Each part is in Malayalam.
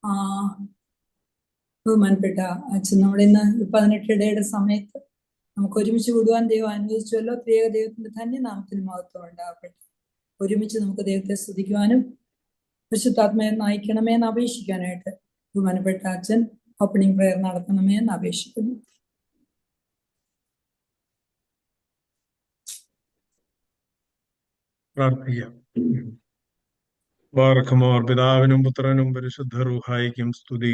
ആ ബഹുമാനപ്പെട്ട അച്ഛൻ, നമ്മുടെ ഇന്ന് 18 സമയത്ത് നമുക്ക് ഒരുമിച്ച് കൂടുവാൻ ദൈവം അനുവദിച്ചുവല്ലോ. ത്രിയേക ദൈവത്തിന്റെ തന്നെ നാമത്തിന് മഹത്വം ഉണ്ടാകട്ടെ. ഒരുമിച്ച് നമുക്ക് ദൈവത്തെ സ്തുതിക്കുവാനും പരിശുദ്ധാത്മയെ നയിക്കണമേ എന്ന് അപേക്ഷിക്കാനായിട്ട് ബഹുമാനപ്പെട്ട അച്ഛൻ ഓപ്പണിംഗ് പ്രയർ നടത്തണമേ എന്ന് അപേക്ഷിക്കുന്നു. പ്രാർത്ഥിക്കാം. ബാറക്കുമോർ. പിതാവിനും പുത്രനും പരിശുദ്ധ റൂഹായിക്കും സ്തുതി,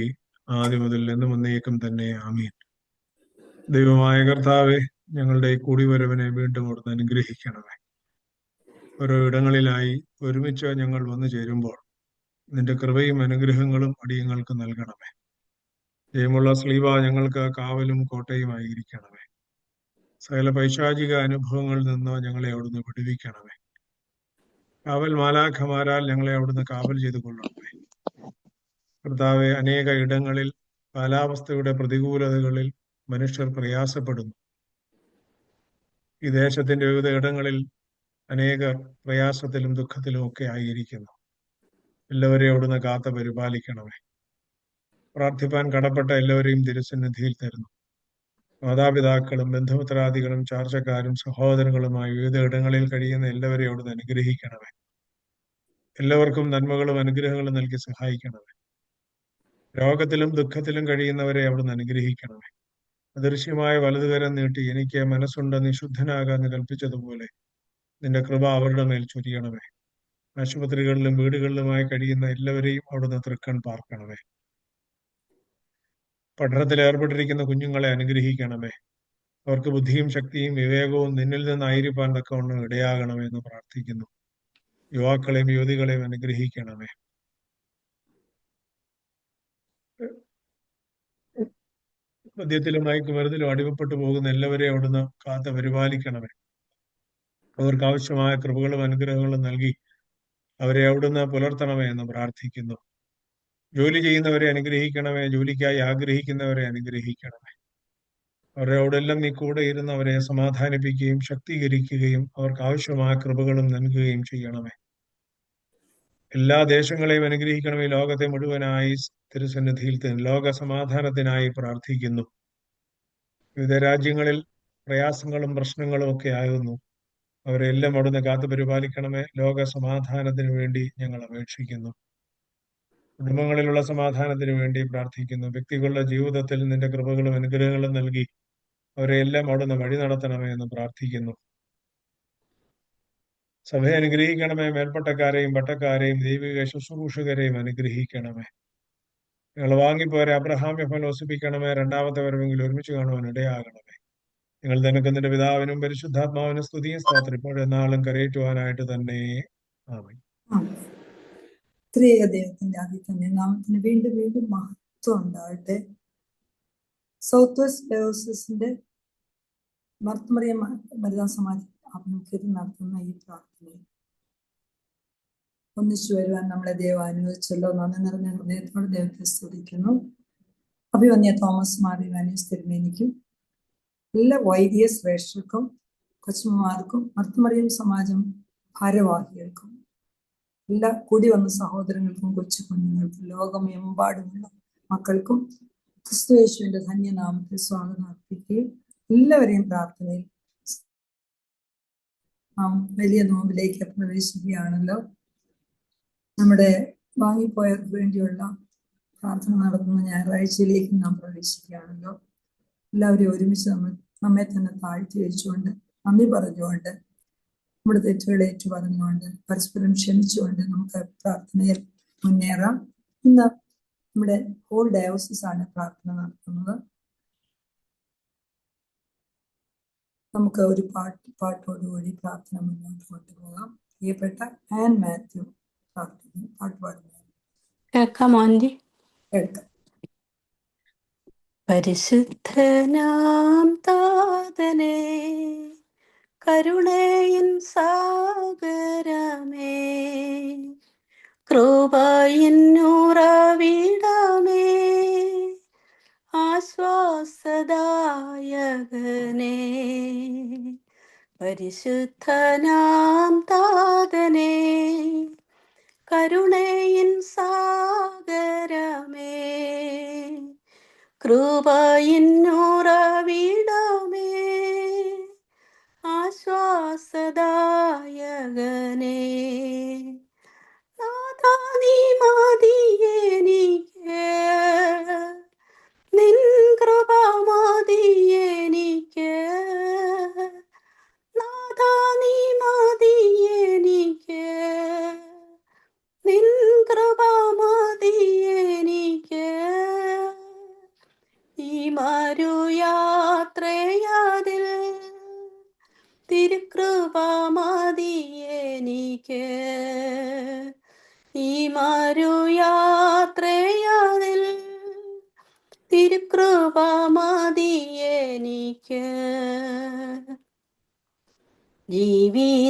ആദ്യം മുതൽ എന്നും എന്നേക്കും തന്നെ. ആമീൻ. ദൈവമായ കർത്താവെ, ഞങ്ങളുടെ ഈ കൂടിവരവിനെ വീണ്ടും അവിടുന്ന് അനുഗ്രഹിക്കണമേ. ഓരോ ഇടങ്ങളിലായി ഒരുമിച്ച് ഞങ്ങൾ വന്നു ചേരുമ്പോൾ നിന്റെ കൃപയും അനുഗ്രഹങ്ങളും അടിയങ്ങൾക്ക് നൽകണമേ. ജയമുള്ള സ്ലീബ ഞങ്ങൾക്ക് കാവലും കോട്ടയുമായിരിക്കണമേ. സകല പൈശാചിക അനുഭവങ്ങളിൽ നിന്ന് ഞങ്ങളെ അവിടുന്ന് വിടുവിക്കണമേ. കാവൽ മാലാഖമാരാൽ ഞങ്ങളെ അവിടുന്ന് കാവൽ ചെയ്തു കൊള്ളണമേ. കർത്താവെ, അനേക ഇടങ്ങളിൽ കാലാവസ്ഥയുടെ പ്രതികൂലതകളിൽ മനുഷ്യർ പ്രയാസപ്പെടുന്നു. ഈ ദേശത്തിന്റെ വിവിധ ഇടങ്ങളിൽ അനേകർ പ്രയാസത്തിലും ദുഃഖത്തിലും ഒക്കെ ആയിരിക്കുന്നു. എല്ലാവരെയും അവിടുന്ന് കാത്ത് പരിപാലിക്കണമേ. പ്രാർത്ഥിപ്പാൻ കടപ്പെട്ട എല്ലാവരെയും തിരുസന്നിധിയിൽ തരുന്നു. മാതാപിതാക്കളും ബന്ധുമിത്രാദികളും ചാർച്ചക്കാരും സഹോദരങ്ങളുമായി വിവിധ ഇടങ്ങളിൽ കഴിയുന്ന എല്ലാവരെയും അവിടുന്ന് അനുഗ്രഹിക്കണമേ. എല്ലാവർക്കും നന്മകളും അനുഗ്രഹങ്ങളും നൽകി സഹായിക്കണമേ. രോഗത്തിലും ദുഃഖത്തിലും കഴിയുന്നവരെ അവിടുന്ന് അനുഗ്രഹിക്കണമേ. അദൃശ്യമായ വലതുകരം നീട്ടി എനിക്ക് മനസ്സുണ്ട് നീ ശുദ്ധനാകാന്ന് കൽപ്പിച്ചതുപോലെ നിന്റെ കൃപ അവരുടെ മേൽ ചൊരിയണമേ. ആശുപത്രികളിലും വീടുകളിലുമായി കഴിയുന്ന എല്ലാവരെയും അവിടുന്ന് തൃക്കൺ പാർക്കണമേ. പഠനത്തിൽ ഏർപ്പെട്ടിരിക്കുന്ന കുഞ്ഞുങ്ങളെ അനുഗ്രഹിക്കണമേ. അവർക്ക് ബുദ്ധിയും ശക്തിയും വിവേകവും നിന്നിൽ നിന്നായിരിക്കാൻ തക്കവണ്ണം ഇടയാകണമെന്ന് പ്രാർത്ഥിക്കുന്നു. യുവാക്കളെയും യുവതികളെയും അനുഗ്രഹിക്കണമേ. മദ്യത്തിലും മയക്കുമരുന്നിലും അടിമപ്പെട്ടു പോകുന്ന എല്ലാവരെയും അവിടുന്ന് കാത്ത് പരിപാലിക്കണമേ. അവർക്ക് ആവശ്യമായ കൃപകളും അനുഗ്രഹങ്ങളും നൽകി അവരെ അവിടുന്ന് പുലർത്തണമേ എന്ന് പ്രാർത്ഥിക്കുന്നു. ജോലി ചെയ്യുന്നവരെ അനുഗ്രഹിക്കണമേ. ജോലിക്കായി ആഗ്രഹിക്കുന്നവരെ അനുഗ്രഹിക്കണമേ. അവരുടെ അവിടെല്ലാം നീ കൂടെ ഇരുന്ന് അവരെ സമാധാനിപ്പിക്കുകയും ശക്തീകരിക്കുകയും അവർക്ക് ആവശ്യമായ കൃപകളും നൽകുകയും ചെയ്യണമേ. എല്ലാ ദേശങ്ങളെയും അനുഗ്രഹിക്കണമേ. ലോകത്തെ മുഴുവനായി തിരുസന്നിധിയിൽ ലോക സമാധാനത്തിനായി പ്രാർത്ഥിക്കുന്നു. വിവിധ രാജ്യങ്ങളിൽ പ്രയാസങ്ങളും പ്രശ്നങ്ങളും ഒക്കെ ആകുന്നു. അവരെല്ലാം അവിടുന്ന് കാത്തു പരിപാലിക്കണമേ. ലോക സമാധാനത്തിന് വേണ്ടി ഞങ്ങൾ അപേക്ഷിക്കുന്നു. കുടുംബങ്ങളിലുള്ള സമാധാനത്തിന് വേണ്ടി പ്രാർത്ഥിക്കുന്നു. വ്യക്തികളുടെ ജീവിതത്തിൽ നിന്റെ കൃപകളും അനുഗ്രഹങ്ങളും നൽകി അവരെല്ലാം അവിടുന്ന് വഴി നടത്തണമേ എന്ന് പ്രാർത്ഥിക്കുന്നു. സഭയെ അനുഗ്രഹിക്കണമേ. മേൽപ്പട്ടക്കാരെയും പട്ടക്കാരെയും ദൈവിക ശുശ്രൂഷകരെയും അനുഗ്രഹിക്കണമേ. ഞങ്ങൾ വാങ്ങിപ്പോരെ അബ്രഹാമ്യ ഫലോസിപ്പിക്കണമേ. രണ്ടാമത്തെ വരവെങ്കിൽ ഒരുമിച്ച് കാണുവാൻ ഇടയാകണമേ. നിങ്ങൾ നിനക്ക് നിന്റെ പിതാവിനും പരിശുദ്ധാത്മാവിനും സ്തുതിയും സ്തോത്രം ഇപ്പോഴും എന്നാളും കരയേറ്റുവാനായിട്ട് തന്നെ. ആമേൻ. ത്രിയേക ദൈവത്തിന്റെ ആദ്യത്തെ നാമത്തിന് വീണ്ടും വീണ്ടും മഹത്വം ഉണ്ടാകട്ടെ. സൗത്ത് വെസ്റ്റ് ഡയോസിന്റെ മർത്തമറിയം വനിതാ സമാജം ആഭിമുഖ്യത്തിൽ നടത്തുന്ന ഈ പ്രാർത്ഥനയിൽ ഒന്നിച്ചു വരുവാൻ നമ്മളെ ദൈവം അനുവദിച്ചല്ലോ. നന്ദി നിറഞ്ഞ ഹൃദയത്തോടെ ദൈവത്തെ സ്തുതിക്കുന്നു. അഭിവന്യ തോമസ് മാർ ഇവാനിയോസ് തിരുമേനിക്കും എല്ലാ വൈദിക ശ്രേഷ്ഠർക്കും കൊച്ചുമ്മമാർക്കും മർത്തമറിയം സമാജം ഭാരവാഹികൾക്കും എല്ലാ കൂടി വന്ന സഹോദരങ്ങൾക്കും കൊച്ചു കുഞ്ഞുങ്ങൾക്കും ലോകമെമ്പാടുമുള്ള മക്കൾക്കും ക്രിസ്തു യേശുവിന്റെ ധന്യനാമത്തിൽ സ്വാഗതം അർപ്പിക്കുകയും എല്ലാവരെയും പ്രാർത്ഥനയിൽ നാം വലിയ നോമ്പിലേക്ക് പ്രവേശിക്കുകയാണല്ലോ. നമ്മുടെ വാങ്ങിപ്പോയവർക്ക് വേണ്ടിയുള്ള പ്രാർത്ഥന നടത്തുന്ന ഞായറാഴ്ചയിലേക്ക് നാം പ്രവേശിക്കുകയാണല്ലോ. എല്ലാവരെയും ഒരുമിച്ച് നമ്മെ തന്നെ താഴ്ത്തി വെച്ചുകൊണ്ട് നന്ദി പറഞ്ഞുകൊണ്ട് നമ്മുടെ തെറ്റുകൾ ഏറ്റു പറഞ്ഞുകൊണ്ട് പരസ്പരം ക്ഷമിച്ചുകൊണ്ട് നമുക്ക് പ്രാർത്ഥനയിൽ മുന്നേറാം. ഇന്ന് നമ്മുടെ ഹോൾ ഡയോസിസ് ആണ് പ്രാർത്ഥന നടത്തുന്നത്. നമുക്ക് ഒരു പാട്ടോടുകൂടി പ്രാർത്ഥന മുന്നോട്ട് കൊണ്ടുപോകാം. പ്രിയപ്പെട്ട ആൻ മാത്യു പ്രാർത്ഥിക്കുന്നു. പാട്ട് പാടുന്നു. കേൾക്കാം. പരിശുദ്ധനാം താതനേ, കരുണയിൻ സാഗരമേ, കൃപയിൻ ഉറവിടമേ, ആശ്വാസദായകനേ, പരിശുദ്ധനാം താതനേ, കരുണയിൻ സാഗരമേ, കൃപയിൻ ഉറവിടമേ, ആശ്വാസദായകനേ, നാഥാ നീ മതിയെനിക്ക്, നിൻ കൃപ മതിയെനിക്ക്, നാഥാ നീ മതിയെനിക്ക്, നിൻ കൃപ മതിയെനിക്ക്. ഈ മരുയാത്രയതിൽ തിരുകൃപ മതിയെനിക്ക്, ഈ മരുയാത്രയതിൽ തിരുകൃപ മതിയെനിക്ക്. ജീവിതയാത്രയതിൽ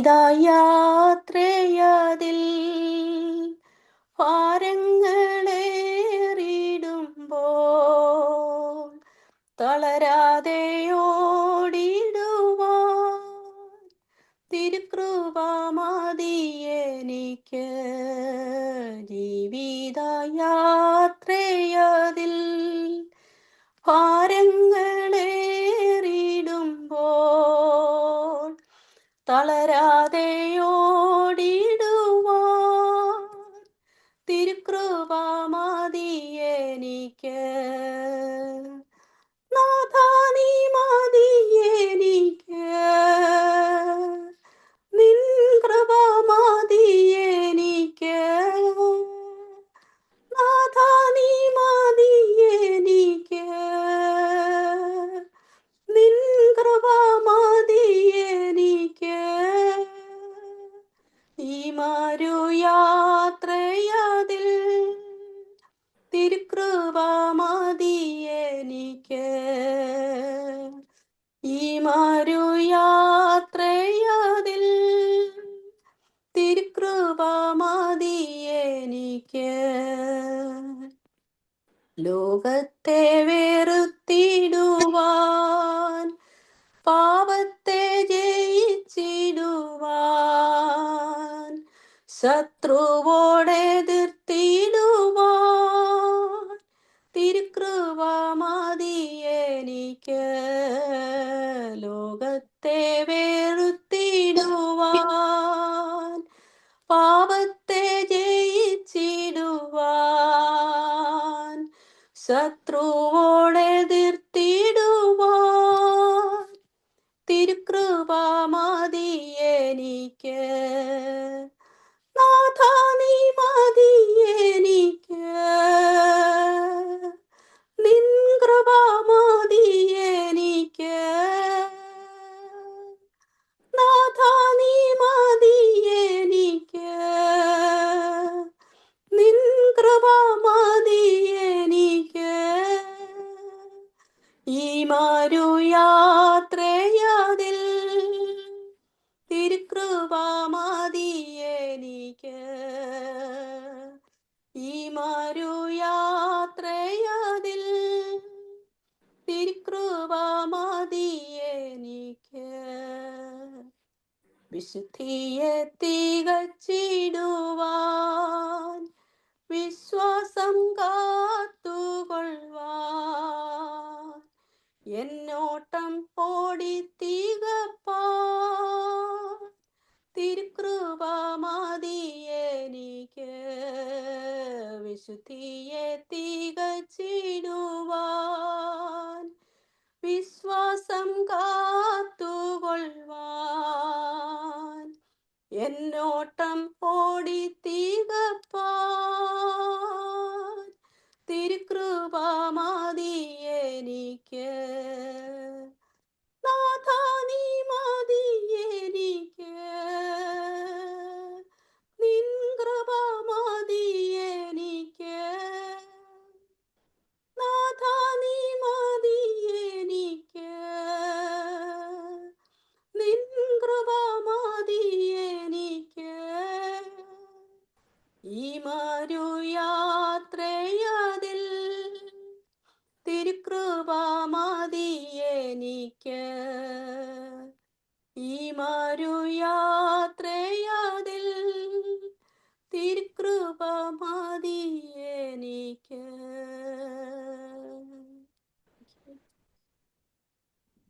ഭാരങ്ങളേറിടുമ്പോൾ തളരാതെ ഓടിടുവാൻ തിരുകൃപ മതിയെനിക്ക്. ജീവിതയാത്രയതിൽ ഭാരങ്ങളേറിടുമ്പോൾ തളരാതെ ഓടിടുവാൻ തിരുകൃപ മതിയെനിക്ക്. നാഥാ നീ മതിയെനിക്ക്, നിൻ കൃപ മതിയെനിക്ക്, നാഥാ നീ മതിയെനിക്ക്, നിൻ കൃപ മതിയെനിക്ക്. ഈ മരുയാത്രയതിൽ തിരുകൃപ മതിയെനിക്ക്, ഈ മരുയാത്രയതിൽ തിരുകൃപ മതിയെനിക്ക്. ലോകത്തെ വെറുത്തിടുവാൻ, പാപത്തെ ജയിച്ചിടുവാൻ, ശത്രുവോടെ എതിർത്തിടുവാൻ തിരുകൃപ മതിയെനിക്ക്. ലോകത്തെ വെറുത്തിടുവാൻ, പാപത്തെ ജയിച്ചിടുവാൻ, ശത്രുവോടെ എതിർത്തിടുവാൻ തിരുകൃപ മതിയെനിക്ക്. നാഥാ നീ മതിയെനിക്ക്, നിൻ കൃപ മതിയെനിക്ക്, നാഥാ നീ മതിയെനിക്ക്, നിൻ കൃപ മതിയെനിക്ക്. ഈ മരുയാത്രയതിൽ തിരുകൃപ മതിയെനിക്ക്, ഈ മരുയാത്രയതിൽ തിരുകൃപ മതിയെനിക്ക്. വിശുദ്ധിയെ തികച്ചിടുവാൻ, വിശ്വാസം കാത്തുകൊള്ളുവാൻ, എന്നോട്ടം ഓടി തികപ്പാൻ തിരുകൃപ മതിയെനിക്ക്. വിശുദ്ധിയെ തികച്ചിടുവാൻ, വിശ്വാസം കാത്തുകൊള്ളുവാൻ, എന്നോട്ടം ഓടി തികപ്പാൻ തിരുകൃപ മതിയെനിക്ക്. നാഥാ നീ മതിയെനിക്ക്, നിൻ കൃപ മതിയെനിക്ക്,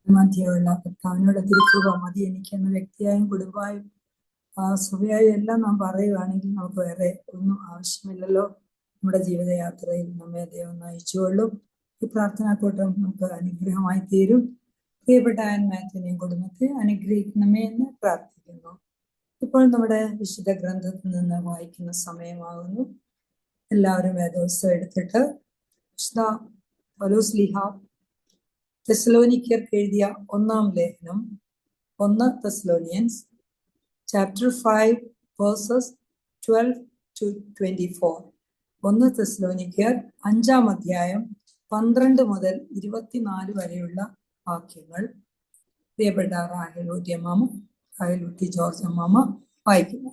മധ്യമുള്ള കർത്താവിനോട് തിരുക്കൃപ മതി എനിക്കെന്ന വ്യക്തിയായും കുടുംബമായും സഭയായും എല്ലാം നാം പറയുകയാണെങ്കിൽ നമുക്ക് വേറെ ഒന്നും ആവശ്യമില്ലല്ലോ. നമ്മുടെ ജീവിതയാത്രയിൽ നമ്മെ ദൈവം നയിച്ചുകൊള്ളും. ഈ പ്രാർത്ഥനാക്കൂട്ടം നമുക്ക് അനുഗ്രഹമായി തീരും. പ്രിയപ്പെട്ട ആൻ മാത്യുവിനെയും കുടുംബത്തെ അനുഗ്രഹിക്കണമേ എന്ന് പ്രാർത്ഥിക്കുന്നു. ഇപ്പോൾ നമ്മുടെ വിശുദ്ധ ഗ്രന്ഥത്തിൽ നിന്ന് വായിക്കുന്ന സമയമാകുന്നു. എല്ലാവരും വേദോത്സവം എടുത്തിട്ട് വിശുദ്ധ പൗലോസ്ലീഹ തെസ്സലോനിക്കർക്ക് എഴുതിയ ഒന്നാം ലേഖനം 1 തെസ്സലോനിയൻസ് chapter 5 verses 12 to 24. 1 തെസ്സലോനിക്കർ 5-ാം അധ്യായം 12 മുതൽ 24 വരെയുള്ള വാക്യങ്ങൾ പ്രിയപ്പെട്ട റാഹേലൂട്ടി അമ്മാമ, റാഹേലൂട്ടി ജോർജ് അമ്മാമ വായിക്കുന്നു.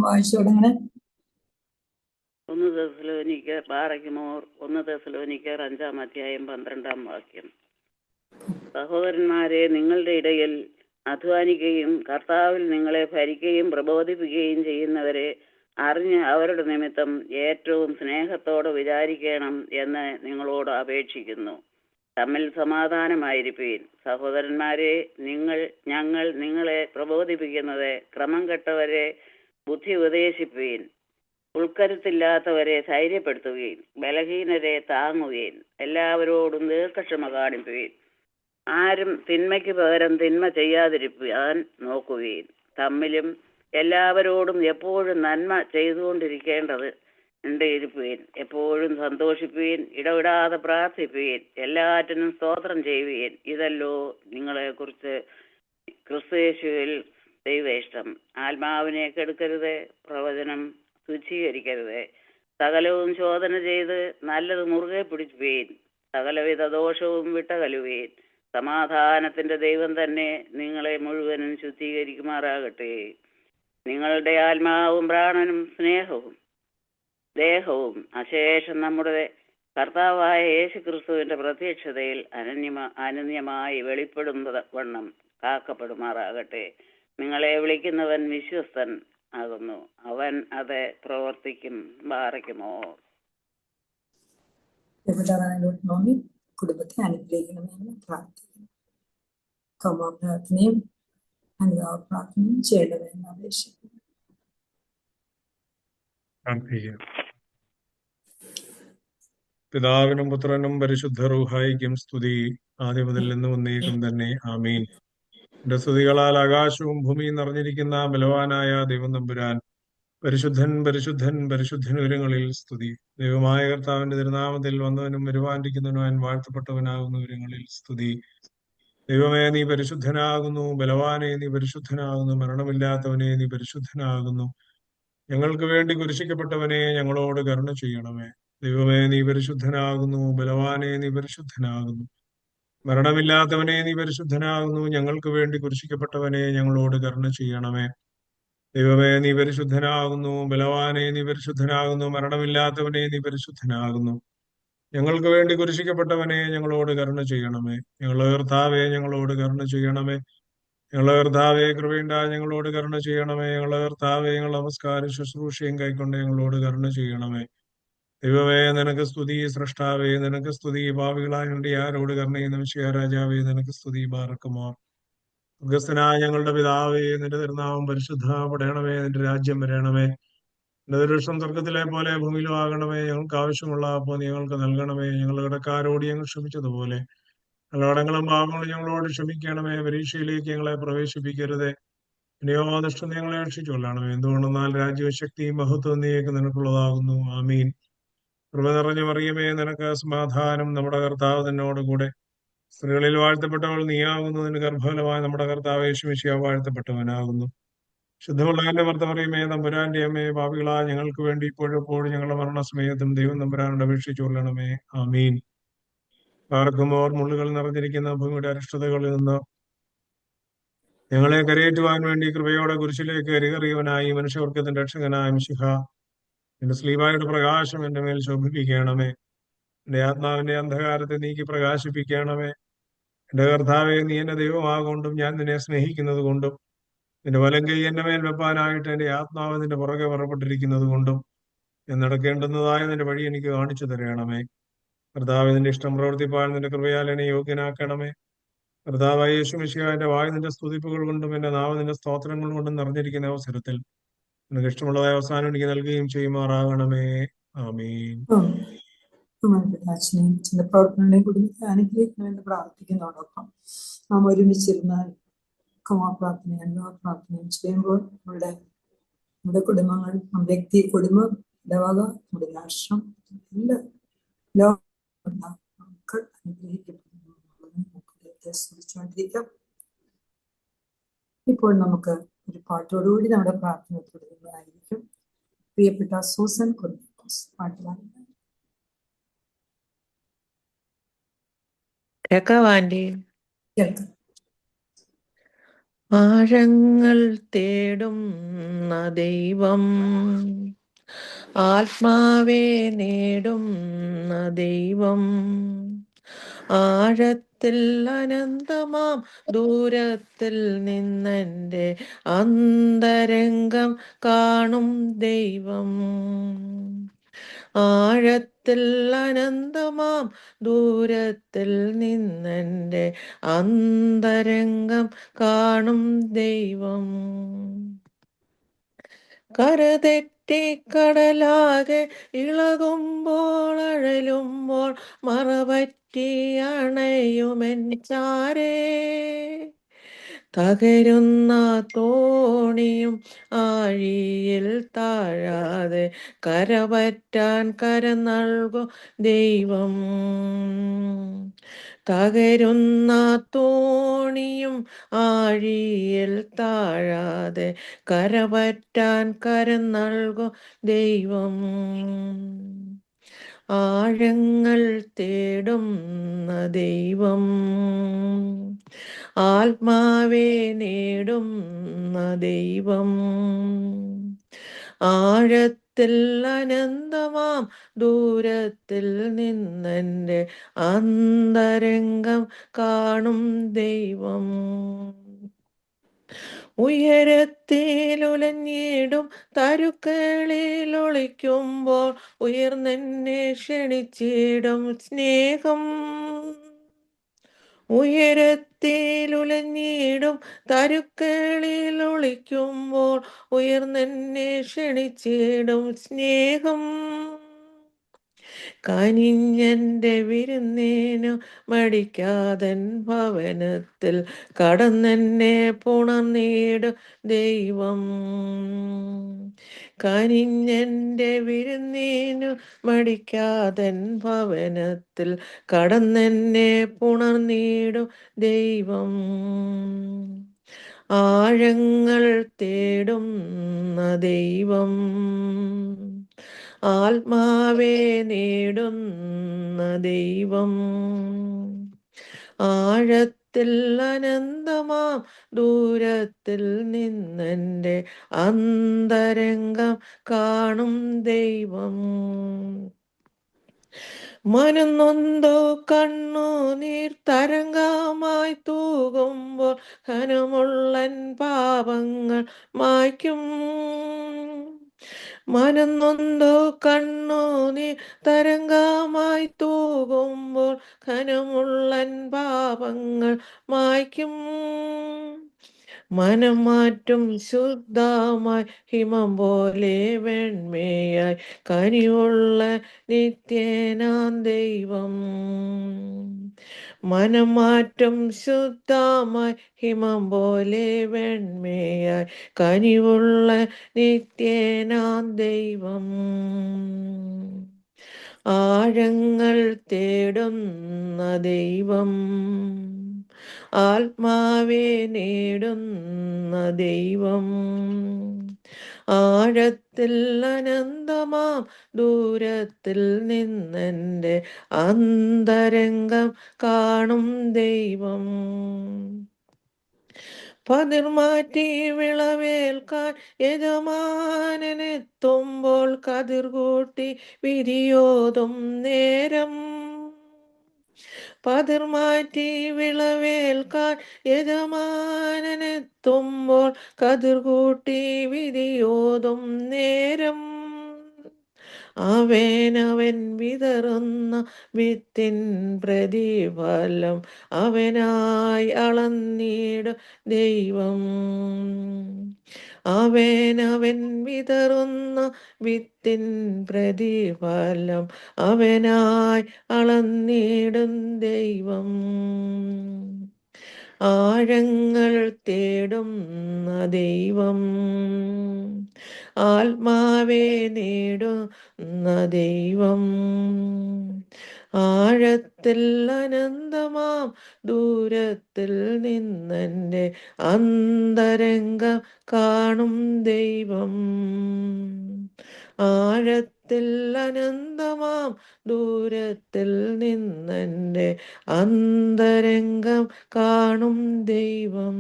വായിച്ചു തുടങ്ങണേ. 1 തെസ്സലോനിക്കർ ബാറയ്ക്കുമോർ 1 തെസ്സലോനിക്കർ 5-ാം അധ്യായം 12-ാം വാക്യം. സഹോദരന്മാരെ, നിങ്ങളുടെ ഇടയിൽ അധ്വാനിക്കുകയും കർത്താവിൽ നിങ്ങളെ ഭരിക്കുകയും പ്രബോധിപ്പിക്കുകയും ചെയ്യുന്നവരെ അറിഞ്ഞ് അവരുടെ നിമിത്തം ഏറ്റവും സ്നേഹത്തോടെ വിചാരിക്കണം എന്ന് നിങ്ങളോട് അപേക്ഷിക്കുന്നു. തമ്മിൽ സമാധാനമായിരിപ്പീൻ. സഹോദരന്മാരെ, ഞങ്ങൾ നിങ്ങളെ പ്രബോധിപ്പിക്കുന്നത് ക്രമം കെട്ടവരെ ബുദ്ധി ഉപദേശിപ്പീൻ, ഉൾക്കരുത്തില്ലാത്തവരെ ധൈര്യപ്പെടുത്തുകയും ബലഹീനരെ താങ്ങുകയും എല്ലാവരോടും ദീർഘക്ഷമ കാണിപ്പീൻ. ആരും തിന്മയ്ക്ക് പകരം തിന്മ ചെയ്യാതിരിക്കാൻ നോക്കുകയും തമ്മിലും എല്ലാവരോടും എപ്പോഴും നന്മ ചെയ്തുകൊണ്ടിരിക്കേണ്ടത് ഇരിപ്പീൻ. എപ്പോഴും സന്തോഷിപ്പീൻ, ഇടവിടാതെ പ്രാർത്ഥിപ്പീൻ, എല്ലാറ്റിനും സ്തോത്രം ചെയ്യുവീൻ. ഇതല്ലോ നിങ്ങളെ കുറിച്ച് ക്രിസ്തുയേശുവിൽ ദൈവേഷ്ടം. ആത്മാവിനെ കെടുക്കരുത്, പ്രവചനം തുച്ഛീകരിക്കരുത്. സകലവും ശോധന ചെയ്ത് നല്ലത് മുറുകെ പിടിപ്പീൻ. സകലവിധ ദോഷവും വിട്ടകലുവീൻ. സമാധാനത്തിന്റെ ദൈവം തന്നെ നിങ്ങളെ മുഴുവനും ശുദ്ധീകരിക്കുമാറാകട്ടെ. നിങ്ങളുടെ ആത്മാവും പ്രാണനും സ്നേഹവും ദേഹവും അശേഷം നമ്മുടെ കർത്താവായ യേശു ക്രിസ്തുവിന്റെ പ്രത്യക്ഷതയിൽ അനന്യമായി വെളിപ്പെടുന്ന വണ്ണം കാക്കപ്പെടുമാറാകട്ടെ. നിങ്ങളെ വിളിക്കുന്നവൻ വിശ്വസ്തൻ ആകുന്നു, അവൻ അത് പ്രവർത്തിക്കും. ബാറയ്ക്കുമോ. കുടുംബത്തെ അനുഗ്രഹിക്കണമെന്ന് പ്രാർത്ഥിക്കുന്നു. പ്രാർത്ഥനയും അനുതാപ പ്രാർത്ഥനയും ചെയ്യണമെന്ന് അപേക്ഷിക്കുന്നു. പിതാവിനും പുത്രനും പരിശുദ്ധ റൂഹായിക്കും സ്തുതി, ആദ്യം മുതൽ എന്നും എന്നേക്കും തന്നെ. ആമീൻ. എന്റെ സ്തുതികളാൽ ആകാശവും ഭൂമിയും നിറഞ്ഞിരിക്കുന്ന ബലവാനായ ദൈവം തമ്പുരാൻ, പരിശുദ്ധൻ പരിശുദ്ധൻ പരിശുദ്ധൻ ഉയരങ്ങളിൽ സ്തുതി. ദൈവമായ കർത്താവിന്റെ തിരുനാമത്തിൽ വന്നവനും വരുവാനിരിക്കുന്നവനും വാഴ്ത്തപ്പെട്ടവനാകുന്ന ഉയരങ്ങളിൽ സ്തുതി. ദൈവമേ, നീ പരിശുദ്ധനാകുന്നു. ബലവാനെ, നീ പരിശുദ്ധനാകുന്നു. മരണമില്ലാത്തവനെ, നീ പരിശുദ്ധനാകുന്നു. ഞങ്ങൾക്ക് വേണ്ടി കുരിശിക്കപ്പെട്ടവനെ, ഞങ്ങളോട് കരുണ ചെയ്യണമേ. ദൈവമേ, നീ പരിശുദ്ധനാകുന്നു. ബലവാനെ, നീ പരിശുദ്ധനാകുന്നു. മരണമില്ലാത്തവനെ, നീ പരിശുദ്ധനാകുന്നു. ഞങ്ങൾക്ക് വേണ്ടി കുരിശിക്കപ്പെട്ടവനെ, ഞങ്ങളോട് കരുണ ചെയ്യണമേ. ദൈവമേ, നീ പരിശുദ്ധനാകുന്നു. ബലവാനെ, നീ പരിശുദ്ധനാകുന്നു. മരണമില്ലാത്തവനെ, നീ പരിശുദ്ധനാകുന്നു. ഞങ്ങൾക്ക് വേണ്ടി കുരിശിക്കപ്പെട്ടവനെ, ഞങ്ങളോട് കരുണ ചെയ്യണമേ. ഞങ്ങളുടെ കർത്താവേ, ഞങ്ങളോട് കരുണ ചെയ്യണമേ. ഞങ്ങളുടെ കർത്താവേ, കൃപയുണ്ടായി ഞങ്ങളോട് കരുണ ചെയ്യണമേ. ഞങ്ങളുടെ കർത്താവേ, ഞങ്ങളുടെ നമസ്കാര ശുശ്രൂഷയും കൈക്കൊണ്ട് ഞങ്ങളോട് കരുണ ചെയ്യണമേ. ദൈവമേ, നിനക്ക് സ്തുതി. സൃഷ്ടാവേ, നിനക്ക് സ്തുതി. പാപികളായ ഞങ്ങളുടെ ആരോട് കരുണ ചെയ്യുന്ന വിശ്വരാജാവേ, നിനക്ക് സ്തുതി. ബാറക്കുമോ. സ്വർഗ്ഗസ്ഥനായ ഞങ്ങളുടെ പിതാവേ, നിന്റെ തിരുനാമം പരിശുദ്ധപ്പെടണമേ. നിന്റെ രാജ്യം വരണമേ. നിന്റെ ദൃഷ്ടം സ്വർഗത്തിലെ പോലെ ഭൂമിയിലും ആകണമേ. ഞങ്ങൾക്ക് ആവശ്യമുള്ള അപ്പോൾ ഞങ്ങൾക്ക് നൽകണമേ. ഞങ്ങളുടെ കടക്കാരോട് ഞങ്ങൾ ക്ഷമിച്ചതുപോലെ ഞങ്ങളുടെ കടങ്ങളും പാപങ്ങളും ഞങ്ങളോട് ക്ഷമിക്കണമേ. പരീക്ഷയിലേക്ക് ഞങ്ങളെ പ്രവേശിപ്പിക്കരുതേ, നിയമനിഷ്ഠം ഞങ്ങളെ രക്ഷിച്ചുകൊള്ളണമേ. എന്തുകൊണ്ടെന്നാൽ രാജ്യവും ശക്തിയും മഹത്വം നീക്ക് നിനക്കുള്ളതാകുന്നു. ആമീൻ. കൃപ നിറഞ്ഞ മറിയമേ, നിനക്ക് സമാധാനം. നമ്മുടെ കർത്താവ് നിന്നോടുകൂടെ സ്ത്രീകളിൽ വാഴ്ത്തപ്പെട്ടവൾ നീയാകുന്നു. നിന്റെ ഗർഭഫലമായി നമ്മുടെ കർത്താവ് യേശു മിശിഹാ വാഴ്ത്തപ്പെട്ടവനാകുന്നു. ശുദ്ധമുള്ളവന്റെ ഭർത്തമറിയമേ, തമ്പുരാന്റെ അമ്മേ, പാപികളായ ഞങ്ങൾക്ക് വേണ്ടി ഇപ്പോഴെപ്പോഴും ഞങ്ങളുടെ മരണസമയത്തും ദൈവം തമ്പുരാനോട് അപേക്ഷിച്ചുകൊള്ളണമേ. ആമീൻ. പാർക്കുമോർ. മുള്ളുകൾ നിറഞ്ഞിരിക്കുന്ന ഭൂമിയുടെ അരിഷ്ടതകളിൽ നിന്ന് ഞങ്ങളെ കരയേറ്റുവാൻ വേണ്ടി കൃപയോടെ കുരിശിലേക്ക് അരികറിയവനായി മനുഷ്യവർഗത്തിന്റെ രക്ഷകനായ മിശിഹാ, എന്റെ സ്ലീബായുടെ പ്രകാശം എന്റെ മേൽ ശോഭിപ്പിക്കണമേ. എന്റെ ആത്മാവിന്റെ അന്ധകാരത്തെ നീക്കി പ്രകാശിപ്പിക്കണമേ. എന്റെ കർത്താവെ, നീ എന്റെ ദൈവമാകൊണ്ടും ഞാൻ നിന്നെ സ്നേഹിക്കുന്നത് കൊണ്ടും നിന്റെ വലം കൈ എന്റെ മേൽ വെപ്പാനായിട്ട് എന്റെ ആത്മാവ് നിന്റെ പുറകെ പുറപ്പെട്ടിരിക്കുന്നത് കൊണ്ടും ഞാൻ നടക്കേണ്ടുന്നതായ നിന്റെ വഴി എനിക്ക് കാണിച്ചു തരണമേ. കർത്താവ്, നിന്റെ ഇഷ്ടം പ്രവർത്തിപ്പാൻ നിന്റെ കൃപയാൽ എന്നെ യോഗ്യനാക്കണമേ. കർത്താവായ യേശു മിശിഹാ, എന്റെ വായ് നിന്റെ സ്തുതിപ്പുകൾ കൊണ്ടും എന്റെ നാവ് നിന്റെ സ്തോത്രങ്ങൾ കൊണ്ടും നിറഞ്ഞിരിക്കുന്ന അവസരത്തിൽ നിനക്ക് ഇഷ്ടമുള്ളതായ അവസാനം എനിക്ക് നൽകുകയും ചെയ്യുമാറാകണമേ. ആമീൻ. അച്ഛനെയും അച്ഛൻ്റെ പ്രവർത്തനങ്ങളെയും കുടുംബത്തെ അനുഗ്രഹിക്കണമെന്ന് പ്രാർത്ഥിക്കുന്നതോടൊപ്പം നാം ഒരുമിച്ചിരുന്നാൽ പ്രാർത്ഥനയും അനുഭവ പ്രാർത്ഥനയും ചെയ്യുമ്പോൾ നമ്മുടെ കുടുംബങ്ങൾ, വ്യക്തി, കുടുംബം, ഇടവക, നമ്മുടെ രാഷ്ട്രം, എല്ലാ ലോകം നമുക്ക് അനുഗ്രഹിക്കപ്പെടുന്നു. സ്തുതിച്ചുകൊണ്ടിരിക്കാം. ഇപ്പോൾ നമുക്ക് ഒരു പാട്ടോടുകൂടി നമ്മുടെ പ്രാർത്ഥന തുടരുന്നതായിരിക്കും. പ്രിയപ്പെട്ട സൂസൻ കുര്യാക്കോസ് പാട്ടുപാടി. കേൾക്കാം. ആഴങ്ങൾ തേടുന്ന ദൈവം, ആത്മാവെ നേടുന്ന ദൈവം, ആഴത്തിൽ അനന്തമാം ദൂരത്തിൽ നിന്നെൻ്റെ അന്തരംഗം കാണും ദൈവം, ആഴത്തിൽ അനന്തമാം ദൂരത്തിൽ നിന്നെൻ്റെ അന്തരംഗം കാണും ദൈവം, കരതെറ്റി കടലാകെ ഇളകുമ്പോൾ അഴലുമ്പോൾ മറപറ്റി അണയുമെൻ ചാരേ, തകരുന്ന തോണിയും ആഴിയിൽ താഴാതെ കരപറ്റാൻ കരം നൽകും ദൈവം, തകരുന്ന തോണിയും ആഴിയിൽ താഴാതെ കരപറ്റാൻ കരം നൽകും ദൈവം, ആഴങ്ങൾ തേടുന്ന ദൈവം, ആത്മാവെ നേടുന്ന ദൈവം, ആഴത്തിൽ അനന്തമാം ദൂരത്തിൽ നിന്നെൻ്റെ അന്തരംഗം കാണും ദൈവം, ഉയരത്തിലുലഞ്ഞിടും തരുക്കളിൽ ഒളിക്കുമ്പോൾ ഉയർന്നെന്നെ ക്ഷണിച്ചിടും സ്നേഹം, ഉയരത്തിലുലഞ്ഞിടും തരുക്കളിൽ ഒളിക്കുമ്പോൾ ഉയർന്നെന്നെ ക്ഷണിച്ചിടും സ്നേഹം, കനിഞ്ഞെൻ്റെ വിരുന്നേനു മടിക്കാതൻ ഭവനത്തിൽ കടന്നെന്നെ പുണർന്നിടും ദൈവം, കനിഞ്ഞെൻ്റെ വിരുന്നേനു മടിക്കാതൻ ഭവനത്തിൽ കടന്നെന്നെ പുണർന്നിടും ദൈവം, ആഴങ്ങൾ തേടുന്ന ദൈവം, ആത്മാവെ നേടുന്ന ദൈവം, ആഴത്തിൽ അനന്തമാം ദൂരത്തിൽ നിന്നെൻ്റെ അന്തരംഗം കാണും ദൈവം, മനം നൊന്തോ കണ്ണുനീർ തരംഗമായി തൂകുമ്പോൾ ഘനമുള്ളൻ പാപങ്ങൾ മായ്ക്കും, മനം നൊന്തോ കണ്ണുനീർ തരംഗമായി തൂകുമ്പോൾ ഘനമുള്ളൻ പാപങ്ങൾ മായ്ക്കും, മനം മാറ്റും ശുദ്ധമായി ഹിമം പോലെ വെണ്മയായി കനിവുള്ള നിത്യനാം ദൈവം, മനം മാറ്റും ശുദ്ധമായി ഹിമം പോലെ വെണ്മയായി കനിവുള്ള നിത്യനാം ദൈവം, ആഴങ്ങൾ തേടുന്ന ദൈവം, ആത്മാവെ നേടുന്ന ദൈവം, ആഴത്തിൽ അനന്തമാം ദൂരത്തിൽ നിന്നെൻ്റെ അന്തരംഗം കാണും ദൈവം, പതിർമാറ്റി വിളവേൽക്കാൻ യജമാനനെത്തുമ്പോൾ കതിർ കൂട്ടി വിരിയോതും നേരം, പതിർമാറ്റി വിളവേൽക്കാൻ യജമാനനെത്തുമ്പോൾ കതിർകൂട്ടി വിധിയോതും നേരം അവൻ വിതറുന്ന വിത്തിൻ പ്രതിഫലം അവനായി അളന്നിടും ദൈവം. അവൻ വിതറുന്ന വിത്തിൻ പ്രതിഫലം അവനായി അളന്നിടും ദൈവം. ആഴങ്ങൾ തേടുന്ന ദൈവം, ആത്മാവെ നേടുന്ന ദൈവം, ആഴത്തിൽ അനന്തമാം ദൂരത്തിൽ നിന്നെൻ്റെ അന്തരംഗം കാണും ദൈവം. ആഴത്തിൽ അനന്തമാം ദൂരത്തിൽ നിന്നെൻ്റെ അന്തരംഗം കാണും ദൈവം.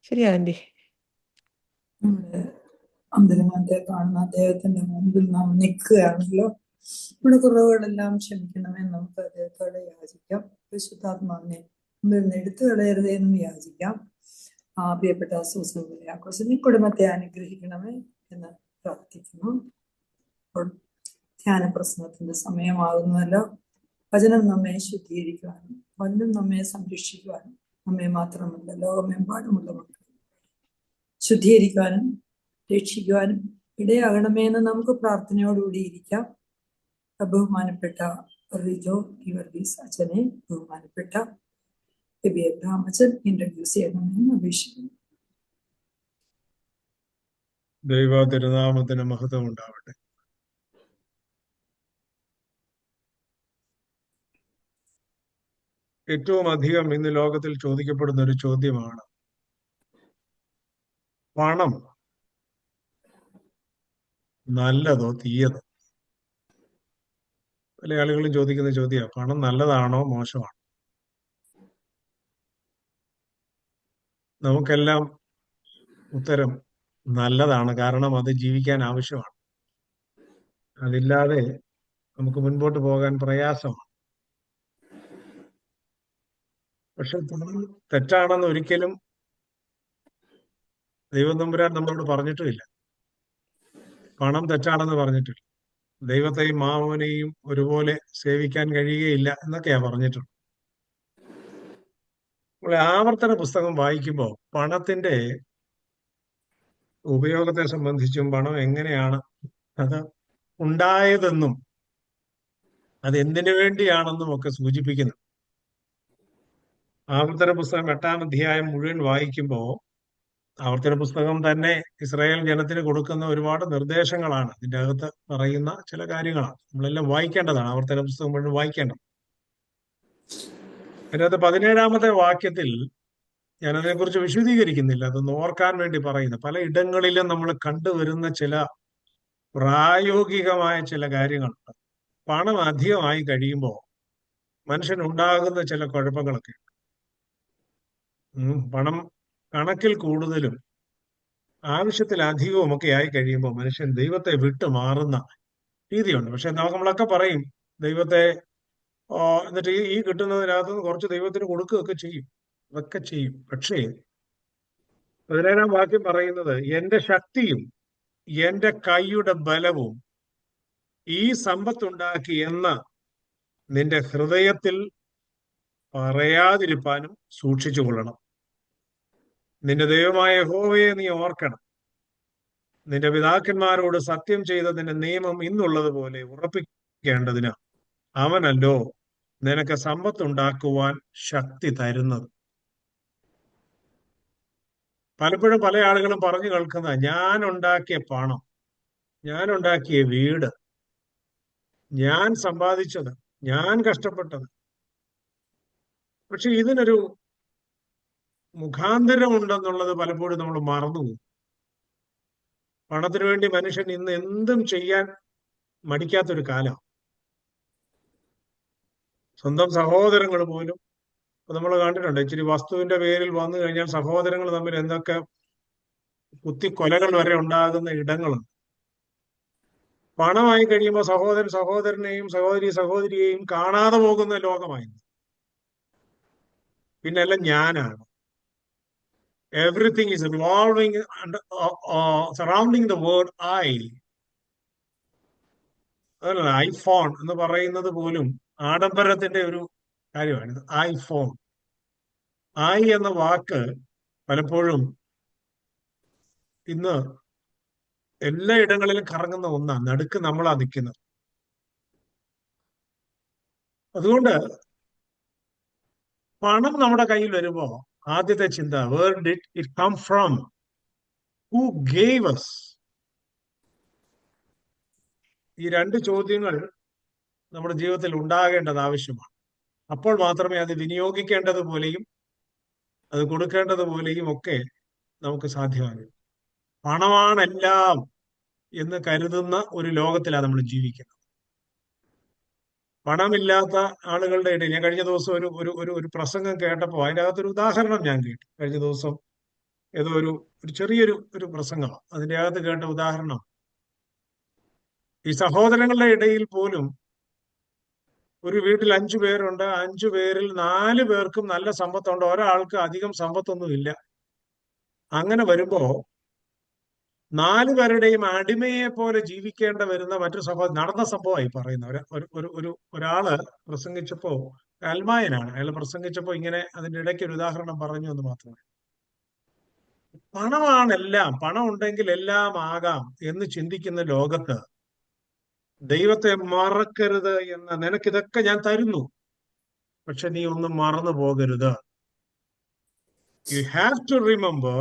ശരി ആൻറ്റി. നമ്മുടെ അന്തരംഗത്തെ കാണുന്ന അദ്ദേഹത്തിന്റെ മുമ്പിൽ നാം നിൽക്കുകയാണല്ലോ. നമ്മുടെ കുറവുകളെല്ലാം ക്ഷമിക്കണമേ നമുക്ക് അദ്ദേഹത്തോടെ യാചിക്കാം. പരിശുദ്ധാത്മാവിനെ മുമ്പിൽ നിന്ന് എടുത്തു കളയരുതേ എന്ന് യാചിക്കാം. പ്രിയപ്പെട്ട സൂസൂസനെ കുടുംബത്തെ അനുഗ്രഹിക്കണമേ എന്ന് പ്രാർത്ഥിക്കുന്നു. അപ്പോൾ ധ്യാന പ്രസംഗത്തിന്റെ സമയമാകുന്നല്ലോ. വചനം നമ്മെ ശുദ്ധീകരിക്കുവാനും വചനം നമ്മെ സംരക്ഷിക്കുവാനും നമ്മെ മാത്രമല്ല ലോകമെമ്പാടുമുള്ള മക്കൾ ശുദ്ധീകരിക്കുവാനും രക്ഷിക്കുവാനും ഇടയാകണമേ എന്ന് നമുക്ക് പ്രാർത്ഥനയോടുകൂടി ഇരിക്കാം. ബഹുമാനപ്പെട്ട റിജോ വർഗീസ് അച്ഛനെ ബഹുമാനപ്പെട്ട എബി എബ്രഹാം അച്ഛൻ ഇൻട്രൊഡ്യൂസ് ചെയ്യണമെന്ന് അപേക്ഷിക്കുന്നു. ദൈവ തിരുനാമത്തിന് മഹത്വം ഉണ്ടാവട്ടെ. ഏറ്റവും അധികം ഇന്ന് ലോകത്തിൽ ചോദിക്കപ്പെടുന്ന ഒരു ചോദ്യമാണ് പണം നല്ലതോ തീയതോ? പല ആളുകളും ചോദിക്കുന്ന ചോദ്യമാണ് പണം നല്ലതാണോ മോശമാണോ? നമുക്കെല്ലാം ഉത്തരം നല്ലതാണ്. കാരണം അത് ജീവിക്കാൻ ആവശ്യമാണ്. അതില്ലാതെ നമുക്ക് മുൻപോട്ട് പോകാൻ പ്രയാസമാണ്. പക്ഷെ പണം തെറ്റാണെന്ന് ഒരിക്കലും ദൈവം തമ്പുരാൻ നമ്മളോട് പറഞ്ഞിട്ടുമില്ല. പണം തെറ്റാണെന്ന് പറഞ്ഞിട്ടില്ല. ദൈവത്തെയും മാമനെയും ഒരുപോലെ സേവിക്കാൻ കഴിയുകയില്ല എന്നൊക്കെയാ പറഞ്ഞിട്ടുള്ളത്. നമ്മൾ ആവർത്തന പുസ്തകം വായിക്കുമ്പോൾ പണത്തിന്റെ ഉപയോഗത്തെ സംബന്ധിച്ചും പണം എങ്ങനെയാണ് അത് ഉണ്ടായതെന്നും അത് എന്തിനു വേണ്ടിയാണെന്നും ഒക്കെ സൂചിപ്പിക്കുന്നു. ആവർത്തന പുസ്തകം 8-ാം അധ്യായം മുഴുവൻ വായിക്കുമ്പോൾ ആവർത്തന പുസ്തകം തന്നെ ഇസ്രായേൽ ജനത്തിന് കൊടുക്കുന്ന ഒരുപാട് നിർദ്ദേശങ്ങളാണ് ഇതിൻ്റെ അകത്ത് പറയുന്ന ചില കാര്യങ്ങളാണ്. നമ്മളെല്ലാം വായിക്കേണ്ടതാണ്. ആവർത്തന പുസ്തകം മുഴുവൻ വായിക്കേണ്ടത്. അതിനകത്ത് 17-ാമത്തെ വാക്യത്തിൽ ഞാനതിനെക്കുറിച്ച് വിശദീകരിക്കുന്നില്ല, അതൊന്ന് ഓർക്കാൻ വേണ്ടി പറയുന്നു. പല ഇടങ്ങളിലും നമ്മൾ കണ്ടുവരുന്ന ചില പ്രായോഗികമായ ചില കാര്യങ്ങളുണ്ട്. പണം അധികമായി കഴിയുമ്പോൾ മനുഷ്യനുണ്ടാകുന്ന ചില കുഴപ്പങ്ങളൊക്കെ. പണം കണക്കിൽ കൂടുതലും ആവശ്യത്തിലധികവും ഒക്കെ ആയി കഴിയുമ്പോൾ മനുഷ്യൻ ദൈവത്തെ വിട്ടു മാറുന്ന രീതിയുണ്ട്. പക്ഷെ നമ്മളൊക്കെ പറയും ദൈവത്തെ എന്നിട്ട് ഈ കിട്ടുന്നതിനകത്ത് കുറച്ച് ദൈവത്തിന് കൊടുക്കുകയൊക്കെ ചെയ്യും, അതൊക്കെ ചെയ്യും. പക്ഷേ 17-ാം വാക്യം പറയുന്നത് എന്റെ ശക്തിയും എന്റെ കൈയുടെ ബലവും ഈ സമ്പത്തുണ്ടാക്കി എന്ന് നിന്റെ ഹൃദയത്തിൽ പറയാതിരിപ്പാനും സൂക്ഷിച്ചു കൊള്ളണം. നിന്റെ ദൈവമായ യഹോവയെ നീ ഓർക്കണം. നിന്റെ പിതാക്കന്മാരോട് സത്യം ചെയ്ത നിന്റെ നിയമം ഇന്നുള്ളത് പോലെ ഉറപ്പിക്കേണ്ടതിന് അവനല്ലോ നിനക്ക് സമ്പത്തുണ്ടാക്കുവാൻ ശക്തി തരുന്നത്. പലപ്പോഴും പല ആളുകളും പറഞ്ഞു കേൾക്കുന്ന ഞാൻ ഉണ്ടാക്കിയ പണം, ഞാൻ ഉണ്ടാക്കിയ വീട്, ഞാൻ സമ്പാദിച്ചത്, ഞാൻ കഷ്ടപ്പെട്ടത്. പക്ഷെ ഇതിനൊരു മുഖാന്തരം ഉണ്ടെന്നുള്ളത് പലപ്പോഴും നമ്മൾ മറന്നുപോകും. പണത്തിനു വേണ്ടി മനുഷ്യൻ ഇന്ന് എന്തും ചെയ്യാൻ മടിക്കാത്തൊരു കാലം. സ്വന്തം സഹോദരങ്ങൾ പോലും നമ്മൾ കണ്ടിട്ടുണ്ട്. ഇച്ചിരി വസ്തുവിന്റെ പേരിൽ വന്നു കഴിഞ്ഞാൽ സഹോദരങ്ങൾ തമ്മിൽ എന്തൊക്കെ കുത്തിക്കൊലകൾ വരെ ഉണ്ടാകുന്ന ഇടങ്ങളുണ്ട്. പണമായി കഴിയുമ്പോൾ സഹോദരൻ സഹോദരനെയും സഹോദരിയെയും കാണാതെ പോകുന്ന ലോകമായി. പിന്നെ എല്ലാം ഞാനാണ്. Everything is revolving surrounding the word I. അതല്ല, ഐഫോൺ എന്ന് പറയുന്നത് പോലും ആഡംബരത്തിന്റെ ഒരു കാര്യമാണ്. ഐഫോൺ, ഐ എന്ന വാക്ക് പലപ്പോഴും ഇന്ന് എല്ലായിടങ്ങളിലും കറങ്ങുന്ന ഒന്നാണ്. നടുക്ക് നമ്മളാ നിൽക്കുന്നത്. അതുകൊണ്ട് പണം നമ്മുടെ കയ്യിൽ വരുമ്പോ ആദ്യത്തെ ചിന്ത, where did it come from, who gave us? ഈ രണ്ട് ചോദ്യങ്ങൾ നമ്മുടെ ജീവിതത്തിൽ ഉണ്ടാകേണ്ടത് ആവശ്യമാണ്. അപ്പോൾ മാത്രമേ അത് വിനിയോഗിക്കേണ്ടതുപോലെയും അത് കൊടുക്കേണ്ടതുപോലെയും ഒക്കെ നമുക്ക് സാധ്യമാകൂ. പണമാണെല്ലാം എന്ന് കരുതുന്ന ഒരു ലോകത്തിലാണ് നമ്മൾ ജീവിക്കുന്നത്. പണമില്ലാത്ത ആളുകളുടെ ഇടയിൽ ഞാൻ കഴിഞ്ഞ ദിവസം ഒരു ഒരു ഒരു ഒരു പ്രസംഗം കേട്ടപ്പോൾ അതിൻ്റെ അകത്തൊരു ഉദാഹരണം ഞാൻ കേട്ടു. കഴിഞ്ഞ ദിവസം ഏതോ ഒരു ചെറിയൊരു പ്രസംഗമാണ്. അതിൻ്റെ അകത്ത് കേട്ട ഉദാഹരണം, ഈ സഹോദരങ്ങളുടെ ഇടയിൽ പോലും ഒരു വീട്ടിൽ 5 പേരുണ്ട്. 5 പേരിൽ 4 പേർക്കും നല്ല സമ്പത്തുണ്ട്, ഒരാൾക്ക് അധികം സമ്പത്തൊന്നും ഇല്ല. അങ്ങനെ വരുമ്പോ 4 പേരുടെയും അടിമയെ പോലെ ജീവിക്കേണ്ട വരുന്ന മറ്റൊരു സംഭവം നടന്ന സംഭവമായി പറയുന്ന ഒരാള് പ്രസംഗിച്ചപ്പോ, അൽമായനാണ് അയാൾ പ്രസംഗിച്ചപ്പോ ഇങ്ങനെ അതിന്റെ ഇടയ്ക്ക് ഒരു ഉദാഹരണം പറഞ്ഞു എന്ന് മാത്രമേ. പണമാണെല്ലാം, പണം ഉണ്ടെങ്കിൽ എല്ലാം ആകാം എന്ന് ചിന്തിക്കുന്ന ലോകത്ത് ദൈവത്തെ മറക്കരുത് എന്ന്, നിനക്കിതൊക്കെ ഞാൻ തരുന്നു, പക്ഷെ നീ ഒന്നും മറന്നു പോകരുത്. You have to remember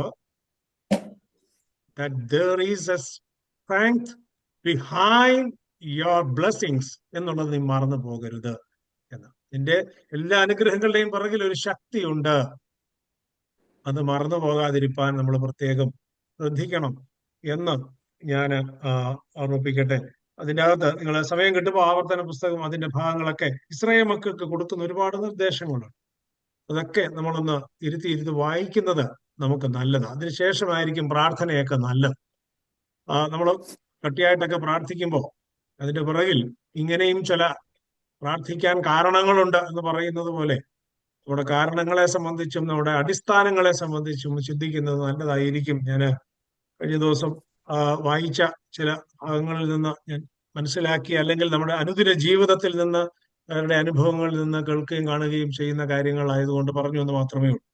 that there is a strength behind your blessings എന്നുള്ളത് നീ മറന്നു പോകരുത് എന്ന്. നിന്റെ എല്ലാ അനുഗ്രഹങ്ങളുടെയും പുറകിൽ ഒരു ശക്തിയുണ്ട്. അത് മറന്നു പോകാതിരിക്കാൻ നമ്മൾ പ്രത്യേകം ശ്രദ്ധിക്കണം എന്ന് ഞാൻ ഓർമ്മിപ്പിക്കട്ടെ. അതിൻ്റെ അകത്ത് നിങ്ങൾ സമയം കിട്ടുമ്പോൾ ആവർത്തന പുസ്തകം അതിന്റെ ഭാഗങ്ങളൊക്കെ ഇസ്രായേൽ മക്കൾക്ക് കൊടുക്കുന്ന ഒരുപാട് നിർദ്ദേശങ്ങളുണ്ട്. അതൊക്കെ നമ്മളൊന്ന് ഇരുത്തി വായിക്കുന്നത് നമുക്ക് നല്ലതാണ്. അതിനുശേഷമായിരിക്കും പ്രാർത്ഥനയൊക്കെ നല്ലത്. നമ്മൾ കട്ടിയായിട്ടൊക്കെ പ്രാർത്ഥിക്കുമ്പോൾ അതിന്റെ പുറകിൽ ഇങ്ങനെയും ചില പ്രാർത്ഥിക്കാൻ കാരണങ്ങളുണ്ട് എന്ന് പറയുന്നത് പോലെ നമ്മുടെ കാരണങ്ങളെ സംബന്ധിച്ചും നമ്മുടെ അടിസ്ഥാനങ്ങളെ സംബന്ധിച്ചും ചിന്തിക്കുന്നത് നല്ലതായിരിക്കും. ഞാൻ കഴിഞ്ഞ ദിവസം വായിച്ച ചില ഭാഗങ്ങളിൽ നിന്ന് ഞാൻ മനസ്സിലാക്കി, അല്ലെങ്കിൽ നമ്മുടെ അനുദിന ജീവിതത്തിൽ നിന്ന് അവരുടെ അനുഭവങ്ങളിൽ നിന്ന് കേൾക്കുകയും കാണുകയും ചെയ്യുന്ന കാര്യങ്ങളായതുകൊണ്ട് പറഞ്ഞു എന്ന് മാത്രമേ ഉള്ളൂ.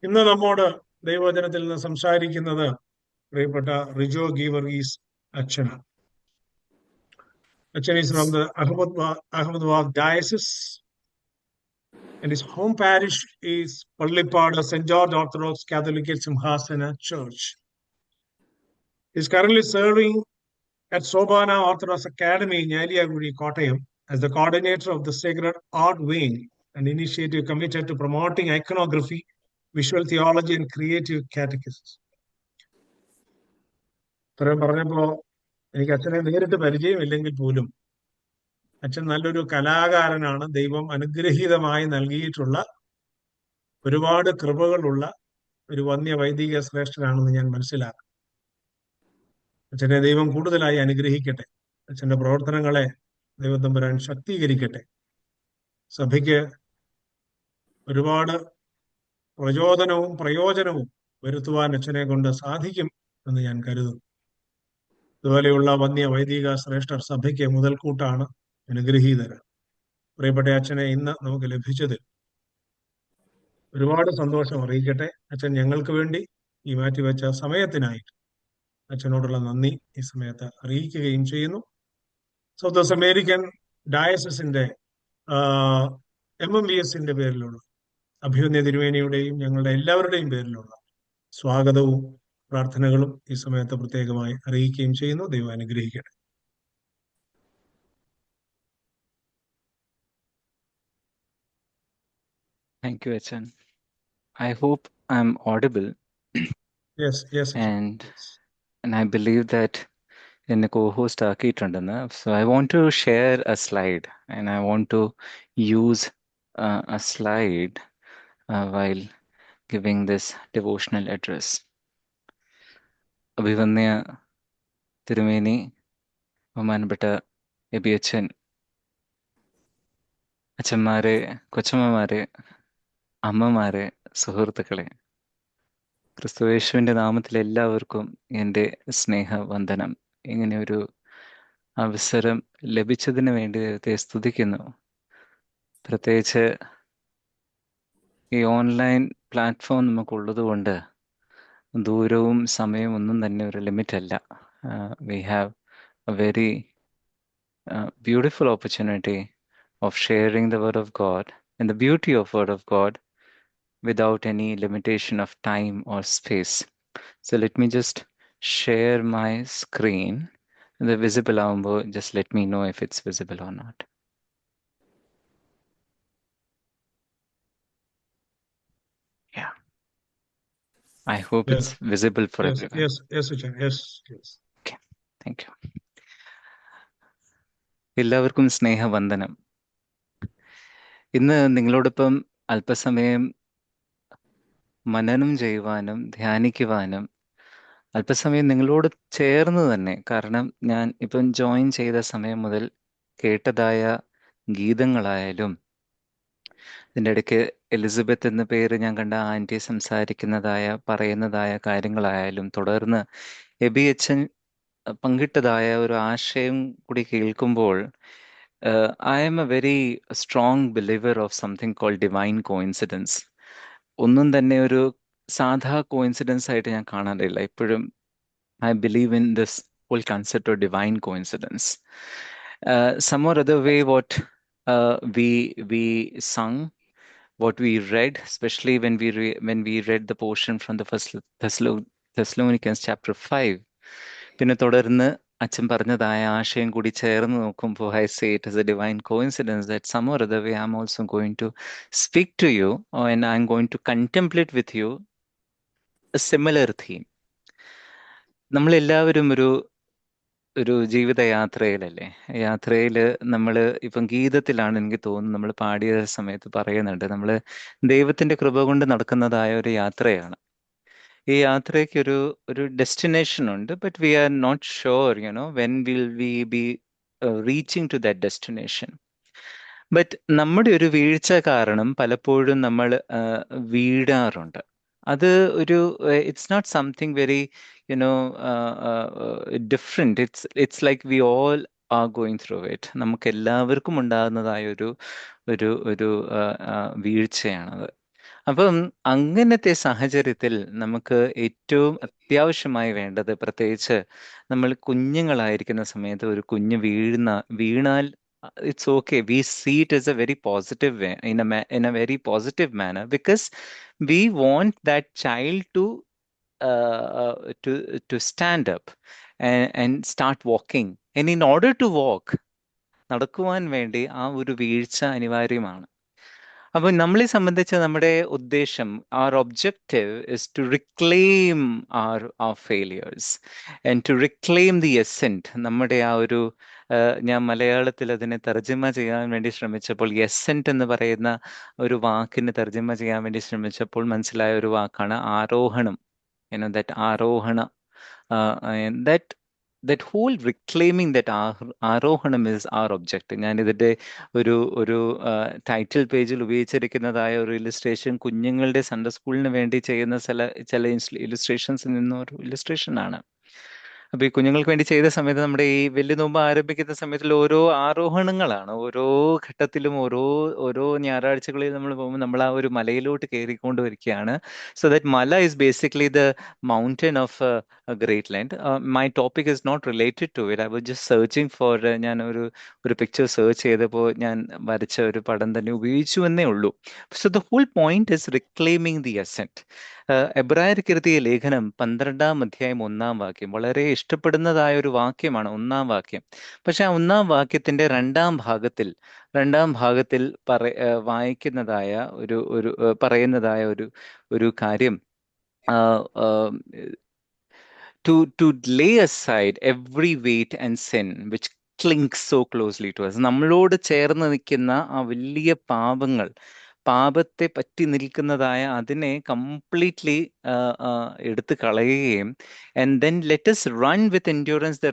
ഇന്ന് നമ്മോട് ദൈവവചനത്തിൽ നിന്ന് സംസാരിക്കുന്നത് പ്രിയപ്പെട്ട റിജോ ഗീവർഗീസ് അച്ഛനാണ്. അച്ഛൻ is from the Ahmedabad Diocese, and his home parish is Pallippada St. George Orthodox Catholic Simhasana Church. He is currently serving at Sobhana Orthodox Academy in Yaliyagudi, Kottayam, as the coordinator of the Sacred Art Wing, an initiative committed to promoting iconography, visual theology, and creative catechism. ഇത്രയും പറഞ്ഞപ്പോ എനിക്ക് അച്ഛനെ നേരിട്ട് പരിചയമില്ലെങ്കിൽ പോലും അച്ഛൻ നല്ലൊരു കലാകാരനാണ്. ദൈവം അനുഗ്രഹീതമായി നൽകിയിട്ടുള്ള ഒരുപാട് കൃപകളുള്ള ഒരു വന്യ വൈദിക ശ്രേഷ്ഠനാണെന്ന് ഞാൻ മനസ്സിലാക്കും. അച്ഛനെ ദൈവം കൂടുതലായി അനുഗ്രഹിക്കട്ടെ. അച്ഛന്റെ പ്രവർത്തനങ്ങളെ ദൈവം തമ്പുരാൻ ശക്തീകരിക്കട്ടെ. സഭയ്ക്ക് ഒരുപാട് പ്രചോദനവും പ്രയോജനവും വരുത്തുവാൻ അച്ഛനെ കൊണ്ട് സാധിക്കും എന്ന് ഞാൻ കരുതുന്നു. ഇതുപോലെയുള്ള വന്യ വൈദിക ശ്രേഷ്ഠർ സഭയ്ക്ക് മുതൽക്കൂട്ടാണ്, അനുഗ്രഹീതരാണ്. പ്രിയപ്പെട്ട അച്ഛനെ ഇന്ന് നമുക്ക് ലഭിച്ചതിൽ ഒരുപാട് സന്തോഷം അറിയിക്കട്ടെ. അച്ഛൻ ഞങ്ങൾക്ക് വേണ്ടി ഈ മാറ്റിവെച്ച സമയത്തിനായിട്ട് അച്ഛനോടുള്ള നന്ദി ഈ സമയത്ത് അറിയിക്കുകയും ചെയ്യുന്നു. സൗത്ത് അമേരിക്കൻ ഡയസസിന്റെ MMBSന്റെ പേരിലുള്ള അഭിമന്യ തിരുമേനിയുടെയും ഞങ്ങളുടെ എല്ലാവരുടെയും പേരിലുള്ള സ്വാഗതവും പ്രാർത്ഥനകളും ഈ സമയത്ത് പ്രത്യേകമായി അറിയിക്കുകയും ചെയ്യുന്നു. ദൈവം അനുഗ്രഹിക്കട്ടെ. Thank you, Achan. I hope I'm audible. Yes. And I believe that in a co-host ആക്കിയിട്ടുണ്ടെന്ന്. So I want to share a slide, and I want to use a slide while giving this devotional address. അഭിവന്യ തിരുമേനി ബഹുമാനപ്പെട്ട എബി അച്ഛൻ, അച്ഛന്മാരെ, കൊച്ചമ്മമാരെ, അമ്മമാരെ, സുഹൃത്തുക്കളെ, ക്രിസ്തുയേശുവിൻ്റെ നാമത്തിൽ എല്ലാവർക്കും എൻ്റെ സ്നേഹവന്ദനം. ഇങ്ങനെ ഒരു അവസരം ലഭിച്ചതിന് വേണ്ടി ദൈവത്തെ സ്തുതിക്കുന്നു. പ്രത്യേകിച്ച് ഈ ഓൺലൈൻ പ്ലാറ്റ്ഫോം നമുക്കുള്ളത് കൊണ്ട് ദൂരവും സമയവും ഒന്നും തന്നെ ഒരു ലിമിറ്റ് അല്ല. We have A very beautiful opportunity of sharing the word of God and the beauty of word of God without any limitation of time or space. So let me just share my screen. The visible ambo, just let me know if it's visible or not. Yeah. I hope Yes, it's visible for yes, everyone. yes, yes, Uchan, yes, yes. Okay. Thank you. എല്ലാവർക്കും സ്നേഹവന്ദനം. ഇന്ന് നിങ്ങളോടൊപ്പം അല്പസമയം മനനം ചെയ്യുവാനും ധ്യാനിക്കുവാനും അല്പസമയം നിങ്ങളോട് ചേർന്ന് തന്നെ, കാരണം ഞാൻ ഇപ്പം ജോയിൻ ചെയ്ത സമയം മുതൽ കേട്ടതായ ഗീതങ്ങളായാലും, ഇതിൻ്റെ ഇടയ്ക്ക് എലിസബത്ത് എന്ന പേര് ഞാൻ കണ്ട ആൻറ്റി സംസാരിക്കുന്നതായ പറയുന്നതായ കാര്യങ്ങളായാലും, തുടർന്ന് എബി അച്ഛൻ പങ്കിട്ടതായ ഒരു ആശയം കൂടി കേൾക്കുമ്പോൾ, I am a very strong believer of something called divine coincidence. ഒന്നും തന്നെ ഒരു സാധാ കോയിൻസിഡൻസ് ആയിട്ട് ഞാൻ കാണാറില്ല. ഇപ്പോഴും I believe in this whole concept of divine coincidence. Some or other way, what we sung, what we read, especially when we read the portion from the first Thessalonians chapter 5. പിന്നെ തുടർന്ന് അച്ഛൻ പറഞ്ഞതായ ആശയം കൂടി ചേർന്ന് നോക്കുമ്പോൾ I say it as a divine coincidence that some or other way I'm also going to speak to you and I'm going to contemplate with you a similar theme. നമ്മളെല്ലാവരും ഒരു ജീവിതയാത്രയിലല്ലേ. യാത്രയിൽ നമ്മൾ ഇപ്പം ഗീതത്തിലാണ് എനിക്ക് തോന്നുന്നു നമ്മൾ പാടിയ സമയത്ത് പറയുന്നുണ്ട്, നമ്മൾ ദൈവത്തിന്റെ കൃപ കൊണ്ട് നടക്കുന്നതായ ഒരു യാത്രയാണ്. ഈ യാത്രയ്ക്ക് ഒരു ഡെസ്റ്റിനേഷൻ ഉണ്ട്. But we are not sure when will we be reaching to that destination. But നമ്മുടെ ഒരു വീഴ്ച കാരണം പലപ്പോഴും നമ്മൾ വീഴാറുണ്ട്. അത് it's not something very different. It's like we all are going through it. നമുക്ക് എല്ലാവർക്കും ഉണ്ടാകുന്നതായ ഒരു വീഴ്ചയാണത്. അപ്പം അങ്ങനത്തെ സാഹചര്യത്തിൽ നമുക്ക് ഏറ്റവും അത്യാവശ്യമായി വേണ്ടത്, പ്രത്യേകിച്ച് നമ്മൾ കുഞ്ഞുങ്ങളായിരിക്കുന്ന സമയത്ത് ഒരു കുഞ്ഞ് വീണാൽ it's okay. We see it as a very positive way, in a very positive manner, because we want that child to stand up and start walking. And in order to walk, നടക്കുവാൻ വേണ്ടി ആ ഒരു വീഴ്ച അനിവാര്യമാണ്. അപ്പോൾ നമ്മളെ സംബന്ധിച്ച് നമ്മുടെ ഉദ്ദേശം, our objective is to reclaim our failures and to reclaim the essence. നമ്മുടെ ആ ഞാൻ മലയാളത്തിൽ അതിനെ തർജ്ജമ ചെയ്യാൻ വേണ്ടി ശ്രമിച്ചപ്പോൾ, എസെന്റ് എന്ന് പറയുന്ന ഒരു വാക്കിന് തർജ്ജമ ചെയ്യാൻ വേണ്ടി ശ്രമിച്ചപ്പോൾ മനസ്സിലായ ഒരു വാക്കാണ് ആരോഹണം. that ആരോഹണ, that whole reclaiming that ആരോഹണം is our objective. ഞാൻ ഇതിന്റെ ഒരു ടൈറ്റിൽ പേജിൽ ഉപയോഗിച്ചിരിക്കുന്നതായ ഒരു ഇല്ലുസ്ട്രേഷൻ കുഞ്ഞുങ്ങളുടെ സൺഡേ സ്കൂളിന് വേണ്ടി ചെയ്യുന്ന ചില ഇല്ലുസ്ട്രേഷൻസിൽ നിന്നും ഒരു ഇല്ലുസ്ട്രേഷൻ ആണ്. അപ്പൊ ഈ കുഞ്ഞുങ്ങൾക്ക് വേണ്ടി ചെയ്ത സമയത്ത് നമ്മുടെ ഈ വലിയ നോമ്പ് ആരംഭിക്കുന്ന സമയത്തിൽ ഓരോ ആരോഹണങ്ങളാണ്. ഓരോ ഘട്ടത്തിലും ഓരോ ഞായറാഴ്ചകളിൽ നമ്മൾ പോകുമ്പോൾ നമ്മൾ ആ ഒരു മലയിലോട്ട് കയറിക്കൊണ്ട് വരികയാണ്. സോ ദാറ്റ് മല is basically the mountain of great land. My topic is not related to it. I was just searching for, ഞാൻ ഒരു പിക്ചർ സെർച്ച് ചെയ്തപ്പോൾ ഞാൻ വരച്ച ഒരു പടം തന്നെ ഉപയോഗിച്ചു എന്നേ ഉള്ളൂ. So the whole point is reclaiming the ascent. എബ്രായർക്ക് എഴുതിയ ലേഖനം 12-ാം അധ്യായം 1-ാം വാക്യം വളരെ ഇഷ്ടപ്പെടുന്നതായ ഒരു വാക്യമാണ്, 1-ാം വാക്യം. പക്ഷെ ആ 1-ാം വാക്യത്തിന്റെ 2-ാം ഭാഗത്തിൽ വായിക്കുന്നതായ പറയുന്നതായ ഒരു കാര്യം, to lay aside every weight and sin which clings so closely to us. നമ്മളോട് ചേർന്ന് നിൽക്കുന്ന ആ വലിയ പാപങ്ങൾ, പാപത്തെ പറ്റി നിൽക്കുന്നതായ അതിനെ കംപ്ലീറ്റ്ലി എടുത്തു കളയുകയും and then let us run with endurance the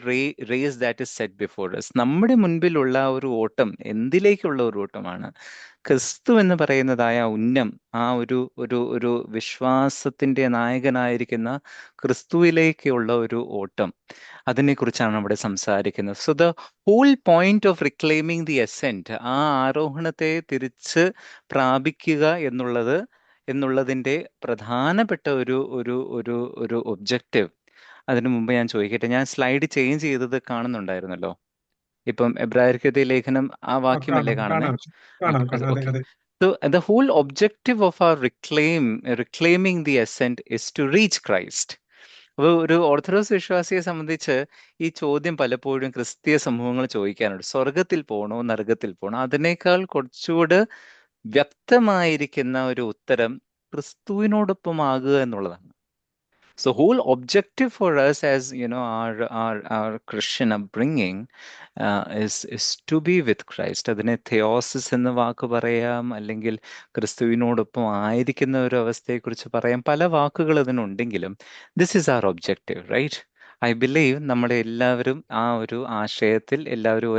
race that is set before us. നമ്മുടെ മുൻപിലുള്ള ഒരു ഓട്ടം എന്തിലേക്കുള്ള ഒരു ഓട്ടമാണ്? ക്രിസ്തു എന്ന് പറയുന്നതായ ഉന്നം, ആ ഒരു ഒരു ഒരു വിശ്വാസത്തിന്റെ നായകനായിരിക്കുന്ന ക്രിസ്തുവിലേക്കുള്ള ഒരു ഓട്ടം, അതിനെക്കുറിച്ചാണ് അവിടെ സംസാരിക്കുന്നത്. So the whole point of reclaiming the ascent, ആ ആരോഹണത്തെ തിരിച്ച് പ്രാപിക്കുക എന്നുള്ളതിന്റെ പ്രധാനപ്പെട്ട ഒരു ഒരു ഒരു ഒരു ഒബ്ജക്റ്റീവ്. അതിനു മുമ്പ് ഞാൻ ചോദിക്കട്ടെ, ഞാൻ സ്ലൈഡ് ചേഞ്ച് ചെയ്തത് കാണുന്നുണ്ടായിരുന്നല്ലോ. ഇപ്പം എബ്രായർക്കെഴുതിയ ലേഖനം ആ വാക്യമല്ലേ കാണുന്നത്? അതെ അതെ. So the whole objective of our reclaiming the ascent is to reach Christ. അപ്പോൾ ഒരു ഓർത്തഡോക്സ് വിശ്വാസിയെ സംബന്ധിച്ച് ഈ ചോദ്യം പലപ്പോഴും ക്രിസ്തീയ സമൂഹങ്ങൾ ചോദിക്കാറുണ്ട്, സ്വർഗത്തിൽ പോകണോ നരകത്തിൽ പോകണോ? അതിനേക്കാൾ കുറച്ചുകൂടെ വ്യക്തമായിരിക്കുന്ന ഒരു ഉത്തരം ക്രിസ്തുവിനോടൊപ്പം ആകുക എന്നുള്ളതാണ്. So whole objective for us, as you know, our Christian upbringing is to be with Christ. അതിനെ theosis എന്ന വാക്ക് പറയാം, അല്ലെങ്കിൽ ക്രിസ്തുവിനോടൊപ്പം ആയിരിക്കുന്ന ഒരു അവസ്ഥയെക്കുറിച്ച് പറയാം. പല വാക്കുകൾ അതിനുണ്ടെങ്കിലും this is our objective, right? I believe നമ്മുടെ എല്ലാവരും ആ ഒരു ആശയത്തിൽ എല്ലാവരും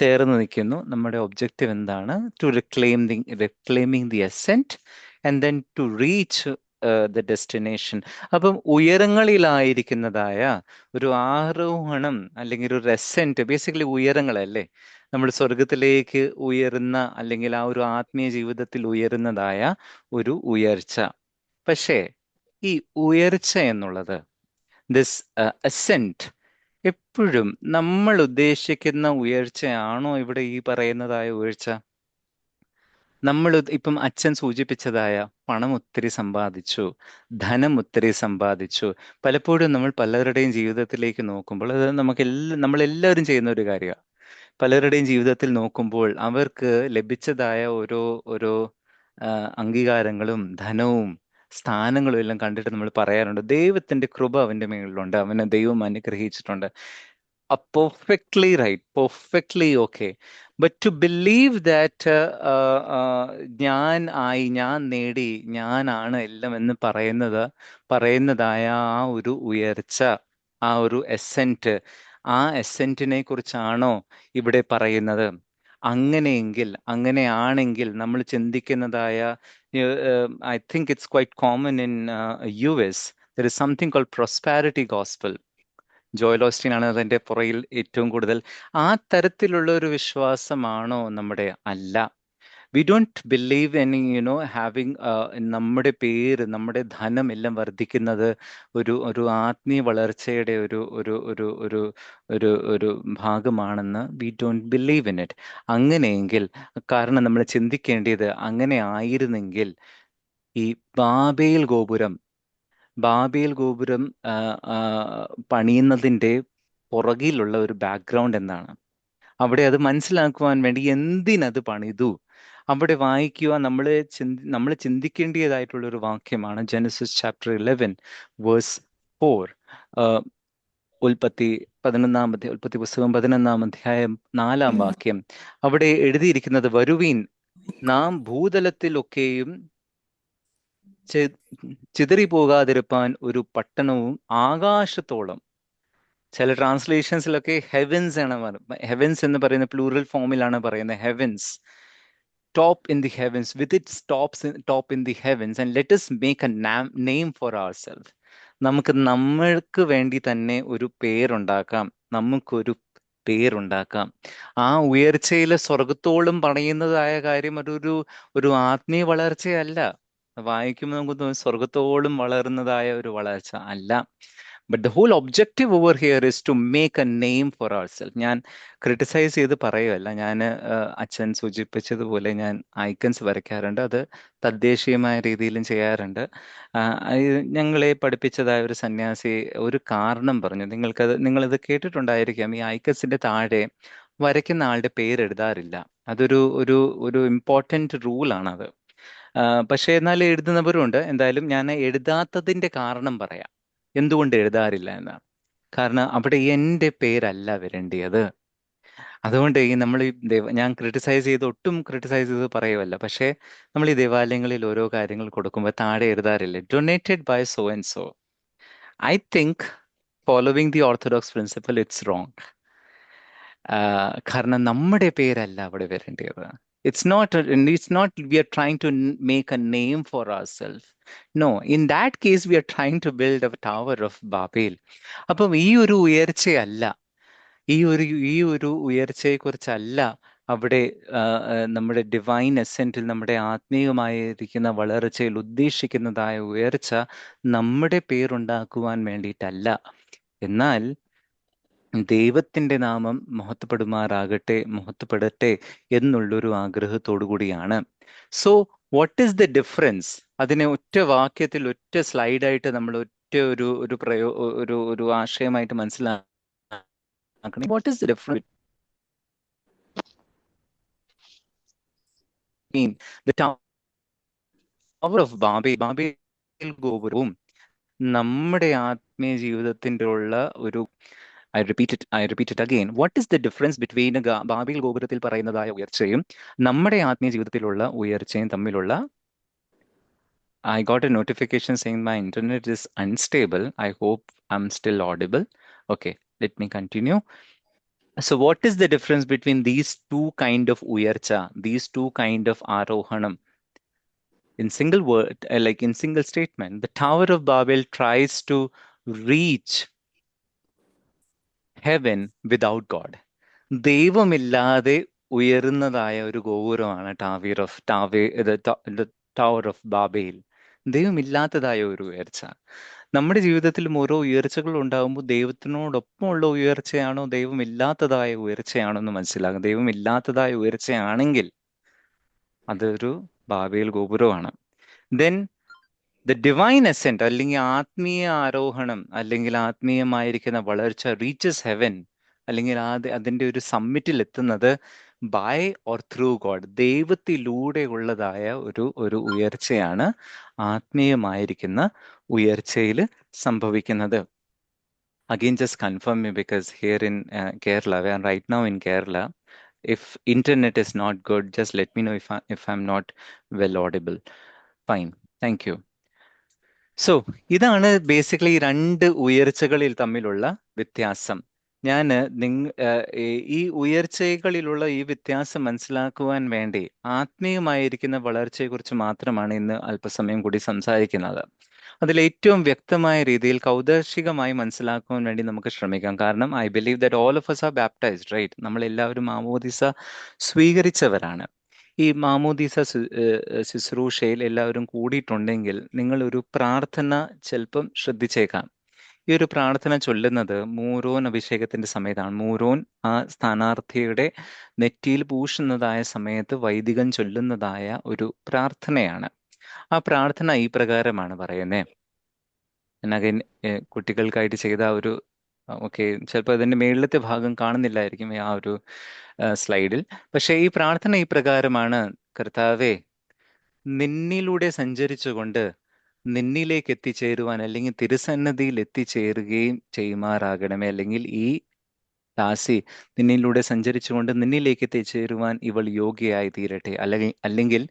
ചേർന്ന് നിൽക്കുന്നു. നമ്മുടെ ഒബ്ജക്റ്റീവ് എന്താണ്? To reclaiming the ascent and then to reach the destination. അപ്പം ഉയരങ്ങളിലായിരിക്കുന്നതായ ഒരു ആരോഹണം അല്ലെങ്കിൽ ഒരു അസെന്റ്, ബേസിക്കലി ഉയരങ്ങളല്ലേ, നമ്മൾ സ്വർഗത്തിലേക്ക് ഉയരുന്ന അല്ലെങ്കിൽ ആ ഒരു ആത്മീയ ജീവിതത്തിൽ ഉയരുന്നതായ ഒരു ഉയർച്ച. പക്ഷേ ഈ ഉയർച്ച എന്നുള്ളത്, ദിസ് അസെന്റ്, എപ്പോഴും നമ്മൾ ഉദ്ദേശിക്കുന്ന ഉയർച്ചയാണോ ഇവിടെ ഈ പറയുന്നതായ ഉയർച്ച? നമ്മൾ ഇപ്പം അച്ഛൻ സൂചിപ്പിച്ചതായ പണം ഒത്തിരി സമ്പാദിച്ചു, ധനം ഒത്തിരി സമ്പാദിച്ചു, പലപ്പോഴും നമ്മൾ പലരുടെയും ജീവിതത്തിലേക്ക് നോക്കുമ്പോൾ അത് നമ്മളെല്ലാവരും ചെയ്യുന്ന ഒരു കാര്യമാണ്. പലരുടെയും ജീവിതത്തിൽ നോക്കുമ്പോൾ അവർക്ക് ലഭിച്ചതായ ഓരോ അംഗീകാരങ്ങളും ധനവും സ്ഥാനങ്ങളും എല്ലാം കണ്ടിട്ട് നമ്മൾ പറയാറുണ്ട്, ദൈവത്തിന്റെ കൃപ അവന്റെ മേളിലുണ്ട്, അവനെ ദൈവം അനുഗ്രഹിച്ചിട്ടുണ്ട്. Perfectly right, perfectly okay. But to believe that ഞാൻ നേടി, ഞാനാണ് എല്ലാം എന്ന് പറയുന്നതായ ആ ഒരു ഉയർച്ച, ആ ഒരു എസെന്റ്, ആ എസെന്റിനെ കുറിച്ചാണോ ഇവിടെ പറയുന്നത്? അങ്ങനെയാണെങ്കിൽ നമ്മൾ ചിന്തിക്കുന്നതായ, I think it's quite common in US. There is something called prosperity gospel. Joel Austin ആണ് അതിന്റെ പുറകിൽ ഏറ്റവും കൂടുതൽ. ആ തരത്തിലുള്ള ഒരു വിശ്വാസമാണോ നമ്മുടെ? അല്ല. We don't believe in having നമ്മുടെ പേര്, നമ്മുടെ ധനം എല്ലാം വർദ്ധിക്കുന്നത് ഒരു ആത്മീയ വളർച്ചയുടെ ഒരു ഒരു ഒരു ഒരു ഒരു ഒരു ഭാഗമാണെന്ന് we don't believe in it. അങ്ങനെയെങ്കിൽ, കാരണം നമ്മൾ ചിന്തിക്കേണ്ടത്, അങ്ങനെ ആയിരുന്നെങ്കിൽ ഈ ബാബേൽ ഗോപുരം പണിയുന്നതിന്റെ പുറകിലുള്ള ഒരു ബാക്ക്ഗ്രൗണ്ട് എന്താണ്? അവിടെ അത് മനസ്സിലാക്കുവാൻ വേണ്ടി എന്തിനത് പണിതു? അവിടെ വായിക്കുക, നമ്മൾ ചിന്തിക്കേണ്ടതായിട്ടുള്ള ഒരു വാക്യമാണ് ജെനസിസ് ചാപ്റ്റർ 11 വേഴ്സ് 4. ഉൽപ്പത്തി പുസ്തകം 11-ാം അധ്യായം 4-ാം വാക്യം. അവിടെ എഴുതിയിരിക്കുന്നത്, വരുവീൻ, നാം ഭൂതലത്തിലൊക്കെയും ചിതറിപ്പോകാതിരിപ്പാൻ ഒരു പട്ടണവും ആകാശത്തോളം. ചില ട്രാൻസ്ലേഷൻസിലൊക്കെ ഹെവൻസ് ആണ് പറയുന്നത്. ഹെവൻസ് എന്ന് പറയുന്ന പ്ലൂറൽ ഫോമിലാണ് പറയുന്നത്. Heavens, top in the heavens, with its top in the heavens, and let us make a name for ourselves. നമ്മൾക്ക് വേണ്ടി തന്നെ ഒരു പേരുണ്ടാക്കാം, നമുക്കൊരു പേരുണ്ടാക്കാം. ആ ഉയർച്ചയിലെ സ്വർഗത്തോളം പണിയുന്നതായ കാര്യം ഒരു ആത്മീയ വളർച്ചയല്ല. വായിക്കുമ്പോൾ നമുക്ക് തോന്നും സ്വർഗത്തോളം വളർന്നതായ ഒരു വളർച്ച അല്ല. But the whole objective over here is to make a name for ourselves. ഞാൻ ക്രിട്ടിസൈസ് ചെയ്ത് പറയുമല്ല. ഞാൻ അച്ഛൻ സൂചിപ്പിച്ചതുപോലെ ഞാൻ ഐക്കൺസ് വരയ്ക്കാറുണ്ട്. അത് തദ്ദേശീയമായ രീതിയിലും ചെയ്യാറുണ്ട്. ഞങ്ങളെ പഠിപ്പിച്ചതായ ഒരു സന്യാസി ഒരു കാരണം പറഞ്ഞു. നിങ്ങളിത് കേട്ടിട്ടുണ്ടായിരിക്കാം. ഈ ഐക്കൺസിന്റെ താഴെ വരയ്ക്കുന്ന ആളുടെ പേര് എഴുതാറില്ല. അതൊരു ഇമ്പോർട്ടൻറ്റ് റൂളാണത്. പക്ഷേ എന്നാൽ എഴുതുന്നവരുണ്ട്. എന്തായാലും ഞാൻ എഴുതാത്തതിന്റെ കാരണം പറയാം, എന്തുകൊണ്ട് എഴുതാറില്ല എന്നാണ്. കാരണം അവിടെ എൻ്റെ പേരല്ല വരേണ്ടിയത്. അതുകൊണ്ട് നമ്മൾ ഈ ഞാൻ ഒട്ടും ക്രിട്ടിസൈസ് ചെയ്ത് പറയുമല്ല, പക്ഷേ നമ്മൾ ഈ ദേവാലയങ്ങളിൽ ഓരോ കാര്യങ്ങൾ കൊടുക്കുമ്പോൾ താഴെ എഴുതാറില്ലേ, donated by so and so. I think following the orthodox principle it's wrong. കാരണം നമ്മുടെ പേരല്ല അവിടെ വരേണ്ടത്. It's not we are trying to make a name for ourselves. No, in that case we are trying to build a tower of Babel. അപ്പം ഈ ഒരു ഉയർച്ചയല്ല, ഈ ഒരു ഉയർച്ചയെക്കുറിച്ചല്ല അവിടെ നമ്മുടെ ഡിവൈൻ എസെന്റിൽ, നമ്മുടെ ആത്മീയമായിരിക്കുന്ന വളർച്ചയിൽ ഉദ്ദേശിക്കുന്നതായ ഉയർച്ച നമ്മുടെ പേരുണ്ടാക്കുവാൻ വേണ്ടിയിട്ടല്ല. എന്നാൽ ദൈവത്തിന്റെ നാമം മഹത്വപ്പെടട്ടെ എന്നുള്ളൊരു ആഗ്രഹത്തോടു കൂടിയാണ്. So what is the difference? അതിനെ ഒറ്റ വാക്യത്തിൽ, ഒറ്റ സ്ലൈഡായിട്ട് നമ്മൾ ഒറ്റ ഒരു ആശയമായിട്ട് മനസ്സിലാക്കണം. What is the difference between the tower of Babel ഗോപുരവും നമ്മുടെ ആത്മീയ ജീവിതത്തിന്റെ ഉള്ള ഒരു I repeat it again. What is the difference between Babel ഗോപുരത്തിൽ പറയുന്നതായ ഉയർച്ചയും നമ്മുടെ ആത്മീയ ജീവിതത്തിലുള്ള ഉയർച്ചയും തമ്മിലുള്ള? I got a notification saying my internet is unstable. I hope I'm still audible. Okay, let me continue. So what is the difference between these two kind of uyarcha, these two kind of arohanam? In single word, like in single statement, the Tower of Babel tries to reach heaven without God. ദൈവമില്ലാതെ ഉയരുന്നതായ ഒരു ഗോപുരമാണ് ടവർ ഓഫ് ബാബേൽ. ദൈവമില്ലാത്തതായ ഒരു ഉയർച്ച. നമ്മുടെ ജീവിതത്തിലും ഓരോ ഉയർച്ചകൾ ഉണ്ടാകുമ്പോൾ ദൈവത്തിനോടൊപ്പമുള്ള ഉയർച്ചയാണോ ദൈവമില്ലാത്തതായ ഉയർച്ചയാണോ എന്ന് മനസ്സിലാകും. ദൈവമില്ലാത്തതായ ഉയർച്ചയാണെങ്കിൽ അതൊരു ബാബേൽ ഗോപുരമാണ്. ദെൻ ദ ഡിവൈൻ അസെന്റ് അല്ലെങ്കിൽ ആത്മീയ ആരോഹണം അല്ലെങ്കിൽ ആത്മീയമായിരിക്കുന്ന വളർച്ച റീച്ചസ് ഹെവൻ, അല്ലെങ്കിൽ അതിൻ്റെ ഒരു സമ്മിറ്റിൽ എത്തുന്നത് ബൈ ഓർ ത്രൂ ഗോഡ്, ദൈവത്തിലൂടെ ഉള്ളതായ ഒരു ഉയർച്ചയാണ് ആത്മീയമായിരിക്കുന്ന ഉയർച്ചയിൽ സംഭവിക്കുന്നത്. Again, just confirm me, because here in Kerala, we are right now in Kerala, if internet is not good, just let me know if I'm not well audible. Fine, thank you. So ഇതാണ് ബേസിക്കലി രണ്ട് ഉയർച്ചകളിൽ തമ്മിലുള്ള വ്യത്യാസം. ഞാൻ ഈ ഉയർച്ചകളിലുള്ള ഈ വ്യത്യാസം മനസ്സിലാക്കുവാൻ വേണ്ടി ആത്മീയമായിരിക്കുന്ന വളർച്ചയെക്കുറിച്ച് മാത്രമാണ് ഇന്ന് അല്പസമയം കൂടി സംസാരിക്കുന്നത്. അതിൽ ഏറ്റവും വ്യക്തമായ രീതിയിൽ കൗദർശികമായി മനസ്സിലാക്കുവാൻ വേണ്ടി നമുക്ക് ശ്രമിക്കാം. കാരണം I believe that all of us are baptized, right? നമ്മളെല്ലാവരും മാമോദിസ സ്വീകരിച്ചവരാണ്. ഈ മാമോദീസ ശുശ്രൂഷയിൽ എല്ലാവരും കൂടിയിട്ടുണ്ടെങ്കിൽ നിങ്ങൾ ഒരു പ്രാർത്ഥന ചിലപ്പം ശ്രദ്ധിച്ചേക്കാം. ഈ ഒരു പ്രാർത്ഥന ചൊല്ലുന്നത് മൂരോൻ അഭിഷേകത്തിന്റെ സമയത്താണ്. മൂരോൻ ആ സ്ഥാനാർത്ഥിയുടെ നെറ്റിയിൽ പൂശുന്നതായ സമയത്ത് വൈദികൻ ചൊല്ലുന്നതായ ഒരു പ്രാർത്ഥനയാണ്. ആ പ്രാർത്ഥന ഈ പ്രകാരമാണ് പറയുന്നത്. അഗൈൻ കുട്ടികൾക്കായിട്ട് ചെയ്ത ഒരു ഓക്കെ, ചിലപ്പോൾ അതിന്റെ മേളിലത്തെ ഭാഗം കാണുന്നില്ലായിരിക്കും ആ ഒരു സ്ലൈഡിൽ. പക്ഷെ ഈ പ്രാർത്ഥന ഈ പ്രകാരമാണ്: കർത്താവേ, നിന്നിലൂടെ സഞ്ചരിച്ചുകൊണ്ട് നിന്നിലേക്ക് എത്തിച്ചേരുവാൻ, അല്ലെങ്കിൽ തിരുസന്നതിയിൽ എത്തിച്ചേരുകയും ചെയ്യുമാറാകണമേ. അല്ലെങ്കിൽ ഈ ദാസി നിന്നിലൂടെ സഞ്ചരിച്ചുകൊണ്ട് നിന്നിലേക്ക് എത്തിച്ചേരുവാൻ ഇവൾ യോഗ്യയായി തീരട്ടെ, അല്ലെങ്കിൽ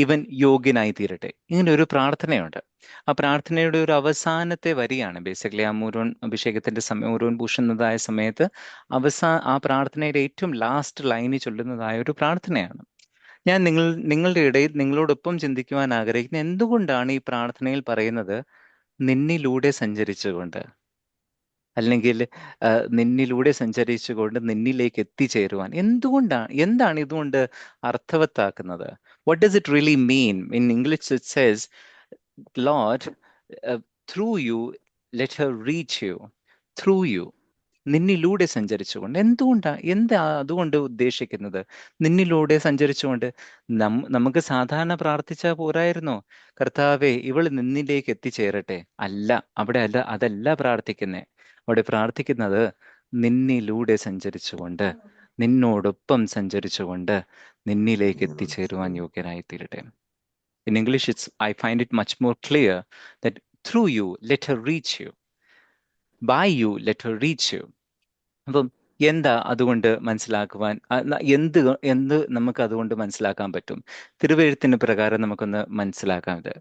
ഇവൻ യോഗ്യനായി തീരട്ടെ. ഇങ്ങനെ ഒരു പ്രാർത്ഥനയുണ്ട്. ആ പ്രാർത്ഥനയുടെ ഒരു അവസാനത്തെ വരിയാണ് ബേസിക്കലി ആ മൂരോൻ അഭിഷേകത്തിന്റെ മൂരോൻ പൂശുന്നതായ സമയത്ത് ആ പ്രാർത്ഥനയുടെ ഏറ്റവും ലാസ്റ്റ് ലൈനിൽ ചൊല്ലുന്നതായ ഒരു പ്രാർത്ഥനയാണ്. ഞാൻ നിങ്ങളുടെ ഇടയിൽ നിങ്ങളോടൊപ്പം ചിന്തിക്കുവാൻ ആഗ്രഹിക്കുന്നത്, എന്തുകൊണ്ടാണ് ഈ പ്രാർത്ഥനയിൽ പറയുന്നത് നിന്നിലൂടെ സഞ്ചരിച്ചുകൊണ്ട്, അല്ലെങ്കിൽ നിന്നിലൂടെ സഞ്ചരിച്ചുകൊണ്ട് നിന്നിലേക്ക് എത്തിച്ചേരുവാൻ? എന്താണ് ഇതുകൊണ്ട് അർത്ഥവത്താക്കുന്നത്? What does it really mean? In English it says, Lord through you let her reach you. Through you, നിന്നിലൂടെ സഞ്ചരിച്ചുകൊണ്ട്. എന്താ അതുകൊണ്ട് ഉദ്ദേശിക്കുന്നത്? നിന്നിലൂടെ സഞ്ചരിച്ചുകൊണ്ട് നമുക്ക് സാധാരണ പ്രാർത്ഥിച്ചാൽ പോരായിരുന്നോ? കർത്താവേ, ഇവൾ നിന്നിലേക്ക് എത്തിച്ചേരട്ടെ. അതല്ല പ്രാർത്ഥിക്കുന്നത്. അവിടെ പ്രാർത്ഥിക്കുന്നത് നിന്നിലൂടെ സഞ്ചരിച്ചുകൊണ്ട്, നിന്നോടൊപ്പം സഞ്ചരിച്ചുകൊണ്ട് നിന്നിലേക്ക് എത്തിച്ചേരുവാൻ യോഗ്യനായി തീരട്ടെ. In English, I find it much more clear that through you, let her reach you. By you, let her reach you. അപ്പം എന്താ അതുകൊണ്ട് മനസ്സിലാക്കുവാൻ എന്ത് നമുക്ക് അതുകൊണ്ട് മനസ്സിലാക്കാൻ പറ്റും? തിരുവെഴുത്തിന് പ്രകാരം നമുക്കൊന്ന് മനസ്സിലാക്കാം ഇത്.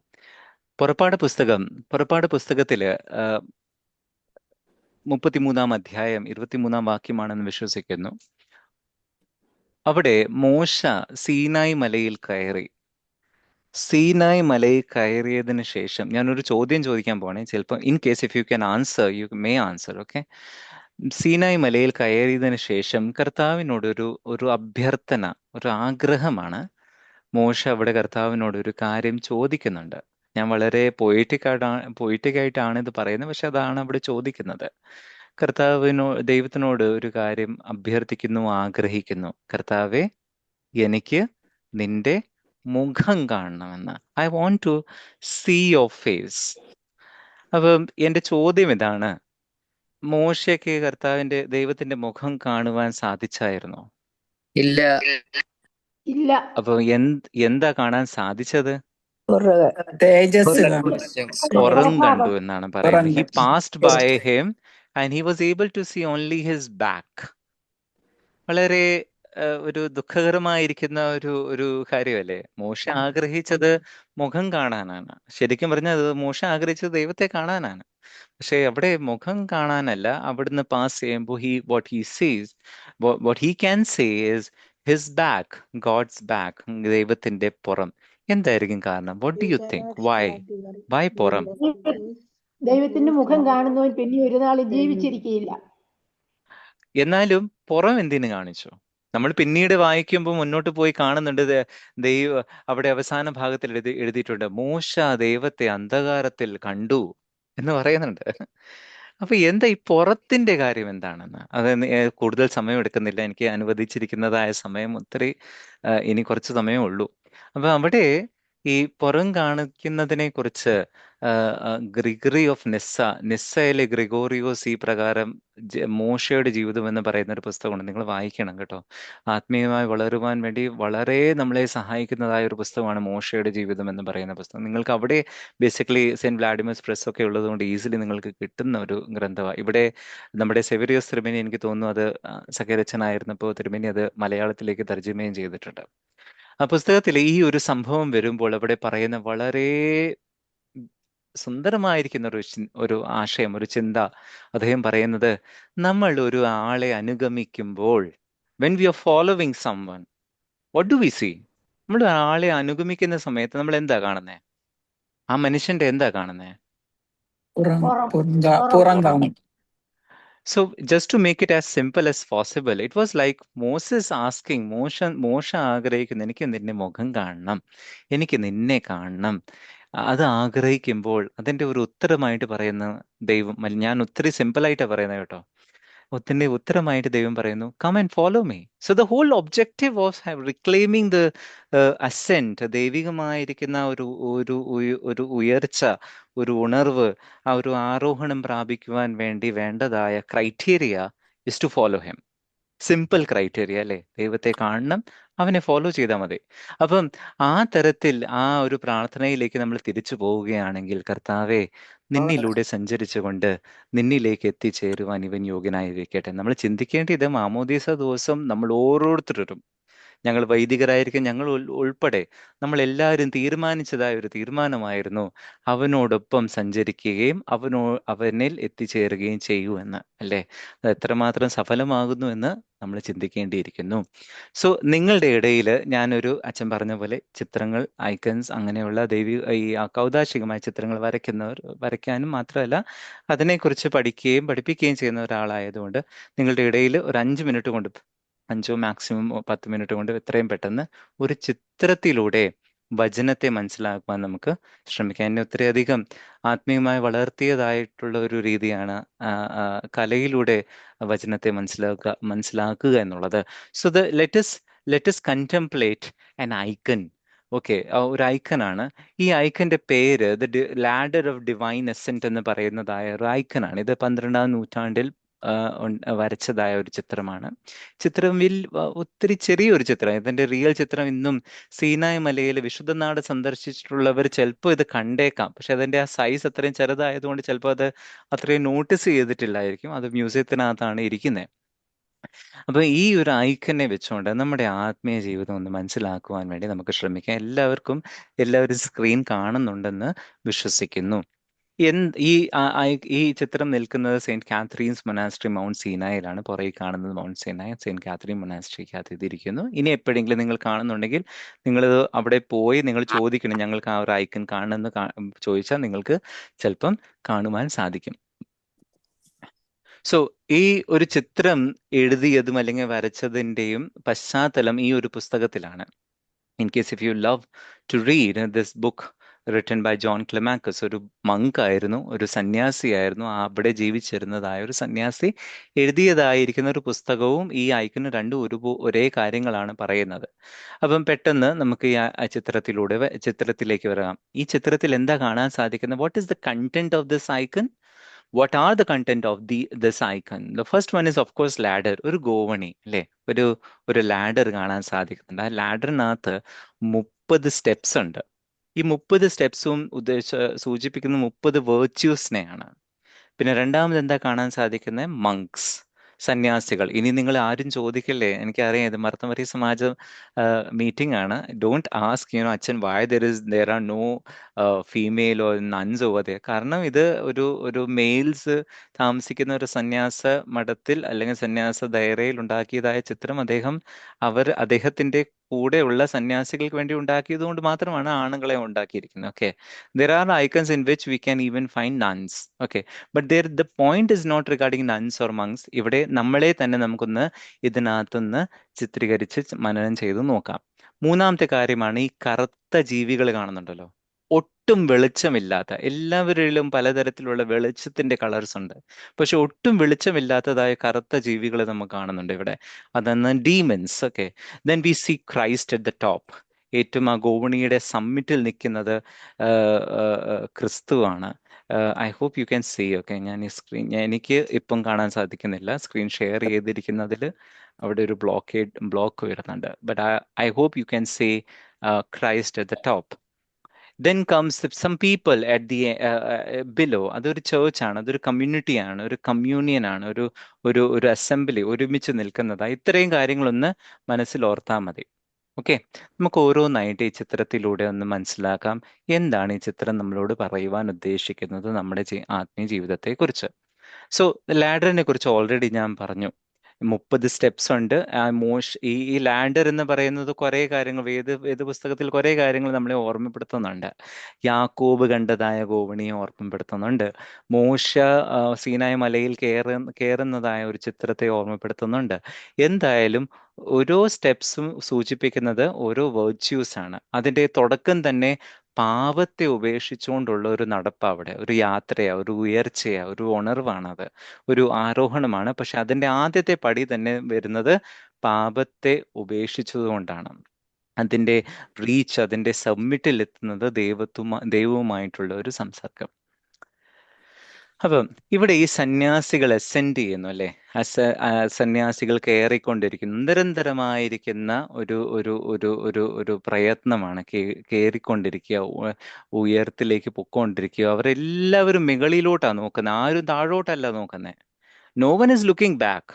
പുറപ്പാട് പുസ്തകത്തില് 33 അധ്യായം 23 വാക്യമാണെന്ന് വിശ്വസിക്കുന്നു. അവിടെ മോശ സീനായ് മലയിൽ കയറിയതിന് ശേഷം ഞാനൊരു ചോദ്യം ചോദിക്കാൻ പോവാണേ. ചിലപ്പോൾ in case if you can answer you may answer. Okay. Sinai മലയിൽ കയറിയതിന് ശേഷം കർത്താവിനോട് ഒരു അഭ്യർത്ഥന, ഒരു ആഗ്രഹമാണ്. മോശ അവിടെ കർത്താവിനോട് ഒരു കാര്യം ചോദിക്കുന്നുണ്ട്. ഞാൻ വളരെ പൊയിറ്റിക്കായിട്ടാണ് ഇത് പറയുന്നത്, പക്ഷെ അതാണ് അവിടെ ചോദിക്കുന്നത്. ദൈവത്തിനോട് ഒരു കാര്യം അഭ്യർത്ഥിക്കുന്നു, ആഗ്രഹിക്കുന്നു. കർത്താവെ, എനിക്ക് നിന്റെ മുഖം കാണണമെന്ന്. I want to see your face. അപ്പം എന്റെ ചോദ്യം ഇതാണ്, മോശയ്ക്ക് ദൈവത്തിന്റെ മുഖം കാണുവാൻ സാധിച്ചായിരുന്നോ? ഇല്ല. ഇല്ല. അപ്പൊ എന്താ കാണാൻ സാധിച്ചത്? തേജസ് പുറം കണ്ടു എന്നാണ് പറയുന്നത്. He passed by him and he was able to see only his back. വളരെ ഒരു ദുഃഖകരമായിരിക്കുന്ന ഒരു കാര്യമല്ലേ? മോശ ആഗ്രഹിച്ചത് മുഖം കാണാനാണ്. ശരിക്കും പറഞ്ഞാൽ മോശ ആഗ്രഹിച്ചത് ദൈവത്തെ കാണാനാണ്. പക്ഷെ അവിടെ മുഖം കാണാനല്ല. അവിടുന്ന് പാസ് ചെയ്യുമ്പോൾ what he can say is his back, God's back, ദൈവത്തിന്റെ പുറം. എന്തായിരിക്കും കാരണം? What do you think? Why പുറം? ദൈവത്തിന്റെ മുഖം കാണുന്നവൻ പിന്നെ ഒരു നാൾ ജീവിച്ചിരിക്കുകയില്ല. എന്നാലും പുറം എന്തിനു കാണിച്ചു? നമ്മൾ പിന്നീട് വായിക്കുമ്പോൾ മുന്നോട്ട് പോയി കാണുന്നുണ്ട്, അവിടെ അവസാന ഭാഗത്തിൽ എഴുതിയിട്ടുണ്ട്, മോശ ദൈവത്തെ അന്ധകാരത്തിൽ കണ്ടു എന്ന് പറയുന്നുണ്ട്. അപ്പൊ എന്താ ഈ പുറത്തിന്റെ കാര്യം എന്താണെന്ന്? അത് കൂടുതൽ സമയം എടുക്കുന്നില്ല. എനിക്ക് അനുവദിച്ചിരിക്കുന്നതായ സമയം ഒത്തിരി, ഇനി കുറച്ച് സമയമേ ഉള്ളൂ. അപ്പൊ അവിടെ ഈ പുറം കാണിക്കുന്നതിനെ കുറിച്ച് ഗ്രിഗറി ഓഫ് നിസ്സയിലെ ഗ്രിഗോറിയോസ് ഈ പ്രകാരം മോശയുടെ ജീവിതം എന്ന് പറയുന്ന ഒരു പുസ്തകമുണ്ട്. നിങ്ങൾ വായിക്കണം കേട്ടോ. ആത്മീയമായി വളരുവാൻ വേണ്ടി വളരെ നമ്മളെ സഹായിക്കുന്നതായ ഒരു പുസ്തകമാണ് മോശയുടെ ജീവിതം എന്ന് പറയുന്ന പുസ്തകം. നിങ്ങൾക്ക് അവിടെ ബേസിക്കലി സെന്റ് വ്ളാഡിമേഴ്സ് പ്രസ് ഒക്കെ ഉള്ളതുകൊണ്ട് ഈസിലി നിങ്ങൾക്ക് കിട്ടുന്ന ഒരു ഗ്രന്ഥമാണ്. ഇവിടെ നമ്മുടെ സെവരിയോസ് തിരുമേനി, എനിക്ക് തോന്നുന്നു അത് സഖ്യരച്ചനായിരുന്നപ്പോൾ തിരുമേനി അത് മലയാളത്തിലേക്ക് തർജ്ജമയും ചെയ്തിട്ടുണ്ട്. ആ പുസ്തകത്തിൽ ഈ ഒരു സംഭവം വരുമ്പോൾ അവിടെ പറയുന്ന വളരെ സുന്ദരമായിരിക്കുന്ന ഒരു ആശയം, ഒരു ചിന്ത. അദ്ദേഹം പറയുന്നത്, നമ്മൾ ഒരു ആളെ അനുഗമിക്കുമ്പോൾ, when we are following someone, what do we see? നമ്മൾ ആളെ അനുഗമിക്കുന്ന സമയത്ത് നമ്മൾ എന്താ കാണുന്നേ? ആ മനുഷ്യന്റെ എന്താ കാണുന്നേ? പുറം കാണും. So just to make it as simple as possible, it was like Moses asking, മോശ ആഗ്രഹിക്കുന്നു, എനിക്ക് നിന്റെ മുഖം കാണണം, എനിക്ക് നിന്നെ കാണണം. അത് ആഗ്രഹിക്കുമ്പോൾ അതിന്റെ ഒരു ഉത്തരമായിട്ട് പറയുന്ന ദൈവം, ഞാൻ ഒത്തിരി സിമ്പിളായിട്ടാണ് പറയുന്നത് കേട്ടോ, ഉത്തരമായിട്ട് ദൈവം പറയുന്നു, come and follow me. So the whole objective was reclaiming the ascent, ദൈവികമായിരിക്കുന്ന ഒരു ഉയർച്ച, ഒരു ഉണർവ്, ആ ഒരു ആരോഹണം പ്രാപിക്കുവാൻ വേണ്ടി വേണ്ടതായ criteria is to follow him. Simple criteria അല്ലേ? ദൈവത്തെ കാണണം, അവനെ ഫോളോ ചെയ്താൽ മതി. അപ്പം ആ തരത്തിൽ ആ ഒരു പ്രാർത്ഥനയിലേക്ക് നമ്മൾ തിരിച്ചു പോവുകയാണെങ്കിൽ, കർത്താവെ, നിന്നിലൂടെ സഞ്ചരിച്ചുകൊണ്ട് നിന്നിലേക്ക് എത്തിച്ചേരുവാൻ ഇവൻ യോഗ്യനായിരിക്കട്ടെ. നമ്മൾ ചിന്തിക്കേണ്ടത്, മാമോദീസ ദിവസം നമ്മൾ ഓരോരുത്തരും, ഞങ്ങൾ വൈദികരായിരിക്കും, ഞങ്ങൾ ഉൾപ്പെടെ നമ്മളെല്ലാവരും തീരുമാനിച്ചതായ ഒരു തീരുമാനമായിരുന്നു അവനോടൊപ്പം സഞ്ചരിക്കുകയും അവനിൽ എത്തിച്ചേരുകയും ചെയ്യൂ എന്ന്, അല്ലേ? അത് എത്രമാത്രം സഫലമാകുന്നു എന്ന് നമ്മൾ ചിന്തിക്കേണ്ടിയിരിക്കുന്നു. സോ നിങ്ങളുടെ ഇടയിൽ ഞാനൊരു, അച്ഛൻ പറഞ്ഞ പോലെ ചിത്രങ്ങൾ, ഐക്കൺസ്, അങ്ങനെയുള്ള ഈ കൗതാശികമായ ചിത്രങ്ങൾ വരയ്ക്കാനും മാത്രമല്ല അതിനെക്കുറിച്ച് പഠിപ്പിക്കുകയും ചെയ്യുന്ന ഒരാളായതുകൊണ്ട് നിങ്ങളുടെ ഇടയിൽ ഒരു 5 മിനിറ്റ് കൊണ്ട്, 5 മാക്സിമം 10 മിനിറ്റ് കൊണ്ട് എത്രയും പെട്ടെന്ന് ഒരു ചിത്രത്തിലൂടെ വചനത്തെ മനസ്സിലാക്കുവാൻ നമുക്ക് ശ്രമിക്കാം. എന്നെ ഒത്തിരിയധികം ആത്മീയമായി വളർത്തിയതായിട്ടുള്ള ഒരു രീതിയാണ് കലയിലൂടെ വചനത്തെ മനസ്സിലാക്കുക എന്നുള്ളത്. So let us contemplate an icon. Okay, ഒരു ഐക്കനാണ്. ഈ ഐക്കന്റെ പേര് ദ ലാഡർ ഓഫ് ഡിവൈൻ എസെന്റ് എന്ന് പറയുന്നതായ ഒരു ഐക്കനാണ്. ഇത് 12-ാം നൂറ്റാണ്ടിൽ വരച്ചതായ ഒരു ചിത്രമാണ്. ചിത്രം ഒത്തിരി ചെറിയൊരു ചിത്രം. ഇതിന്റെ റിയൽ ചിത്രം ഇന്നും സീനായ് മലയിൽ വിശുദ്ധനാട് സന്ദർശിച്ചിട്ടുള്ളവർ ചിലപ്പോൾ ഇത് കണ്ടേക്കാം. പക്ഷെ അതിന്റെ ആ സൈസ് അത്രയും ചെറുതായതുകൊണ്ട് ചിലപ്പോൾ അത് അത്രയും നോട്ടീസ് ചെയ്തിട്ടില്ലായിരിക്കും. അത് മ്യൂസിയത്തിനകത്താണ് ഇരിക്കുന്നത്. അപ്പൊ ഈ ഒരു ഐക്കനെ വെച്ചുകൊണ്ട് നമ്മുടെ ആത്മീയ ജീവിതം ഒന്ന് മനസ്സിലാക്കുവാൻ വേണ്ടി നമുക്ക് ശ്രമിക്കാം. എല്ലാവരും സ്ക്രീൻ കാണുന്നുണ്ടെന്ന് വിശ്വസിക്കുന്നു. ഈ ഈ ചിത്രം നിൽക്കുന്നത് സെയിന്റ് കാത്രീൻസ് മൊനാസ്ട്രി മൗണ്ട് സീനായിലാണ്. പുറകിൽ കാണുന്നത് മൗണ്ട് സീനായ് സെയിന്റ് കാത്രീൻ മൊനാസ്ട്രിക്കകത്ത് ഇതിരിക്കുന്നു. ഇനി എപ്പോഴെങ്കിലും നിങ്ങൾ കാണുന്നുണ്ടെങ്കിൽ നിങ്ങൾ അവിടെ പോയി നിങ്ങൾ ചോദിക്കണം, ഞങ്ങൾക്ക് ആ ഒരു ഐക്കൺ കാണുമെന്ന് ചോദിച്ചാൽ നിങ്ങൾക്ക് ചിലപ്പം കാണുവാൻ സാധിക്കും. സോ ഈ ഒരു ചിത്രം എഴുതിയതും അല്ലെങ്കിൽ വരച്ചതിൻ്റെയും പശ്ചാത്തലം ഈ ഒരു പുസ്തകത്തിലാണ്. In case if you love to read this book written by John Climacus, ഒരു മങ്കായിരുന്നു, ഒരു സന്യാസിയായിരുന്നു, അവിടെ ജീവിച്ചിരുന്നതായ ഒരു സന്യാസി എഴുതിയതായിരിക്കുന്ന ഒരു പുസ്തകവും ഈ ഐക്കണ് രണ്ടും ഒരേ കാര്യങ്ങളാണ് പറയുന്നത്. അപ്പം പെട്ടെന്ന് നമുക്ക് ഈ ചിത്രത്തിലേക്ക് വരാം. ഈ ചിത്രത്തിൽ എന്താ കാണാൻ സാധിക്കുന്നത്? What is the content of this icon? What are the content of this icon? The first one is of course ladder. ഒരു ഗോവണി അല്ലേ, ഒരു ലാഡർ കാണാൻ സാധിക്കുന്നുണ്ട്. ആ ലാഡറിനകത്ത് 30 സ്റ്റെപ്സ് ഉണ്ട്. ഈ 30 സ്റ്റെപ്സും സൂചിപ്പിക്കുന്ന 30 വേർച്യൂസിനെയാണ്. പിന്നെ രണ്ടാമത് എന്താ കാണാൻ സാധിക്കുന്നത്? മങ്ക്സ്, സന്യാസികൾ. ഇനി നിങ്ങൾ ആരും ചോദിക്കല്ലേ, എനിക്കറിയാം ഇത് മർത്തമരി സമാജ മീറ്റിംഗ് ആണ്. ഡോണ്ട് ആസ്ക് അച്ഛൻ why there are no female or nuns over there. കാരണം ഇത് ഒരു മെയിൽസ് താമസിക്കുന്ന ഒരു സന്യാസ മഠത്തിൽ അല്ലെങ്കിൽ സന്യാസ ദയറയിൽ ഉണ്ടാക്കിയതായ ചിത്രം അദ്ദേഹത്തിന്റെ കൂടെയുള്ള സന്യാസികൾക്ക് വേണ്ടി ഉണ്ടാക്കിയത് കൊണ്ട് മാത്രമാണ് ആണുങ്ങളെ ഉണ്ടാക്കിയിരിക്കുന്നത്. Okay, there are icons in which we can even find nuns. Okay, but the point is not regarding nuns or monks. ഇവിടെ നമ്മളെ തന്നെ നമുക്കൊന്ന് ഇതിനകത്തുനിന്ന് ചിത്രീകരിച്ച് മനനം ചെയ്ത് നോക്കാം. മൂന്നാമത്തെ കാര്യമാണ് ഈ കറുത്ത ജീവികൾ കാണുന്നുണ്ടല്ലോ. ഒട്ടും വെളിച്ചമില്ലാത്ത, എല്ലാവരിലും പലതരത്തിലുള്ള വെളിച്ചത്തിന്റെ കളേഴ്സ് ഉണ്ട്, പക്ഷെ ഒട്ടും വെളിച്ചമില്ലാത്തതായ കറുത്ത ജീവികൾ നമുക്ക് കാണുന്നുണ്ട് ഇവിടെ. അതാണ് demons. Okay, then we see Christ at the top. ഏറ്റവും ആ ഗോവണിയുടെ സമ്മിറ്റിൽ നിൽക്കുന്നത് ക്രിസ്തുവാണ്. I hope you can see. Okay, ഞാൻ ഈ എനിക്ക് ഇപ്പം കാണാൻ സാധിക്കുന്നില്ല, സ്ക്രീൻ ഷെയർ ചെയ്തിരിക്കുന്നതിൽ അവിടെ ഒരു ബ്ലോക്ക് വരുന്നുണ്ട്. But I hope you can see Christ at the top. Then comes some people at the below. അതൊരു ചേർച്ചാണ്, അതൊരു കമ്മ്യൂണിറ്റിയാണ്, ഒരു കമ്മ്യൂണിയൻ ആണ്, ഒരു അസംബ്ലി ഒരുമിച്ച് നിൽക്കുന്നതാ. ഇത്രയും കാര്യങ്ങളൊന്ന് മനസ്സിൽ ഓർത്താൽ മതി. ഓക്കെ, നമുക്ക് ഓരോന്നായിട്ട് ഈ ചിത്രത്തിലൂടെ ഒന്ന് മനസ്സിലാക്കാം എന്താണ് ഈ ചിത്രം നമ്മളോട് പറയുവാൻ ഉദ്ദേശിക്കുന്നത് നമ്മുടെ ആത്മീയ ജീവിതത്തെ കുറിച്ച്. സോ ലാഡറിനെ കുറിച്ച് ഓൾറെഡി ഞാൻ പറഞ്ഞു. 30 സ്റ്റെപ്സ് ഉണ്ട്. ഈ ലാഡർ എന്ന് പറയുന്നത് കുറെ കാര്യങ്ങൾ വേദപുസ്തകത്തിൽ കുറെ കാര്യങ്ങൾ നമ്മളെ ഓർമ്മപ്പെടുത്തുന്നുണ്ട്. യാക്കോബ് കണ്ടതായ ഗോവണിയെ ഓർമ്മപ്പെടുത്തുന്നുണ്ട്. മോശ സീനായ് മലയിൽ കയറുന്നതായ ഒരു ചിത്രത്തെ ഓർമ്മപ്പെടുത്തുന്നുണ്ട്. എന്തായാലും ഓരോ സ്റ്റെപ്സും സൂചിപ്പിക്കുന്നത് ഓരോ വേർച്യൂസ് ആണ്. അതിന്റെ തുടക്കം തന്നെ പാപത്തെ ഉപേക്ഷിച്ചുകൊണ്ടുള്ള ഒരു നടപ്പാ, അവിടെ ഒരു യാത്രയാ, ഒരു ഉയർച്ചയാ, ഒരു ഉണർവാണത്, ഒരു ആരോഹണമാണ്. പക്ഷെ അതിന്റെ ആദ്യത്തെ പടി തന്നെ വരുന്നത് പാപത്തെ ഉപേക്ഷിച്ചതുകൊണ്ടാണ്. അതിന്റെ റീച്ച്, അതിന്റെ സബ്മിറ്റിൽ എത്തുന്നത് ദൈവവുമായിട്ടുള്ള ഒരു സംസർഗം. അപ്പം ഇവിടെ ഈ സന്യാസികൾ അസെൻഡ് ചെയ്യുന്നു അല്ലെ, സന്യാസികൾ കയറിക്കൊണ്ടിരിക്കുന്നു. നിരന്തരമായിരിക്കുന്ന ഒരു പ്രയത്നമാണ്. കയറിക്കൊണ്ടിരിക്കുക, ഉയരത്തിലേക്ക് പൊക്കോണ്ടിരിക്കുക. അവരെല്ലാവരും മുകളിലോട്ടാണ് നോക്കുന്നത്, ആരും താഴോട്ടല്ല നോക്കുന്നത്. No one is looking back,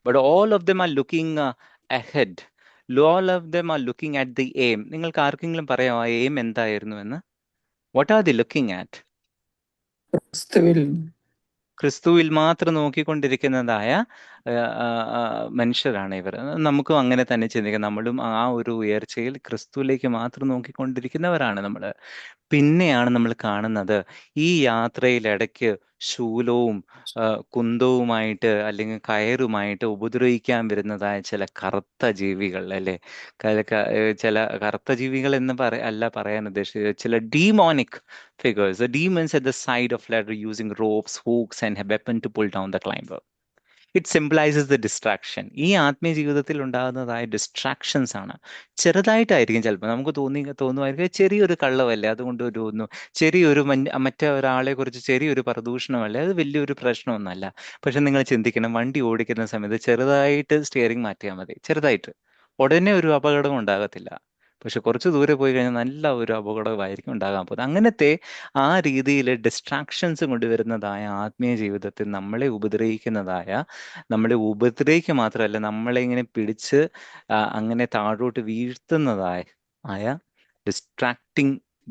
but all of them are looking ahead. All of them are looking at the aim. നിങ്ങൾക്ക് ആർക്കെങ്കിലും പറയാമോ ആ എയിം എന്തായിരുന്നു എന്ന്? What are they looking at? ക്രിസ്തുവിൽ മാത്രം നോക്കിക്കൊണ്ടിരിക്കുന്നതായ മനുഷ്യരാണ് ഇവർ. നമുക്കും അങ്ങനെ തന്നെ ചിന്തിക്കാം. നമ്മളും ആ ഒരു ഉയർച്ചയിൽ ക്രിസ്തുവിലേക്ക് മാത്രം നോക്കിക്കൊണ്ടിരിക്കുന്നവരാണ് നമ്മൾ. പിന്നെയാണ് നമ്മൾ കാണുന്നത് ഈ യാത്രയിലിടയ്ക്ക് ശൂലവും കുന്തവുമായിട്ട് അല്ലെങ്കിൽ കയറുമായിട്ട് ഉപദ്രവിക്കാൻ വരുന്നതായ ചില കറുത്ത ജീവികൾ അല്ലെ, ചില കറുത്ത ജീവികൾ എന്ന് അല്ല പറയാൻ ഉദ്ദേശിച്ചത്, ചില demonic figures, the demons at the side of ladder using ropes, hooks and a weapon to pull down the climber. It symbolizes the distraction. ഈ ആത്മീയ ജീവിതത്തിൽ ഉണ്ടാകുന്നതായ ഡിസ്ട്രാക്ഷൻസ് ആണ്. ചെറുതായിട്ടായിരിക്കും ചിലപ്പോൾ നമുക്ക് തോന്നുമായിരിക്കും ചെറിയൊരു കള്ളവല്ലേ, അതുകൊണ്ട് ചെറിയൊരു മറ്റൊരാളെ കുറിച്ച് ചെറിയൊരു പ്രദൂഷണമല്ലേ, അത് വലിയൊരു പ്രശ്നമൊന്നുമല്ല. പക്ഷെ നിങ്ങൾ ചിന്തിക്കണം, വണ്ടി ഓടിക്കുന്ന സമയത്ത് ചെറുതായിട്ട് സ്റ്റിയറിംഗ് മാറ്റിയാൽ മതി, ചെറുതായിട്ട്, ഉടനെ ഒരു അപകടം ഉണ്ടാകത്തില്ല. പക്ഷെ കുറച്ച് ദൂരെ പോയി കഴിഞ്ഞാൽ നല്ല ഒരു അപകടമായിരിക്കും ഉണ്ടാകാൻ പോകുന്നത്. അങ്ങനത്തെ ആ രീതിയിൽ ഡിസ്ട്രാക്ഷൻസ് കൊണ്ടുവരുന്നതായ ആത്മീയ ജീവിതത്തിൽ നമ്മളെ ഉപദ്രവിക്കുക മാത്രമല്ല, നമ്മളെ ഇങ്ങനെ പിടിച്ച് അങ്ങനെ താഴോട്ട് വീഴ്ത്തുന്നതായ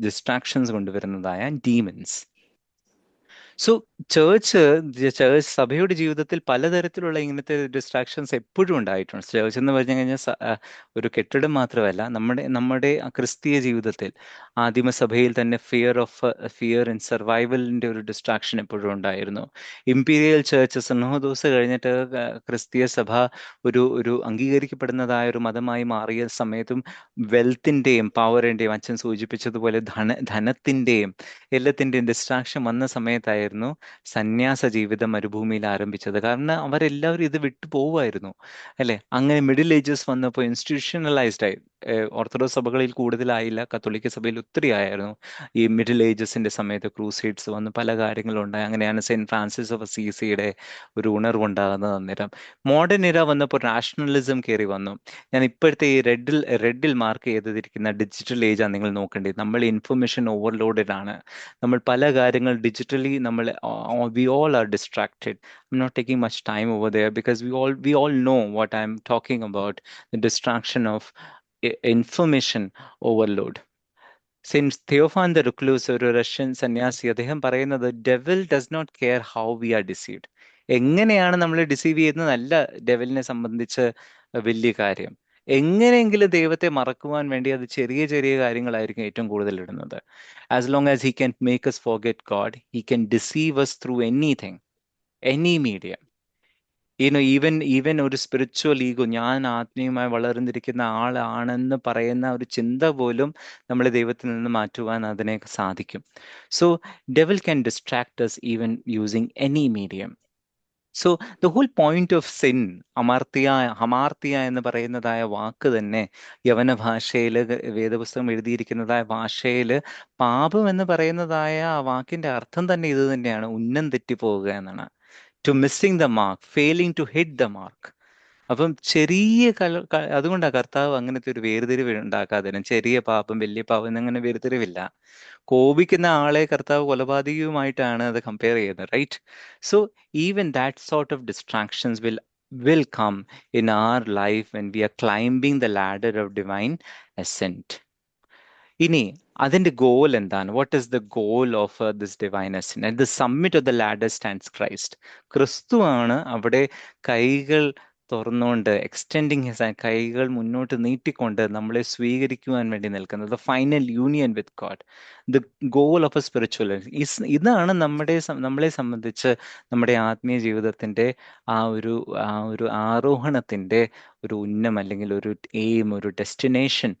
ഡിസ്ട്രാക്ഷൻസ് കൊണ്ടുവരുന്നതായ ഡീമൻസ്. സോ ചേർച്ച് സഭയുടെ ജീവിതത്തിൽ പലതരത്തിലുള്ള ഇങ്ങനത്തെ ഡിസ്ട്രാക്ഷൻസ് എപ്പോഴും ഉണ്ടായിട്ടുണ്ട്. ചേർച്ച് എന്ന് പറഞ്ഞു കഴിഞ്ഞാൽ ഒരു കെട്ടിടം മാത്രമല്ല, നമ്മുടെ ക്രിസ്തീയ ജീവിതത്തിൽ ആദിമസഭയിൽ തന്നെ ഫിയർ ആൻഡ് സർവൈവലിന്റെ ഒരു ഡിസ്ട്രാക്ഷൻ എപ്പോഴും ഉണ്ടായിരുന്നു. ഇമ്പീരിയൽ ചേർച്ച് സിനോദോസ് കഴിഞ്ഞിട്ട് ക്രിസ്തീയ സഭ ഒരു അംഗീകരിക്കപ്പെടുന്നതായ ഒരു മതമായി മാറിയ സമയത്തും വെൽത്തിന്റെയും പവറിന്റെയും, അച്ഛൻ സൂചിപ്പിച്ചതുപോലെ ധനത്തിന്റെയും എല്ലാത്തിന്റെയും ഡിസ്ട്രാക്ഷൻ വന്ന സമയത്തായിരുന്നു സന്യാസ ജീവിതം മരുഭൂമിയിൽ ആരംഭിച്ചത്. കാരണം അവരെല്ലാവരും ഇത് വിട്ടു പോവുമായിരുന്നു, അല്ലെ? അങ്ങനെ മിഡിൽ ഏജസ് വന്നപ്പോൾ ഇൻസ്റ്റിറ്റ്യൂഷണലൈസ്ഡ് ആയി. ഓർത്തഡോക്സ് സഭകളിൽ കൂടുതലായില്ല, കത്തോലിക്ക സഭയിൽ ഒത്തിരി ആയിരുന്നു. ഈ മിഡിൽ ഏജസിന്റെ സമയത്ത് ക്രൂസൈഡ്സ് വന്ന് പല കാര്യങ്ങളുണ്ടായി. അങ്ങനെയാണ് സെന്റ് ഫ്രാൻസിസ് ഓഫ് അസീസിയുടെ ഒരു ഉണർവുണ്ടാകുന്നത്. അന്നേരം മോഡേൺ ഇറ വന്നപ്പോൾ നാഷണലിസം കയറി വന്നു. ഞാൻ ഇപ്പോഴത്തെ ഈ റെഡിൽ മാർക്ക് ചെയ്തിരിക്കുന്ന ഡിജിറ്റൽ ഏജാണ് നിങ്ങൾ നോക്കേണ്ടത്. നമ്മൾ ഇൻഫർമേഷൻ ഓവർലോഡഡ് ആണ്. നമ്മൾ പല കാര്യങ്ങൾ digitally we all are distracted. I'm not taking much time over there because we all know what I'm talking about, the distraction of information overload. Since Theophan the Recluse, ഒരു റഷ്യൻ സന്യാസി, അദ്ദേഹം പറയുന്നത് devil does not care how we are deceived. എങ്ങനെയാണ് നമ്മൾ ഡിസീവ് ചെയ്യുന്നതല്ല ഡെവിലിനെ സംബന്ധിച്ച് വലിയ കാര്യം. എങ്ങനെയെങ്കിലും ദൈവത്തെ മറക്കുവാൻ വേണ്ടി അത് ചെറിയ ചെറിയ കാര്യങ്ങളായിരിക്കും ഏറ്റവും കൂടുതൽ ഇടുന്നത്. As long as he can make us forget God, he can deceive us through anything, any medium. Even ഒരു സ്പിരിച്വൽ ഈഗോ, ഞാൻ ആത്മീയമായി വളർന്നിരിക്കുന്ന ആളാണെന്ന് പറയുന്ന ഒരു ചിന്ത പോലും നമ്മളെ ദൈവത്തിൽ നിന്ന് മാറ്റുവാൻ അതിനെ സാധിക്കും. So devil can distract us even using any medium. So the whole point of sin, hamartia എന്ന് പറയുന്നതായ വാക്ക് തന്നെ യവന ഭാഷയിൽ, വേദപുസ്തകം എഴുതിയിരിക്കുന്നതായ ഭാഷയിൽ പാപം എന്ന് പറയുന്നതായ ആ വാക്കിന്റെ അർത്ഥം തന്നെ ഇത് തന്നെയാണ്, ഉന്നം തെറ്റിപ്പോവുക എന്നാണ്. To missing the mark, failing to hit the mark. അപ്പം ചെറിയ അതുകൊണ്ടാണ് കർത്താവ് അങ്ങനത്തെ ഒരു വേർതിരിവ് ഉണ്ടാക്കാതെ, ചെറിയ പാപം വലിയ പാപം എന്നങ്ങനെ വേർതിരിവില്ല. കോപിക്കുന്ന ആളെ കർത്താവ് കൊലപാതകവുമായിട്ടാണ് അത് കമ്പയർ ചെയ്യുന്നത്, right? So even that sort of distractions will come in our life when we are climbing the ladder of divine ascent. ഇനി അതിന്റെ ഗോൾ എന്താണ്? What is the goal of this divine assent? At the summit of the ladder stands Christ. ക്രിസ്തുവാണ് അവിടെ കൈകൾ തുറന്നുകൊണ്ട്, എക്സ്റ്റെൻഡിങ് ഹിസ് ഹാൻഡ്, കൈകൾ മുന്നോട്ട് നീട്ടിക്കൊണ്ട് നമ്മളെ സ്വീകരിക്കുവാൻ വേണ്ടി നിൽക്കുന്നത്. The final union with God, the goal of A spiritual life. ഇതാണ് നമ്മളെ സംബന്ധിച്ച് നമ്മുടെ ആത്മീയ ജീവിതത്തിന്റെ ആ ഒരു ആരോഹണത്തിന്റെ ഒരു ഉന്നം, അല്ലെങ്കിൽ ഒരു എയിം, ഒരു destination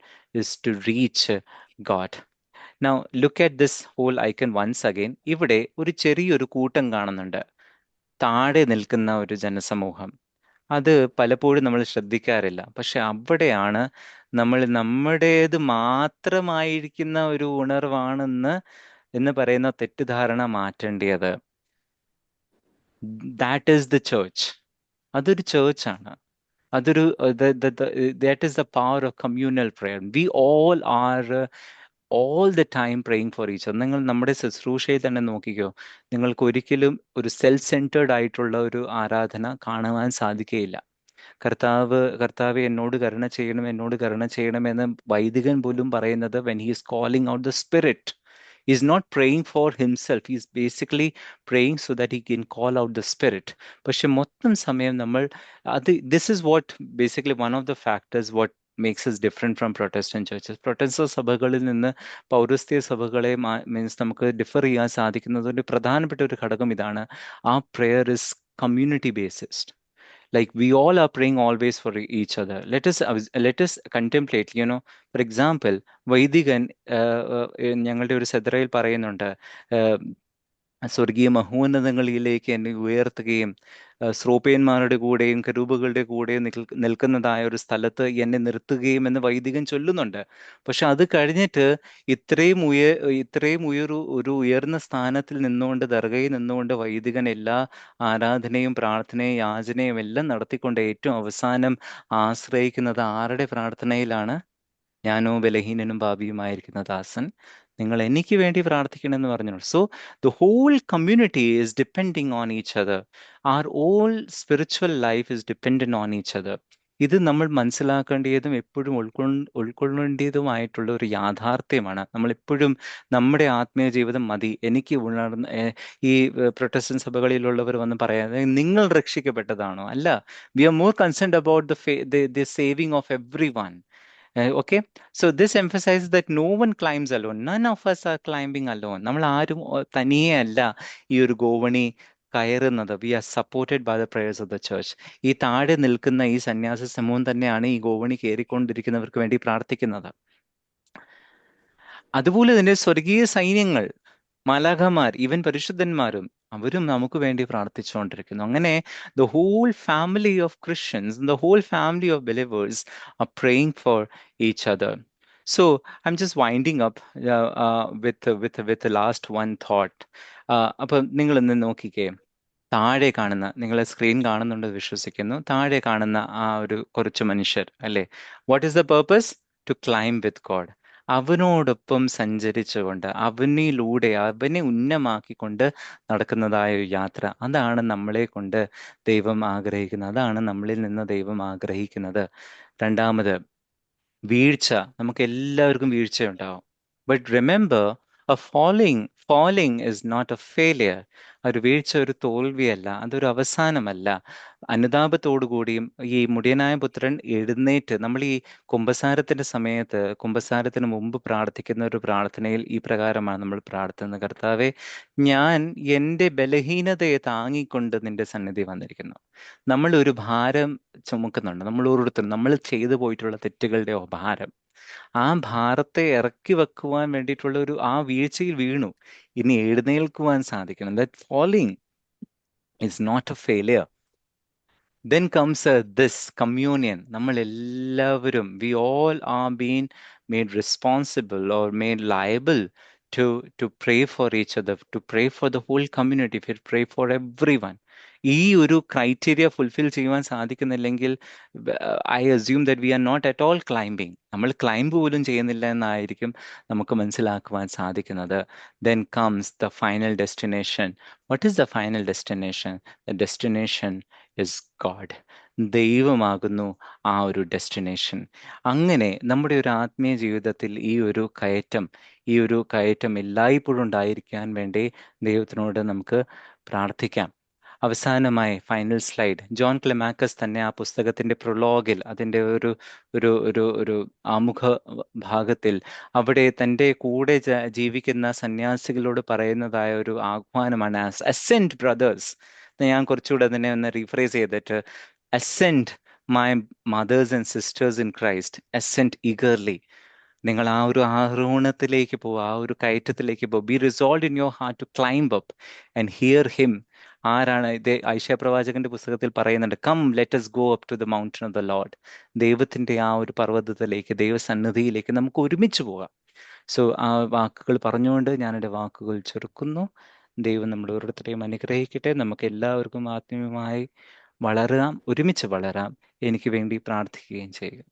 is to reach God. Now look at this whole icon once again. ഇവിടെ ഒരു ചെറിയൊരു കൂട്ടം കാണുന്നുണ്ട്, താഴെ നിൽക്കുന്ന ഒരു ജനസമൂഹം. അത് പലപ്പോഴും നമ്മൾ ശ്രദ്ധിക്കാറില്ല. പക്ഷെ അവിടെയാണ് നമ്മൾ നമ്മുടേത് മാത്രമായിരിക്കുന്ന ഒരു ഉണർവാണെന്ന് പറയുന്ന തെറ്റിദ്ധാരണ മാറ്റേണ്ടത്. That is the church. അതൊരു ചേർച്ചാണ്. അതൊരു that is the power of communal prayer. We all are all the time praying for each other. നിങ്ങൾ നമ്മുടെ ശുശ്രൂഷയിൽ തന്നെ നോക്കിക്കോ, നിങ്ങൾക്ക് ഒരിക്കലും ഒരു സെൽഫ് സെൻറ്റേർഡ് ആയിട്ടുള്ള ഒരു ആരാധന കാണുവാൻ സാധിക്കുകയില്ല. കർത്താവ് എന്നോട് കരുണ ചെയ്യണമെന്ന് വൈദികൻ പോലും പറയുന്നത് when he is calling out the spirit. He is not praying for himself. He is basically praying so that he can call out the spirit. പക്ഷെ മൊത്തം സമയം നമ്മൾ this is what basically one of the factors what makes us different from Protestant churches. Protestant സഭകളിൽ നിന്ന് പൗരസ്ത്യ സഭകളെ മീൻസ് നമുക്ക് ഡിഫർ ചെയ്യാൻ സാധിക്കുന്നത് ഒരു പ്രധാനപ്പെട്ട ഒരു ഘടകം ഇതാണ്. ആ prayer is community based. Like we all are praying always for each other. Let us contemplate, for example, വൈദികൻ ഞങ്ങളുടെ ഒരു സെദ്രയിൽ പറയുന്നുണ്ട്, സ്വർഗീയ മഹോന്നതങ്ങളിലേക്ക് എന്നെ ഉയർത്തുകയും ശ്രോപ്യന്മാരുടെ കൂടെയും കരൂബുകളുടെ കൂടെയും നിൽക്കുന്നതായ ഒരു സ്ഥലത്ത് എന്നെ നിർത്തുകയും എന്ന് വൈദികൻ ചൊല്ലുന്നുണ്ട്. പക്ഷെ അത് കഴിഞ്ഞിട്ട് ഇത്രയും ഒരു ഉയർന്ന സ്ഥാനത്തിൽ നിന്നുകൊണ്ട്, ദർഗയിൽ നിന്നുകൊണ്ട് വൈദികൻ എല്ലാ ആരാധനയും പ്രാർത്ഥനയും യാചനയും എല്ലാം നടത്തിക്കൊണ്ട് ഏറ്റവും അവസാനം ആശ്രയിക്കുന്നത് ആരുടെ പ്രാർത്ഥനയിലാണ്? ഞാനോ ബലഹീനനും പാപിയുമായിരിക്കുന്ന ദാസൻ, നിങ്ങൾ എനിക്ക് വേണ്ടി പ്രാർത്ഥിക്കണമെന്ന് പറഞ്ഞു. So the whole community is depending on each other. Our all spiritual life is dependent on each other. ഇത് നമ്മൾ മനസ്സിലാക്കേണ്ടതും എപ്പോഴും ഉൾക്കൊള്ളേണ്ടതുമായിട്ടുള്ള ഒരു യാഥാർത്ഥ്യമാണ്. നമ്മളെപ്പോഴും നമ്മുടെ ആത്മീയ ജീവിതം മതി, എനിക്ക് ഈ പ്രൊട്ടസ്റ്റന്റ് സഭകളിലുള്ളവർ വന്ന് പറയാതെ നിങ്ങൾ രക്ഷിക്കപ്പെട്ടതാണോ? അല്ല. We are more concerned about the saving of every one. Okay, so this emphasizes that no one climbs alone. None of us are climbing alone. നമ്മൾ ആരും തനിയെ അല്ല ഈ ഒരു ഗോവണി കയറുന്നത്. We are supported by the prayers of the church. ഈ താഴെ നിൽക്കുന്ന ഈ സന്യാസ സമൂഹം തന്നെയാണ് ഈ ഗോവണി കയറിക്കൊണ്ടിരിക്കുന്നവർക്ക് വേണ്ടി പ്രാർത്ഥിക്കുന്നത്. അതുപോലെ തന്നെ സ്വർഗീയ സൈന്യങ്ങൾ, മാലാഖമാർ, ഈവൻ പരിശുദ്ധന്മാരും അവരും നമുക്ക് വേണ്ടി പ്രാർത്ഥിച്ചുകൊണ്ടിരിക്കുന്നു. അങ്ങനെ the whole family of Christians, the whole family of believers are praying for each other. So I'm just winding up with the last one thought. അപ്പൊ നിങ്ങൾ ഇന്ന് നോക്കിക്കേ, താഴെ കാണുന്ന, നിങ്ങളെ സ്ക്രീൻ കാണുന്നുണ്ട് വിശ്വസിക്കുന്നു, താഴെ കാണുന്ന ആ ഒരു കുറച്ച് മനുഷ്യർ അല്ലേ, what is the purpose? To climb with God. അവനോടൊപ്പം സഞ്ചരിച്ചുകൊണ്ട് അവനിലൂടെ അവനെ ഉന്നമാക്കിക്കൊണ്ട് നടക്കുന്നതായ ഒരു യാത്ര, അതാണ് നമ്മളെ കൊണ്ട് ദൈവം ആഗ്രഹിക്കുന്നത്, അതാണ് നമ്മളിൽ നിന്ന് ദൈവം ആഗ്രഹിക്കുന്നത്. രണ്ടാമത്, വീഴ്ച. നമുക്ക് എല്ലാവർക്കും വീഴ്ചയുണ്ടാവും. But remember, a falling is not a failure. ഒരു വീഴ്ച ഒരു തോൽവിയല്ല, അതൊരു അവസാനമല്ല. അനുതാപത്തോടു കൂടിയും ഈ മുടിയനായ പുത്രൻ എഴുന്നേറ്റ്, നമ്മൾ ഈ കുമ്പസാരത്തിന്റെ സമയത്ത്, കുമ്പസാരത്തിന് മുമ്പ് പ്രാർത്ഥിക്കുന്ന ഒരു പ്രാർത്ഥനയിൽ ഈ പ്രകാരമാണ് നമ്മൾ പ്രാർത്ഥിക്കുന്നത്: കർത്താവേ, ഞാൻ എൻ്റെ ബലഹീനതയെ താങ്ങിക്കൊണ്ട് നിന്റെ സന്നിധി വന്നിരിക്കുന്നു. നമ്മൾ ഒരു ഭാരം ചുമക്കുന്നുണ്ട്, നമ്മൾ ഓരോരുത്തരും നമ്മൾ ചെയ്തു പോയിട്ടുള്ള തെറ്റുകളുടെ ഭാരം. ആ ഭാരത്തെ ഇറക്കി വെക്കുവാൻ വേണ്ടിയിട്ടുള്ള ആ വീഴ്ചയിൽ വീണു, ഇനി എഴുന്നേൽക്കുവാൻ സാധിക്കണം. That falling is not a failure. Then comes this communion. നമ്മൾ എല്ലാവരും, we all are being made responsible or made liable to pray for each other, to pray for the whole community, to pray for everyone. ഈ ഒരു ക്രൈറ്റീരിയ ഫുൾഫിൽ ചെയ്യുവാൻ സാധിക്കുന്നില്ലെങ്കിൽ I assume that we are not at all climbing. നമ്മൾ ക്ലൈംബ് പോലും ചെയ്യുന്നില്ല എന്നായിരിക്കും നമുക്ക് മനസ്സിലാക്കുവാൻ സാധിക്കുന്നത്. Then comes the final destination. What is the final destination? The destination is God. ദൈവമാകുന്നു ആ ഒരു ഡെസ്റ്റിനേഷൻ. അങ്ങനെ നമ്മുടെ ഒരു ആത്മീയ ജീവിതത്തിൽ ഈ ഒരു കയറ്റം എല്ലായ്പ്പോഴും ഉണ്ടായിരിക്കാൻ വേണ്ടി ദൈവത്തിനോട് നമുക്ക് പ്രാർത്ഥിക്കാം. അവസാനമായി ഫൈനൽ സ്ലൈഡ്. ജോൺ ക്ലെമാക്കസ് തന്നെ ആ പുസ്തകത്തിന്റെ പ്രൊലോഗിൽ, അതിൻ്റെ ഒരു ആമുഖ ഭാഗത്തിൽ, അവിടെ തൻ്റെ കൂടെ ജീവിക്കുന്ന സന്യാസികളോട് പറയുന്നതായ ഒരു ആഹ്വാനമാണ്, അസെൻഡ് ബ്രദേഴ്സ്. ഞാൻ കുറച്ചുകൂടെ അതിനെ ഒന്ന് റീഫ്രേസ് ചെയ്തിട്ട്, ascend my mothers and sisters in Christ, ascend eagerly. നിങ്ങൾ ആ ഒരു ആരോഹണത്തിലേക്ക് പോകുക, ആ ഒരു കയറ്റത്തിലേക്ക് പോകുക. Be resolve in your heart to climb up and hear him. ആരാണ് ഇത്? ഐശയ്യാ പ്രവാചകന്റെ പുസ്തകത്തിൽ പറയുന്നുണ്ട്, come let us go up to the mountain of the Lord. ദൈവത്തിന്റെ ആ ഒരു പർവ്വതത്തിലേക്ക്, ദൈവസന്നിധിയിലേക്ക് നമുക്ക് ഒരുമിച്ച് പോകാം. സോ ആ വാക്കുകൾ പറഞ്ഞുകൊണ്ട് ഞാൻ എൻ്റെ വാക്കുകൾ ചുരുക്കുന്നു. ദൈവം നമ്മൾ ഓരോരുത്തരെയും അനുഗ്രഹിക്കട്ടെ. നമുക്ക് എല്ലാവർക്കും ആത്മീയമായി വളരാം, ഒരുമിച്ച് വളരാം. എനിക്ക് വേണ്ടി പ്രാർത്ഥിക്കുകയും ചെയ്യുക.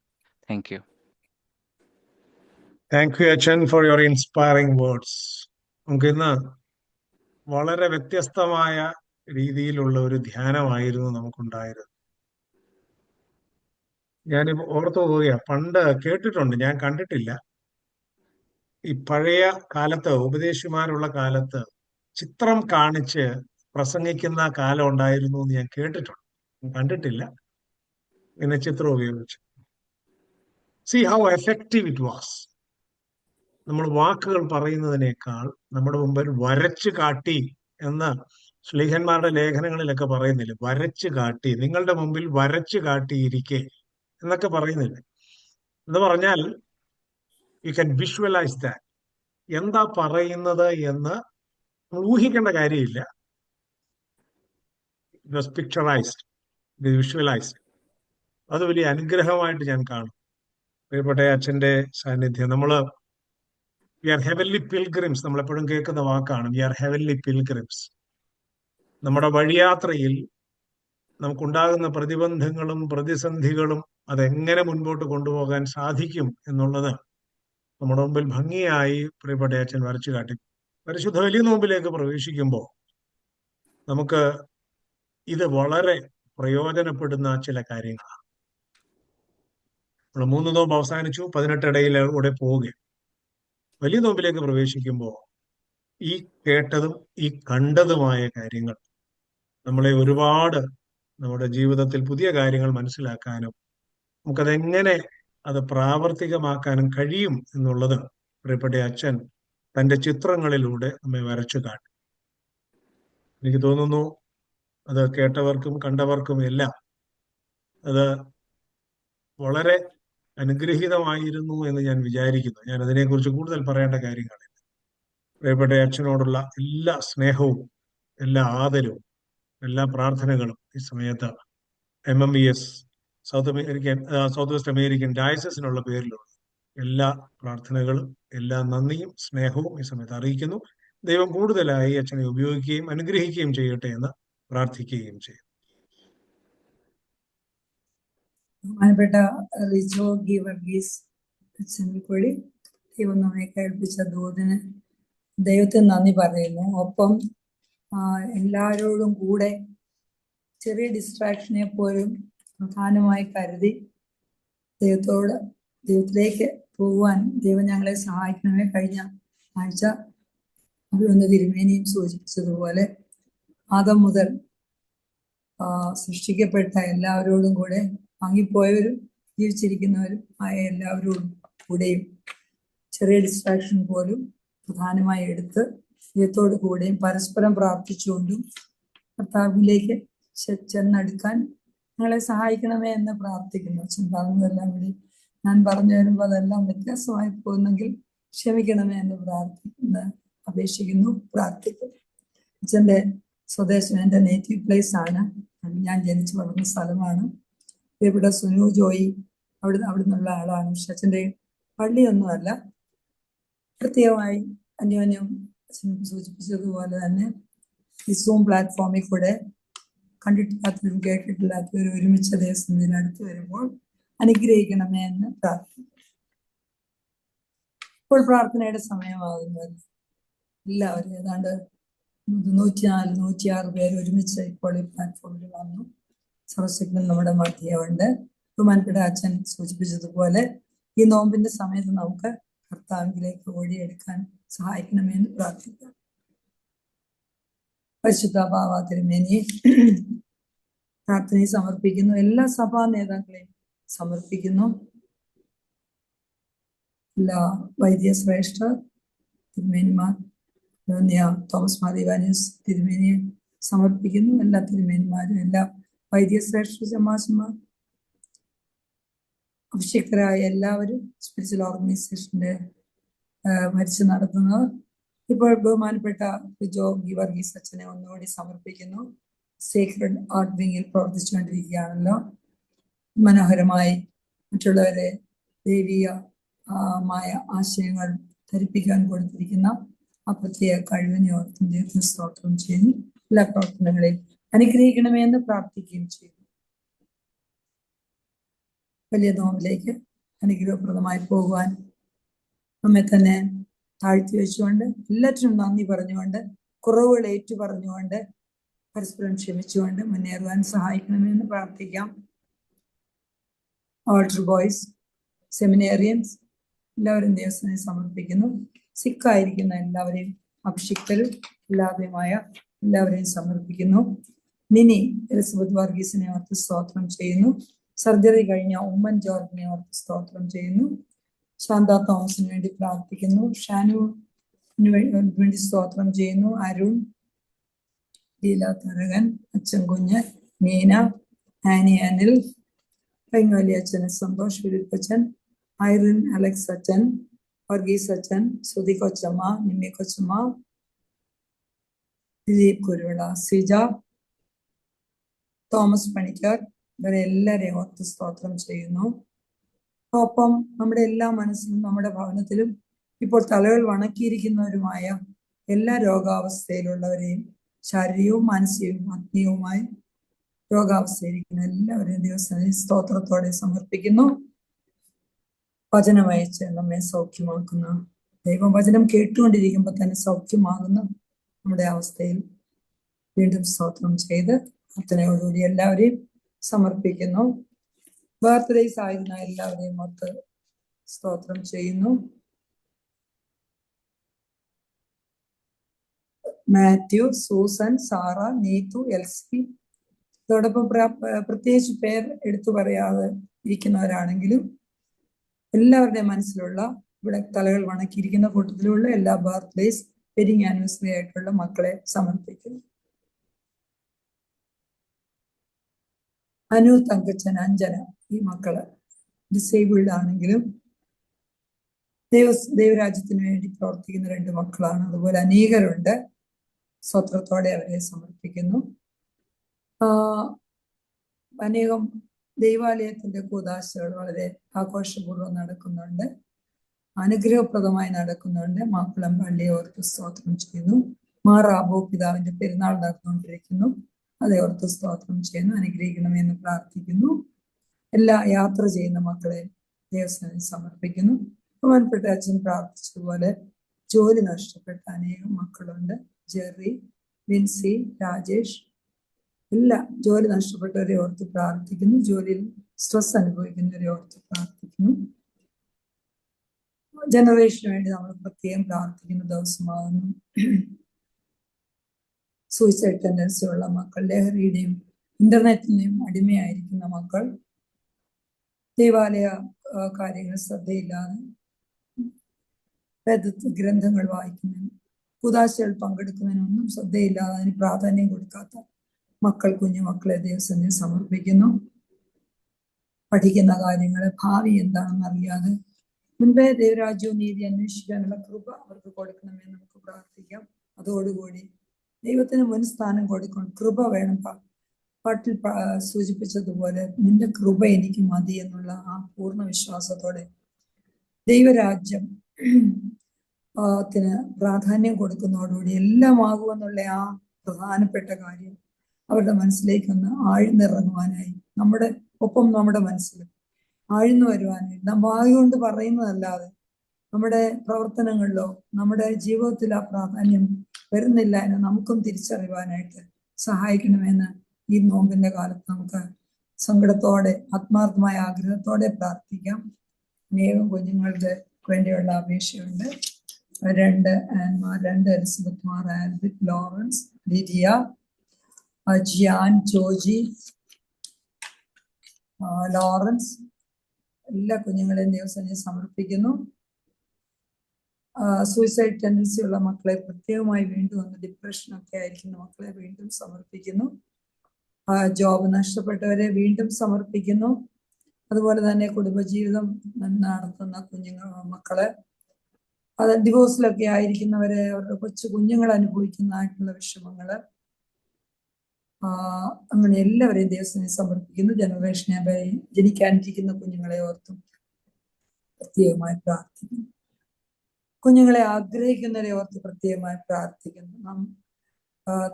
Thank you. താങ്ക് യു അച്ഛൻ ഫോർ യുവർ ഇൻസ്പയറിംഗ് വേർഡ്സ്. നമുക്ക് ഇന്ന് വളരെ വ്യത്യസ്തമായ രീതിയിലുള്ള ഒരു ധ്യാനമായിരുന്നു നമുക്കുണ്ടായിരുന്നത്. ഞാനിപ്പോ ഓർത്തു പോവുക, പണ്ട് കേട്ടിട്ടുണ്ട്, ഞാൻ കണ്ടിട്ടില്ല. ഈ പഴയ കാലത്ത്, ഉപദേശിമാരുള്ള കാലത്ത് ചിത്രം കാണിച്ച് പ്രസംഗിക്കുന്ന കാലം ഉണ്ടായിരുന്നു എന്ന് ഞാൻ കേട്ടിട്ടുണ്ട്, കണ്ടിട്ടില്ല. പിന്നെ ചിത്രം ഉപയോഗിച്ചു. See how effective it was. നമ്മൾ വാക്കുകൾ പറയുന്നതിനേക്കാൾ നമ്മുടെ മുമ്പിൽ വരച്ചു കാട്ടി എന്ന് ശ്ലീഹന്മാരുടെ ലേഖനങ്ങളിലൊക്കെ പറയുന്നില്ലേ, വരച്ചു കാട്ടി, നിങ്ങളുടെ മുമ്പിൽ വരച്ചു കാട്ടിയിരിക്കെ എന്നൊക്കെ പറയുന്നില്ലേ. എന്ന് പറഞ്ഞാൽ യു ക്യാൻ വിഷ്വലൈസ് ദാറ്റ്. എന്താ പറയുന്നത് എന്ന് ഊഹിക്കേണ്ട കാര്യമില്ല. ഇറ്റ് വാസ് പിക്ചറൈസ്ഡ്, ഇത് വിഷ്വലൈസ്ഡ്. അത് വലിയ അനുഗ്രഹമായിട്ട് ഞാൻ കാണും. പ്രിയപ്പെട്ട അച്ഛന്റെ സാന്നിധ്യം. We are heavenly pilgrims. നമ്മളെപ്പോഴും കേൾക്കുന്ന വാക്കാണ്, വി ആർ ഹെവൻലി പിൽഗ്രിംസ്. നമ്മുടെ വഴിയാത്രയിൽ നമുക്കുണ്ടാകുന്ന പ്രതിബന്ധങ്ങളും പ്രതിസന്ധികളും അതെങ്ങനെ മുൻപോട്ട് കൊണ്ടുപോകാൻ സാധിക്കും എന്നുള്ളത് നമ്മുടെ മുമ്പിൽ ഭംഗിയായി പ്രിയപ്പെട്ട അച്ഛൻ വരച്ചു കാട്ടി. പരിശുദ്ധ വലിയ നോമ്പിലേക്ക് പ്രവേശിക്കുമ്പോൾ നമുക്ക് ഇത് വളരെ പ്രയോജനപ്പെടുന്ന ചില കാര്യങ്ങളാണ്. നമ്മൾ 3 നോമ്പ് അവസാനിച്ചു, 18 ഇടയിലൂടെ പോവുകയും വലിയ നോമ്പിലേക്ക് പ്രവേശിക്കുമ്പോൾ ഈ കേട്ടതും ഈ കണ്ടതുമായ കാര്യങ്ങൾ നമ്മളെ ഒരുപാട് നമ്മുടെ ജീവിതത്തിൽ പുതിയ കാര്യങ്ങൾ മനസ്സിലാക്കാനും നമുക്കതെങ്ങനെ അത് പ്രാവർത്തികമാക്കാനും കഴിയും എന്നുള്ളത് പ്രിയപ്പെട്ട അച്ഛൻ തൻ്റെ ചിത്രങ്ങളിലൂടെ നമ്മെ വരച്ചു കാട്ടി. എനിക്ക് തോന്നുന്നു അത് കേട്ടവർക്കും കണ്ടവർക്കും എല്ലാം അത് വളരെ അനുഗ്രഹീതമായിരുന്നു എന്ന് ഞാൻ വിചാരിക്കുന്നു. ഞാൻ അതിനെക്കുറിച്ച് കൂടുതൽ പറയേണ്ട കാര്യങ്ങളില്ല. പ്രിയപ്പെട്ട അച്ഛനോടുള്ള എല്ലാ സ്നേഹവും, എല്ലാ ആദരവും, എല്ലാ പ്രാർത്ഥനകളും ഈ സമയത്ത് MMVS സൗത്ത് വെസ്റ്റ് അമേരിക്കൻ ഡയസസിനുള്ള പേരിലുള്ള എല്ലാ പ്രാർത്ഥനകളും, എല്ലാ നന്ദിയും സ്നേഹവും ഈ സമയത്ത് അറിയിക്കുന്നു. ദൈവം കൂടുതലായി അച്ഛനെ ഉപയോഗിക്കുകയും അനുഗ്രഹിക്കുകയും ചെയ്യട്ടെ എന്ന് പ്രാർത്ഥിക്കുകയും ചെയ്യും. ബഹുമാനപ്പെട്ട റിജോ ഗീവർഗീസ് അച്ഛനിൽ കൂടി ദൈവം നമ്മെ കേൾപ്പിച്ച ദൂതിന് ദൈവത്തിന് നന്ദി പറയുന്നു. ഒപ്പം എല്ലാവരോടും കൂടെ ചെറിയ ഡിസ്ട്രാക്ഷനെ പോലും പ്രധാനമായി കരുതി ദൈവത്തിലേക്ക് പോകുവാൻ ദൈവം ഞങ്ങളെ സഹായിക്കണമേ. കഴിഞ്ഞ ആഴ്ച അഭിവന്ദ തിരുമേനിയും സൂചിപ്പിച്ചതുപോലെ ആദം മുതൽ സൃഷ്ടിക്കപ്പെട്ട എല്ലാവരോടും കൂടെ വാങ്ങിപ്പോയവരും ജീവിച്ചിരിക്കുന്നവരും ആയ എല്ലാവരോടും കൂടെയും ചെറിയ ഡിസ്ട്രാക്ഷൻ പോലും പ്രധാനമായി എടുത്ത് ദൈവത്തോടു കൂടെയും പരസ്പരം പ്രാർത്ഥിച്ചുകൊണ്ടും കർത്താവിലേക്ക് ചെന്നെടുക്കാൻ ഞങ്ങളെ സഹായിക്കണമേ എന്ന് പ്രാർത്ഥിക്കുന്നു. അച്ഛൻ പറഞ്ഞതെല്ലാം കൂടി ഞാൻ പറഞ്ഞു വരുമ്പോൾ അതെല്ലാം വ്യത്യാസമായി പോകുന്നെങ്കിൽ ക്ഷമിക്കണമേ എന്ന് അപേക്ഷിക്കുന്നു, പ്രാർത്ഥിക്കുന്നു. അച്ഛൻ്റെ സ്വദേശം എൻ്റെ നേറ്റീവ് പ്ലേസ് ആണ്. ഞാൻ ജനിച്ചു വളർന്ന സ്ഥലമാണ്. ഇവിടെ സുനു ജോയി അവിടെ നിന്നുള്ള ആളാണ്. പക്ഷെ അച്ഛൻ്റെ പള്ളിയൊന്നുമല്ല. പ്രത്യേകമായി അന്യോന്യം സൂചിപ്പിച്ചതുപോലെ തന്നെ ഈ സൂം പ്ലാറ്റ്ഫോമിൽ കൂടെ കണ്ടിട്ടില്ലാത്തവരും കേട്ടിട്ടില്ലാത്തവരും ഒരുമിച്ച് ദേശത്തിന് അടുത്ത് വരുമ്പോൾ അനുഗ്രഹിക്കണമേ എന്ന് പ്രാർത്ഥിക്കുന്നു. ഇപ്പോൾ പ്രാർത്ഥനയുടെ സമയമാകുന്നത് എല്ലാവരും ഏതാണ്ട് 104-106 പേര് ഒരുമിച്ച് ഇപ്പോൾ ഈ പ്ലാറ്റ്ഫോമിൽ വന്നു. സർവശക്തൻ നമ്മുടെ മധ്യമുണ്ട്. ബഹുമാനപ്പെട്ട അച്ഛൻ സൂചിപ്പിച്ചതുപോലെ ഈ നോമ്പിന്റെ സമയത്ത് നമുക്ക് കർത്താവിലേക്ക് ഓടിയെടുക്കാൻ സഹായിക്കണമെന്ന് പ്രാർത്ഥിക്കാം. പരിശുദ്ധ ബാവ തിരുമേനിയെ പ്രാർത്ഥനയെ സമർപ്പിക്കുന്നു. എല്ലാ സഭാ നേതാക്കളെയും സമർപ്പിക്കുന്നു. എല്ലാ വൈദ്യ ശ്രേഷ്ഠർ തിരുമേനിമാർ, തോമസ് മാർ ഇവാനിയോസ് തിരുമേനിയെ സമർപ്പിക്കുന്നു. എല്ലാ തിരുമേനിമാരും, എല്ലാ വൈദ്യശ്രേഷ്ഠ ജമാശന്മാർ, അഭിഷിക്തരായ എല്ലാവരും, സ്പിരിച്വൽ ഓർഗനൈസേഷന്റെ ഭരിച്ചു നടത്തുന്നവർ, ഇപ്പോൾ ബഹുമാനപ്പെട്ട ജോ ഗീവർഗീസ് അച്ഛനെ ഒന്നുകൂടി സമർപ്പിക്കുന്നു. സേക്രഡ് ആർട്ട് വിങ്ങിൽ പ്രവർത്തിച്ചുകൊണ്ടിരിക്കുകയാണല്ലോ. മനോഹരമായി മറ്റുള്ളവരെ ദൈവീയമായ ആശയങ്ങൾ ധരിപ്പിക്കാൻ കൊടുത്തിരിക്കുന്ന ആ പ്രത്യേക കഴിവിനെ ഓർത്തും ദൈവത്തിന് സ്തോത്രം ചെയ്യുന്നു. എല്ലാ പ്രവർത്തനങ്ങളെയും അനുഗ്രഹിക്കണമേ എന്ന് പ്രാർത്ഥിക്കുകയും ചെയ്യുന്നു. വലിയ നോമ്പിലേക്ക് അനുഗ്രഹപ്രദമായി പോകുവാൻ നമ്മെ തന്നെ താഴ്ത്തി വെച്ചുകൊണ്ട്, എല്ലാറ്റിനും നന്ദി പറഞ്ഞുകൊണ്ട്, കുറവുകൾ ഏറ്റു പറഞ്ഞുകൊണ്ട്, പരസ്പരം ക്ഷമിച്ചുകൊണ്ട് മുന്നേറുവാൻ സഹായിക്കണമെന്ന് പ്രാർത്ഥിക്കാം. ഓൾട്ടർ ബോയ്സ്, സെമിനേറിയൻസ് എല്ലാവരും ദൈവത്തിനെ സമർപ്പിക്കുന്നു. സിക്കായിരിക്കുന്ന എല്ലാവരെയും, അഭിഷിക്തരും എല്ലാവരുമായ എല്ലാവരെയും സമർപ്പിക്കുന്നു. മിനി എലിസബത്ത് വർഗീസിനെ ഓർത്ത് സ്തോത്രം ചെയ്യുന്നു. സർജറി കഴിഞ്ഞ ഉമ്മൻ ജോർജിനെ ഓർത്ത് സ്തോത്രം ചെയ്യുന്നു. ശാന്ത തോമസിന് വേണ്ടി പ്രാർത്ഥിക്കുന്നു. ഷാനുവിന് വേണ്ടി സ്തോത്രം ചെയ്യുന്നു. അരുൺ, ലീല തരകൻ, അച്ഛൻ കുഞ്ഞ്, മീന, ആനി അനിൽ, പൈങ്ങാലി അച്ഛൻ, സന്തോഷ് ഫിലിപ്പച്ചൻ, ഐറിൻ അലക്സ് അച്ഛൻ, വർഗീസ് അച്ഛൻ, സുധി കൊച്ചമ്മ, നിമ്മി കൊച്ചമ്മ, ദിലീപ് കുരുവിള, സിജ, തോമസ് പണിക്കർ, ഇവരെ എല്ലാവരെയും ഓർത്ത് സ്തോത്രം ചെയ്യുന്നു. ഒപ്പം നമ്മുടെ എല്ലാ മനസ്സിലും നമ്മുടെ ഭവനത്തിലും ഇപ്പോൾ തലകൾ വണക്കിയിരിക്കുന്നവരുമായ എല്ലാ രോഗാവസ്ഥയിലുള്ളവരെയും ശാരീരികവും മാനസികവും ആത്മീയവുമായി രോഗാവസ്ഥയിരിക്കുന്ന എല്ലാവരെയും ദിവസം സ്തോത്രത്തോടെ സമർപ്പിക്കുന്നു. വചനം അയച്ച് നമ്മെ സൗഖ്യമാക്കുന്ന, ദൈവവചനം കേട്ടുകൊണ്ടിരിക്കുമ്പോൾ തന്നെ സൗഖ്യമാകുന്ന നമ്മുടെ അവസ്ഥയിൽ വീണ്ടും സ്തോത്രം ചെയ്ത് പ്രാർത്ഥനയോടുകൂടി എല്ലാവരെയും സമർപ്പിക്കുന്നു. ബർത്ത്ഡേസ് ആയിരുന്ന എല്ലാവരെയും ഒത്ത് സ്തോത്രം ചെയ്യുന്നു. Matthew, Susan, Sara, Neethu, Elsie, അതോടൊപ്പം പ്രത്യേകിച്ച് പേർ എടുത്തു പറയാതെ ഇരിക്കുന്നവരാണെങ്കിലും എല്ലാവരുടെയും മനസ്സിലുള്ള, ഇവിടെ തലകൾ വണക്കിയിരിക്കുന്ന കൂട്ടത്തിലുള്ള എല്ലാ ബർത്ത്ഡേസ്, വെഡിങ് ആനിവേഴ്സറി ആയിട്ടുള്ള മക്കളെ സമർപ്പിക്കുന്നു. അനു, തങ്കച്ചൻ, അഞ്ജന, ഈ മക്കള് ഡിസേബിൾഡ് ആണെങ്കിലും ദൈവരാജ്യത്തിന് വേണ്ടി പ്രവർത്തിക്കുന്ന 2 മക്കളാണ്. അതുപോലെ അനേകരുണ്ട്. സ്വത്രത്തോടെ അവരെ സമർപ്പിക്കുന്നു. അനേകം ദൈവാലയത്തിന്റെ കൂദാശകൾ വളരെ ആഘോഷപൂർവ്വം നടക്കുന്നുണ്ട്, അനുഗ്രഹപ്രദമായി നടക്കുന്നുണ്ട്. മാപ്പിളം പള്ളിയെ ഓർത്ത് സ്തോത്രം ചെയ്യുന്നു. മാറാബോ പിതാവിന്റെ പെരുന്നാൾ നടന്നുകൊണ്ടിരിക്കുന്നു, അതേ ഓർത്ത് സ്തോത്രം ചെയ്യുന്നു. അനുഗ്രഹിക്കണമെന്ന് പ്രാർത്ഥിക്കുന്നു. എല്ലാ യാത്ര ചെയ്യുന്ന മക്കളെ ദേവസ്ഥാനം സമർപ്പിക്കുന്നു. ബഹുമാനപ്പെട്ട അച്ഛൻ പ്രാർത്ഥിച്ചതുപോലെ ജോലി നഷ്ടപ്പെട്ട അനേകം മക്കളുണ്ട്. ജെറി, വിൻസി, രാജേഷ്, എല്ലാ ജോലി നഷ്ടപ്പെട്ടവരെ ഓർത്ത് പ്രാർത്ഥിക്കുന്നു. ജോലിയിൽ സ്ട്രെസ് അനുഭവിക്കുന്നവരെ ഓർത്ത് പ്രാർത്ഥിക്കുന്നു. ജനറേഷന് വേണ്ടി നമ്മൾ പ്രത്യേകം പ്രാർത്ഥിക്കുന്ന ദിവസമാകുന്നു. സൂയിസൈഡ് ടെൻഡൻസി ഉള്ള മക്കൾ, ലഹരിയുടെയും ഇന്റർനെറ്റിന്റെയും അടിമയായിരിക്കുന്ന മക്കൾ, ദേവാലയ കാര്യങ്ങൾ ശ്രദ്ധയില്ലാതെ ഗ്രന്ഥങ്ങൾ വായിക്കുന്നതിനും കൂദാശകൾ പങ്കെടുക്കുന്നതിനൊന്നും ശ്രദ്ധയില്ലാതെ അതിന് പ്രാധാന്യം കൊടുക്കാത്ത മക്കൾ, കുഞ്ഞു മക്കളെ ദൈവസന്നിധിയിൽ സമർപ്പിക്കുന്നു. പഠിക്കുന്ന കാര്യങ്ങളെ ഭാവി എന്താണെന്ന് അറിയാതെ മുൻപേ ദൈവരാജ്യവും നീതി അന്വേഷിക്കാനുള്ള കൃപ അവർക്ക് കൊടുക്കണമെന്ന് നമുക്ക് പ്രാർത്ഥിക്കാം. അതോടുകൂടി ദൈവത്തിന് മുൻസ്ഥാനം കൊടുക്കണം. കൃപ വേണം. പാട്ടിൽ സൂചിപ്പിച്ചതുപോലെ നിന്റെ കൃപ എനിക്ക് മതി എന്നുള്ള ആ പൂർണ്ണ വിശ്വാസത്തോടെ ദൈവരാജ്യം ത്തിന് പ്രാധാന്യം കൊടുക്കുന്നതോടുകൂടി എല്ലാം ആകുമെന്നുള്ള ആ പ്രധാനപ്പെട്ട കാര്യം അവരുടെ മനസ്സിലേക്കൊന്ന് ആഴ്ന്നിറങ്ങുവാനായി, നമ്മുടെ ഒപ്പം നമ്മുടെ മനസ്സിൽ ആഴ്ന്നു വരുവാനായി, നാം വായ കൊണ്ട് പറയുന്നതല്ലാതെ നമ്മുടെ പ്രവർത്തനങ്ങളിലോ നമ്മുടെ ജീവിതത്തിൽ ആ പ്രാധാന്യം വരുന്നില്ല എന്ന് നമുക്കും തിരിച്ചറിയുവാനായിട്ട് സഹായിക്കണമെന്ന് ഈ നോമ്പിന്റെ കാലത്ത് നമുക്ക് സങ്കടത്തോടെ ആത്മാർത്ഥമായ ആഗ്രഹത്തോടെ പ്രാർത്ഥിക്കാം. അനേകം കുഞ്ഞുങ്ങൾക്ക് വേണ്ടിയുള്ള അപേക്ഷയുണ്ട്. 2 ആൻമാർ, 2 എലിസബത്ത്മാർ, ആൽബിറ്റ്, ലോറൻസ്, ലിഡിയ, ജിയാൻ, ജോജി, ലോറൻസ്, എല്ലാ കുഞ്ഞുങ്ങളെയും ദൈവസന്നിധിയിൽ സമർപ്പിക്കുന്നു. സൂയിസൈഡ് ടെൻഡൻസി ഉള്ള മക്കളെ പ്രത്യേകമായി വീണ്ടും ഒന്ന് ഡിപ്രഷനൊക്കെ ആയിരിക്കുന്ന മക്കളെ വീണ്ടും സമർപ്പിക്കുന്നു. ജോബ് നഷ്ടപ്പെട്ടവരെ വീണ്ടും സമർപ്പിക്കുന്നു. അതുപോലെ തന്നെ കുടുംബജീവിതം നടത്തുന്ന മക്കളെ, അത് ഡിവോഴ്സിലൊക്കെ ആയിരിക്കുന്നവരെ, അവരുടെ കൊച്ചു കുഞ്ഞുങ്ങൾ അനുഭവിക്കുന്നതായിട്ടുള്ള വിഷമങ്ങള്, അങ്ങനെ എല്ലാവരെയും ദൈവസന്നിധിയിൽ സമർപ്പിക്കുന്നു. ജനറേഷനെ ജനിക്കാനിരിക്കുന്ന കുഞ്ഞുങ്ങളെ ഓർത്തും പ്രത്യേകമായി പ്രാർത്ഥിക്കുന്നു. കുഞ്ഞുങ്ങളെ ആഗ്രഹിക്കുന്നവരെ ഓർത്ത് പ്രത്യേകമായി പ്രാർത്ഥിക്കുന്നു. നാം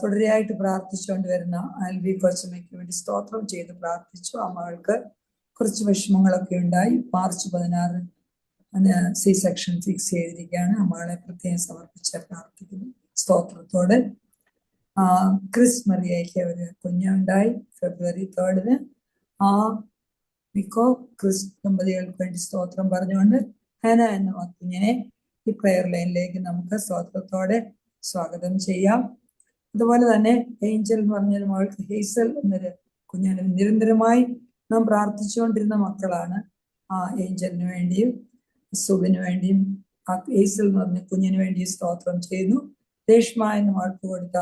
തുടരെയായിട്ട് പ്രാർത്ഥിച്ചുകൊണ്ട് വരുന്ന ആൽവി കൊച്ചമ്മയ്ക്ക് വേണ്ടി സ്തോത്രം ചെയ്ത് പ്രാർത്ഥിച്ചു. ആ മകൾക്ക് കുറച്ച് വിഷമങ്ങളൊക്കെ ഉണ്ടായി. മാർച്ച് 16 സി സെക്ഷൻ ഫിക്സ് ചെയ്തിരിക്കുകയാണ്. ആ മകളെ പ്രത്യേകം സമർപ്പിച്ച് പ്രാർത്ഥിക്കുന്നു സ്തോത്രത്തോടെ. ക്രിസ് മറിയയ്ക്ക് ഒരു കുഞ്ഞുണ്ടായി ഫെബ്രുവരി 3 ആ മിക്കോ ക്രിസ് ദമ്പതികൾക്ക് വേണ്ടി സ്തോത്രം പറഞ്ഞുകൊണ്ട് ഹന എന്ന കുഞ്ഞിനെ ഈ പ്രെയർ ലൈനിലേക്ക് നമുക്ക് സ്തോത്രത്തോടെ സ്വാഗതം ചെയ്യാം. അതുപോലെ തന്നെ ഏഞ്ചൽ എന്ന് പറഞ്ഞൊരു മകൾക്ക് ഹേസൽ എന്നൊരു കുഞ്ഞിന് നിരന്തരമായി നാം പ്രാർത്ഥിച്ചുകൊണ്ടിരുന്ന മക്കളാണ്. ആ ഏഞ്ചലിന് വേണ്ടിയും സുബിന് വേണ്ടിയും ആ ഹേസൽ എന്ന് പറഞ്ഞ കുഞ്ഞിന് വേണ്ടി സ്തോത്രം ചെയ്യുന്നു. രേഷ്മ എന്ന് മകൾക്ക് കൊടുത്ത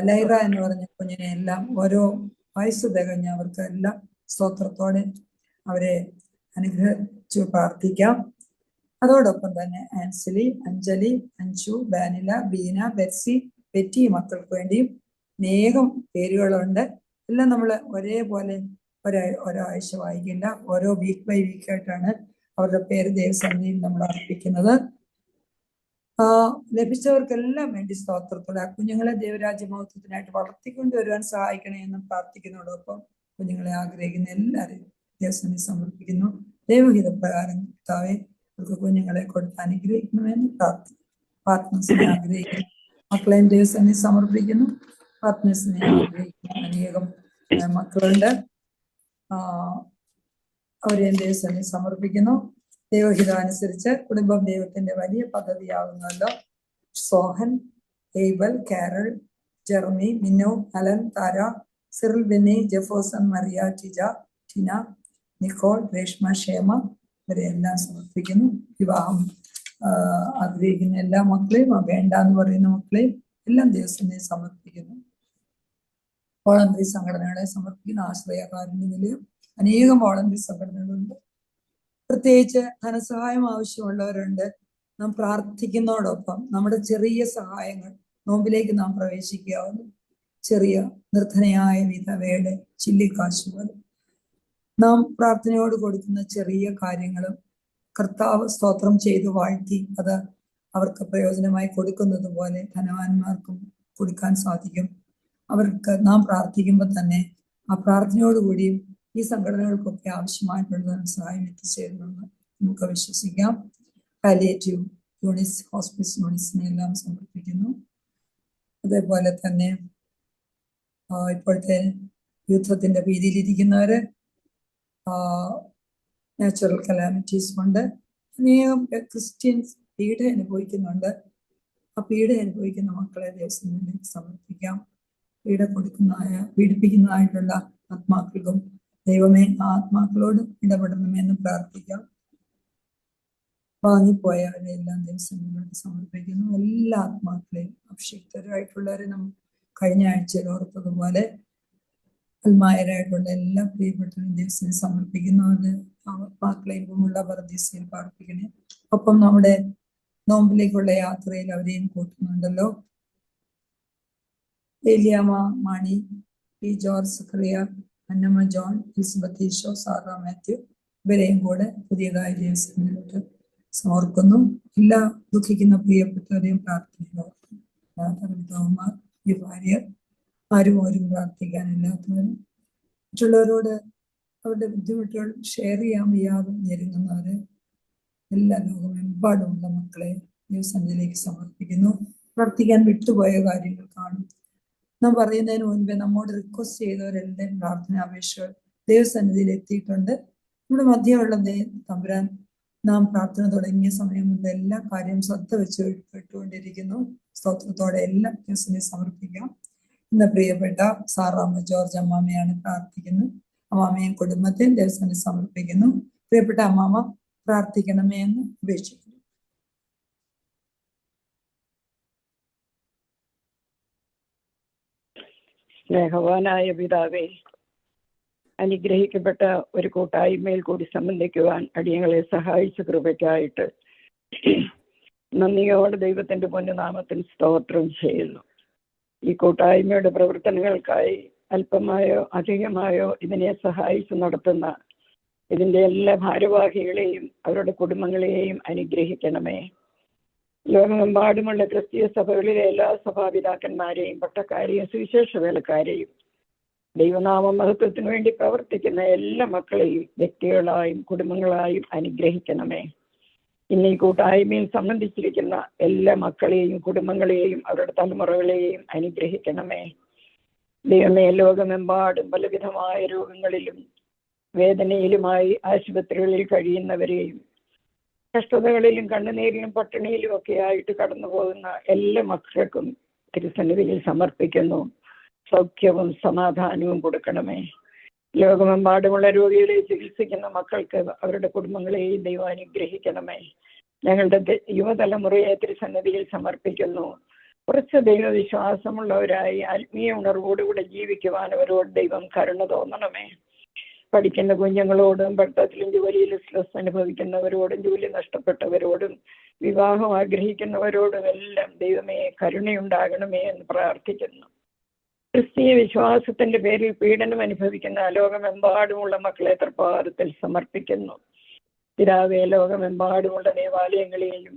ലൈറ എന്ന് പറഞ്ഞ കുഞ്ഞിനെ എല്ലാം ഓരോ വയസ്സ് തികഞ്ഞ അവർക്ക് എല്ലാം സ്തോത്രത്തോടെ അവരെ അനുഗ്രഹിച്ചു പ്രാർത്ഥിക്കാം. അതോടൊപ്പം തന്നെ ആൻസലി, അഞ്ജലി, അഞ്ജു, ബാനില, ബീന, ബെറ്റ്സി, ബെറ്റി മക്കൾക്ക് വേണ്ടിയും അനേകം പേരുകളുണ്ട്. എല്ലാം നമ്മൾ ഒരേപോലെ ഒരാഴ്ച വായിക്കില്ല, ഓരോ വീക്ക് ബൈ വീക്ക് ആയിട്ടാണ് അവരുടെ പേര് ദൈവസന്നിധിയിൽ നമ്മൾ അർപ്പിക്കുന്നത്. ലഭിച്ചവർക്കെല്ലാം വേണ്ടി സ്തോത്രത്തോടെ ആ കുഞ്ഞുങ്ങളെ ദൈവരാജ്യമഹത്വത്തിനായിട്ട് വളർത്തിക്കൊണ്ടുവരുവാൻ സഹായിക്കണേ എന്ന് പ്രാർത്ഥിക്കുന്നതോടൊപ്പം കുഞ്ഞുങ്ങളെ ആഗ്രഹിക്കുന്ന എല്ലാവരെയും ദേവസ്വനെ സമർപ്പിക്കുന്നു. ദൈവഹിതപ്രകാരം കർത്താവെ അവർക്ക് കുഞ്ഞുങ്ങളെ കൊടുത്ത് അനുഗ്രഹിക്കണമെന്ന് പാർട്ട്നേഴ്സിനെ ആഗ്രഹിക്കുന്നു. മക്കളെയും ദേവസ്വനെ സമർപ്പിക്കുന്നു. പാർട്ട്നേഴ്സിനെ ആഗ്രഹിക്കുന്നു. അനേകം മക്കളുണ്ട്, അവരെയും ദേവസ്വനെ സമർപ്പിക്കുന്നു. ദൈവഹിതമനുസരിച്ച് കുടുംബം ദൈവത്തിന്റെ വലിയ പദ്ധതിയാകുന്നല്ലോ. Sohan, Abel, Carol, Jeremy, Minu, Alan, Tara, Cyril, Benny, Jefoson, Maria, Tina, Nicole, Reshma, Kshema ഇവരെല്ലാം സമർപ്പിക്കുന്നു. വിവാഹം ആഗ്രഹിക്കുന്ന എല്ലാ മക്കളെയും, വേണ്ടാന്ന് പറയുന്ന മക്കളെയും എല്ലാം ദൈവത്തിനെ സമർപ്പിക്കുന്നു. വോളണ്ടറി സംഘടനകളെ സമർപ്പിക്കുന്ന ആശ്രയ കാരുണ്യ നിലയം, അനേകം വോളണ്ടറി സംഘടനകളുണ്ട്. പ്രത്യേകിച്ച് ധനസഹായം ആവശ്യമുള്ളവരുണ്ട്. നാം പ്രാർത്ഥിക്കുന്നതോടൊപ്പം നമ്മുടെ ചെറിയ സഹായങ്ങൾ, നോമ്പിലേക്ക് നാം പ്രവേശിക്കാവുന്ന ചെറിയ നിർധനയായ വിധവയുടെ ചില്ലിക്കാശ് പോലെ നാം പ്രാർത്ഥനയോട് കൊടുക്കുന്ന ചെറിയ കാര്യങ്ങളും കർത്താവ് സ്തോത്രം ചെയ്ത് വാഴ്ത്തി അത് അവർക്ക് പ്രയോജനമായി കൊടുക്കുന്നത് പോലെ ധനവാന്മാർക്കും കൊടുക്കാൻ സാധിക്കും. അവർക്ക് നാം പ്രാർത്ഥിക്കുമ്പോൾ തന്നെ ആ പ്രാർത്ഥനയോടുകൂടിയും ഈ സംഘടനകൾക്കൊക്കെ ആവശ്യമായിട്ടുള്ള സഹായം എത്തിച്ചേരുമെന്ന് നമുക്ക് വിശ്വസിക്കാം. പാലിയേറ്റീവ് യൂണിറ്റ്സ്, ഹോസ്പിസ് യൂണിറ്റ്സിനെ എല്ലാം സമർപ്പിക്കുന്നു. അതേപോലെ തന്നെ ഇപ്പോഴത്തെ യുദ്ധത്തിന്റെ ഭീതിയിലിരിക്കുന്നവര്, നാച്ചുറൽ കലാമിറ്റീസ് കൊണ്ട് അനേകം ക്രിസ്ത്യൻസ് പീഡ അനുഭവിക്കുന്നുണ്ട്. ആ പീഡ അനുഭവിക്കുന്ന മക്കളെ ദേവസ്വത്തിലേക്ക് സമർപ്പിക്കാം. പീഡിപ്പിക്കുന്നതായിട്ടുള്ള ആത്മാക്കൾക്കും ദൈവമേ ആ ആത്മാക്കളോട് ഇടപെടണമെന്ന് പ്രാർത്ഥിക്കാം. വാങ്ങിപ്പോയവരെ എല്ലാം ദേവസ്വത്തിലേക്ക് സമർപ്പിക്കുന്നു. എല്ലാ ആത്മാക്കളെയും അഭിഷിക്തരായിട്ടുള്ളവരെ നാം കഴിഞ്ഞ ആഴ്ചയിൽ ഓർത്തതുപോലെ അൽമായരായിട്ടുള്ള എല്ലാ പ്രിയപ്പെട്ടവരും ദേവസ്വനെ സമർപ്പിക്കുന്നവരുടെ ആത്മാക്കളെയും ഉള്ള പരദീസയിൽ പ്രാർത്ഥിക്കണേ. ഒപ്പം നമ്മുടെ നോമ്പിലേക്കുള്ള യാത്രയിൽ അവരെയും കൂട്ടുന്നുണ്ടല്ലോ. Eliyamma Mani, P George Zacharia, Annamma John, Elizabeth Easo, Sara Mathew ഇവരെയും കൂടെ പുതിയതായി ദേവസ്വത്തിലോട്ട് സമർക്കുന്നു. എല്ലാ ദുഃഖിക്കുന്ന പ്രിയപ്പെട്ടവരെയും പ്രാർത്ഥനയിലോർക്കുന്നു. ഈ ഭാര്യർ ആരും പ്രാർത്ഥിക്കാനില്ലാത്തവരും മറ്റുള്ളവരോട് അവരുടെ ബുദ്ധിമുട്ടുകൾ ഷെയർ ചെയ്യാൻ വയ്യാതെ ഞെരുങ്ങുന്നവര് എല്ലാ ലോകമെമ്പാടുമുള്ള മക്കളെ ദൈവസന്നിധിയിലേക്ക് സമർപ്പിക്കുന്നു. പ്രാർത്ഥിക്കാൻ വിട്ടുപോയ കാര്യങ്ങൾ കാണും. നാം പറയുന്നതിന് മുൻപേ നമ്മോട് റിക്വസ്റ്റ് ചെയ്തവരെല്ലാം പ്രാർത്ഥന അപേക്ഷകൾ ദൈവസന്നിധിയിൽ എത്തിയിട്ടുണ്ട്. നമ്മുടെ മധ്യമുള്ള തമ്പുരാൻ നാം പ്രാർത്ഥന തുടങ്ങിയ സമയം മുതൽ എല്ലാ കാര്യവും ശ്രദ്ധ വെച്ച് കേട്ടുകൊണ്ടിരിക്കുന്നു. സ്തോത്രത്തോടെ എല്ലാം ദൈവസന്നിധിയിൽ സമർപ്പിക്കാം. ഇന്ന് പ്രിയപ്പെട്ട സാറാമ്മ ജോർജ് അമ്മാമയാണ് പ്രാർത്ഥിക്കുന്നത്. അമ്മാമയും കുടുംബത്തെയും ദൈവസന്നിധിയിൽ സമർപ്പിക്കുന്നു. പ്രിയപ്പെട്ട അമ്മാമ പ്രാർത്ഥിക്കണമേ എന്ന് അപേക്ഷിക്കുന്നു. സ്നേഹവാനായ പിതാവേ, അനുഗ്രഹിക്കപ്പെട്ട ഒരു കൂട്ടായ്മയിൽ കൂടി സംബന്ധിക്കുവാൻ അടിയങ്ങളെ സഹായിച്ച കൃപയ്ക്കായിട്ട് നന്ദിയോടെ ദൈവത്തിന്റെ പൊന്നുനാമത്തിന് സ്തോത്രം ചെയ്യുന്നു. ഈ കൂട്ടായ്മയുടെ പ്രവർത്തനങ്ങൾക്കായി അല്പമായോ അധികമായോ ഇതിനെ സഹായിച്ചു നടത്തുന്ന ഇതിന്റെ എല്ലാ ഭാരവാഹികളെയും അവരുടെ കുടുംബങ്ങളെയും അനുഗ്രഹിക്കണമേ. ലോകമെമ്പാടുമുള്ള ക്രിസ്തീയ സഭകളിലെ എല്ലാ സഭാപിതാക്കന്മാരെയും പട്ടക്കാരെയും സുവിശേഷ വേലക്കാരെയും ദൈവനാമ മഹത്വത്തിനു വേണ്ടി പ്രവർത്തിക്കുന്ന എല്ലാ മക്കളെയും വ്യക്തികളായും കുടുംബങ്ങളായും അനുഗ്രഹിക്കണമേ. ഇന്ന് ഈ കൂട്ടായ്മയിൽ സംബന്ധിച്ചിരിക്കുന്ന എല്ലാ മക്കളെയും കുടുംബങ്ങളെയും അവരുടെ തലമുറകളെയും അനുഗ്രഹിക്കണമേ. ദൈവമേ, ലോകമെമ്പാടും പലവിധമായ രോഗങ്ങളിലും വേദനയിലുമായി ആശുപത്രികളിൽ കഴിയുന്നവരെയും കഷ്ടതകളിലും കണ്ണുനീരിലും പട്ടിണിയിലും ഒക്കെ ആയിട്ട് കടന്നു പോകുന്ന എല്ലാ മക്കൾക്കും തിരുസന്നിധിയിൽ സമർപ്പിക്കുന്നു. സൗഖ്യവും സമാധാനവും കൊടുക്കണമേ. ലോകമെമ്പാടുമുള്ള രോഗികളെ ചികിത്സിക്കുന്ന മക്കൾക്ക് അവരുടെ കുടുംബങ്ങളെയും ദൈവം അനുഗ്രഹിക്കണമേ. ഞങ്ങളുടെ യുവതലമുറയെ തിരുസന്നിധിയിൽ സമർപ്പിക്കുന്നു. കുറച്ച് ദൈവവിശ്വാസമുള്ളവരായി ആത്മീയ ഉണർവോടുകൂടെ ജീവിക്കുവാൻ അവരോട് ദൈവം കരുണ തോന്നണമേ. പഠിക്കുന്ന കുഞ്ഞുങ്ങളോടും പഠിത്തത്തിലും ജോലിയിലും സ്ട്രെസ് അനുഭവിക്കുന്നവരോടും ജോലി നഷ്ടപ്പെട്ടവരോടും വിവാഹം ആഗ്രഹിക്കുന്നവരോടും എല്ലാം ദൈവമേ കരുണയുണ്ടാകണമേ എന്ന് പ്രാർത്ഥിക്കുന്നു. ക്രിസ്തീയ വിശ്വാസത്തിന്റെ പേരിൽ പീഡനം അനുഭവിക്കുന്ന ലോകമെമ്പാടുമുള്ള മക്കളെ തൃപ്പാദത്തിൽ സമർപ്പിക്കുന്നു. പിതാവേ, ലോകമെമ്പാടുമുള്ള ദേവാലയങ്ങളെയും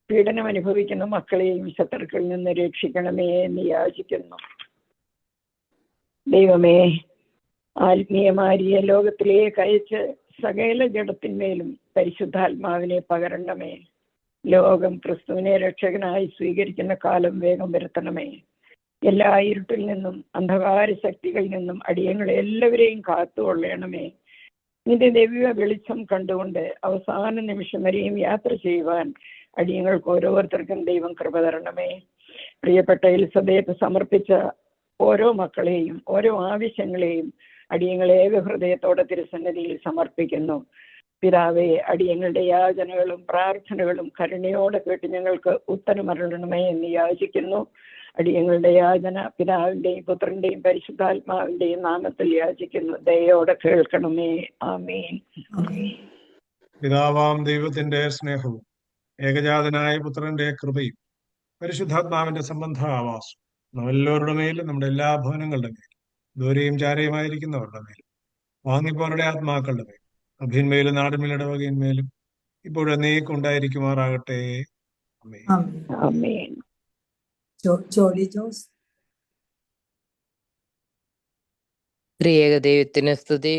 പീഡനം അനുഭവിക്കുന്ന മക്കളെയും ശത്രുക്കളിൽ നിന്ന് രക്ഷിക്കണമേ എന്ന് യാചിക്കുന്നു. ദൈവമേ, ആത്മീയമാരിയെ ലോകത്തിലേക്ക് അയച്ച് സകല ജഡത്തിന്മേലും പരിശുദ്ധാത്മാവിനെ പകരണമേ. ലോകം ക്രിസ്തുവിനെ രക്ഷകനായി സ്വീകരിക്കുന്ന കാലം വേഗം വരുത്തണമേ. എല്ലാ ഇരുട്ടിൽ നിന്നും അന്ധകാര ശക്തികളിൽ നിന്നും അടിയങ്ങളെ എല്ലാവരെയും കാത്തുകൊള്ളണമേ. നിന്റെ ദിവ്യ വെളിച്ചം കണ്ടുകൊണ്ട് അവസാന നിമിഷം വരെയും യാത്ര ചെയ്യുവാൻ അടിയങ്ങൾക്ക് ഓരോരുത്തർക്കും ദൈവം കൃപ തരണമേ. പ്രിയപ്പെട്ട എലിസബത്ത് സമർപ്പിച്ച ഓരോ മക്കളെയും ഓരോ ആവശ്യങ്ങളെയും അടിയങ്ങളെ ഏകഹൃദയത്തോടെ തിരുസന്നിധിയിൽ സമർപ്പിക്കുന്നു. പിതാവേ, അടിയങ്ങളുടെ യാചനകളും പ്രാർത്ഥനകളും കരുണയോടെ കേട്ട് ഞങ്ങൾക്ക് ഉത്തരമരുളണമേ എന്ന് യാചിക്കുന്നു. അടിയങ്ങളുടെ യാചന പിതാവിന്റെയും പുത്രന്റെയും പരിശുദ്ധാത്മാവിന്റെയും നാമത്തിൽ യാചിക്കുന്നു. ദയോടെ കേൾക്കണമേ. ആമേൻ. പിതാവാം ദൈവത്തിന്റെ സ്നേഹവും ഏകജാതനായ പുത്രന്റെ കൃപയും പരിശുദ്ധാത്മാവിന്റെ സംബന്ധ ആവാസം നമ്മളെല്ലാവരുടെ മേലും നമ്മുടെ എല്ലാ ഭവനങ്ങളുടെ മേലും ദൂരെയും ചാരയുമായിരിക്കുന്നവരുടെ മേലും വാങ്ങിപ്പോരുടെ ആത്മാക്കളുടെ മേലും അഭിന്മേലും നാടിന്മേലും ഇടവകയിന്മേലും ഇപ്പോഴും നീക്കുണ്ടായിരിക്കുമാറാകട്ടെ. ആമേൻ. ആമേൻ. ജോളി ജോസ്. ത്രിയേക ദൈവത്തിന് സ്തുതി.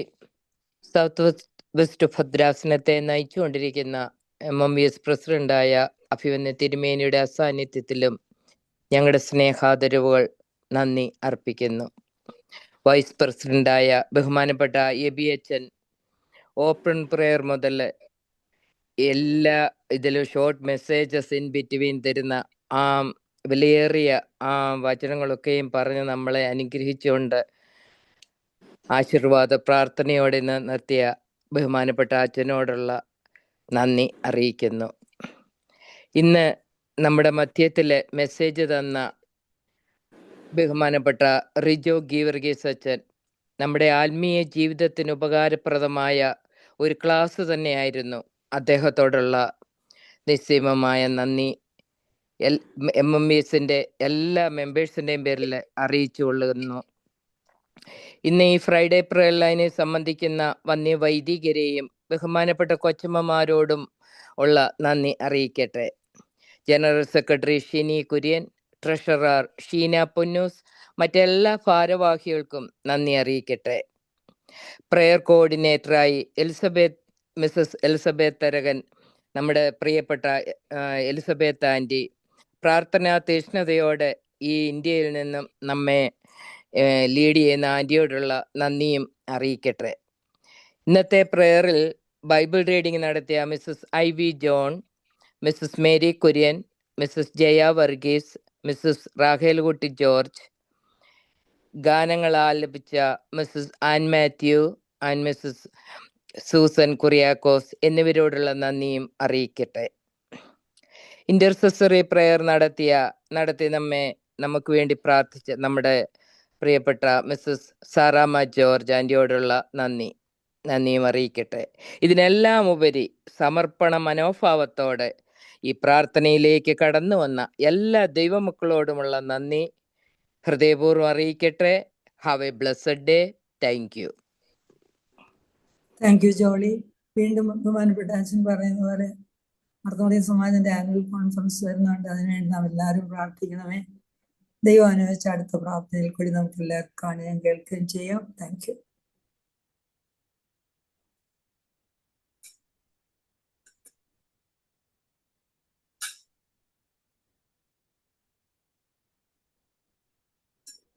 സൗത്ത് വെസ്റ്റ് ഭദ്രാസനത്തെ നയിച്ചുകൊണ്ടിരിക്കുന്ന MMVS പ്രസിഡന്റായ അഭിമന്യ തിരുമേനിയുടെ അസാന്നിധ്യത്തിലും ഞങ്ങളുടെ സ്നേഹാദരവുകൾ നന്ദി അർപ്പിക്കുന്നു. വൈസ് പ്രസിഡന്റായ ബഹുമാനപ്പെട്ട എബി അച്ഛൻ ഓപ്പൺ പ്രെയർ മുതൽ എല്ലാ ഇതിലും ഷോർട്ട് മെസ്സേജസ് ഇൻ ബിറ്റ്വീൻ തരുന്ന ആ വിലയേറിയ ആ വചനങ്ങളൊക്കെയും പറഞ്ഞ് നമ്മളെ അനുഗ്രഹിച്ചുകൊണ്ട് ആശീർവാദ പ്രാർത്ഥനയോടെ നിർത്തിയ ബഹുമാനപ്പെട്ട അച്ഛനോടുള്ള നന്ദി അറിയിക്കുന്നു. ഇന്ന് നമ്മുടെ മധ്യത്തിലെ മെസ്സേജ് തന്ന ബഹുമാനപ്പെട്ട റിജോ ഗീവർഗീസ് അച്ഛൻ നമ്മുടെ ആത്മീയ ജീവിതത്തിന് ഉപകാരപ്രദമായ ഒരു ക്ലാസ് തന്നെയായിരുന്നു. അദ്ദേഹത്തോടുള്ള നിസ്സീമമായ നന്ദി MMVSന്റെ എല്ലാ മെമ്പേഴ്സിൻ്റെയും പേരിൽ അറിയിച്ചുകൊള്ളുന്നു. ഇന്ന് ഈ ഫ്രൈഡേ പ്രയർ ലൈനിൽ സംബന്ധിക്കുന്ന വന്യ വൈദികരെയും ബഹുമാനപ്പെട്ട കൊച്ചമ്മമാരോടും ഉള്ള നന്ദി അറിയിക്കട്ടെ. General secretary Shini Kurian, treasurer Sheena Ponnus, മറ്റെല്ലാ ഭാരവാഹികൾക്കും നന്ദി അറിയിക്കട്ടെ. പ്രയർ കോർഡിനേറ്ററായി മിസ്സസ് എലിസബത്ത് തരകൻ, നമ്മുടെ പ്രിയപ്പെട്ട എലിസബത്ത് ആൻറ്റി, പ്രാർത്ഥനാ തീഷ്ണതയോടെ ഈ ഇന്ത്യയിൽ നിന്നും നമ്മെ ലീഡ് ചെയ്യുന്ന ആൻറ്റിയോടുള്ള നന്ദിയും അറിയിക്കട്ടെ. ഇന്നത്തെ പ്രയറിൽ ബൈബിൾ റീഡിംഗ് നടത്തിയ Mrs IV John, Mrs Mary Kurian, Mrs Jaya Varghese, Mrs Rahelkutty George, ഗാനങ്ങൾ ആലപിച്ച Mrs Ann Mathew and Mrs Susan Kuriakose എന്നിവരോടുള്ള നന്ദിയും അറിയിക്കട്ടെ. ഇന്റർസെസറി പ്രയർ നടത്തി നമുക്ക് വേണ്ടി പ്രാർത്ഥിച്ച നമ്മുടെ പ്രിയപ്പെട്ട മിസ്സസ് സാറാമ ജോർജ് ആൻറ്റിയോടുള്ള നന്ദിയും അറിയിക്കട്ടെ. ഇതിനെല്ലാം ഉപരി സമർപ്പണ മനോഭാവത്തോടെ ഈ പ്രാർത്ഥനയിലേക്ക് കടന്നു വന്ന എല്ലാ ദൈവമക്കളോടുമുള്ള നന്ദി ഹൃദയപൂർവ്വം അറിയിക്കട്ടെ. Have a blessed day. Thank you. Thank you Jolly. വീണ്ടും ബഹുമാനപ്പെട്ട അച്ഛൻ പറയുന്ന പോലെ മർത്തോമറിയ സമാജത്തിന്റെ ആനുവൽ കോൺഫറൻസ് വരുന്നുണ്ട്. അതിനുവേണ്ടി നാം എല്ലാവരും പ്രാർത്ഥിക്കണമേ. ദൈവം അനുവദിച്ച അടുത്ത പ്രാർത്ഥനയിൽ കൂടി നമുക്ക് എല്ലാവർക്കും കാണുകയും കേൾക്കുകയും ചെയ്യാം. Thank you.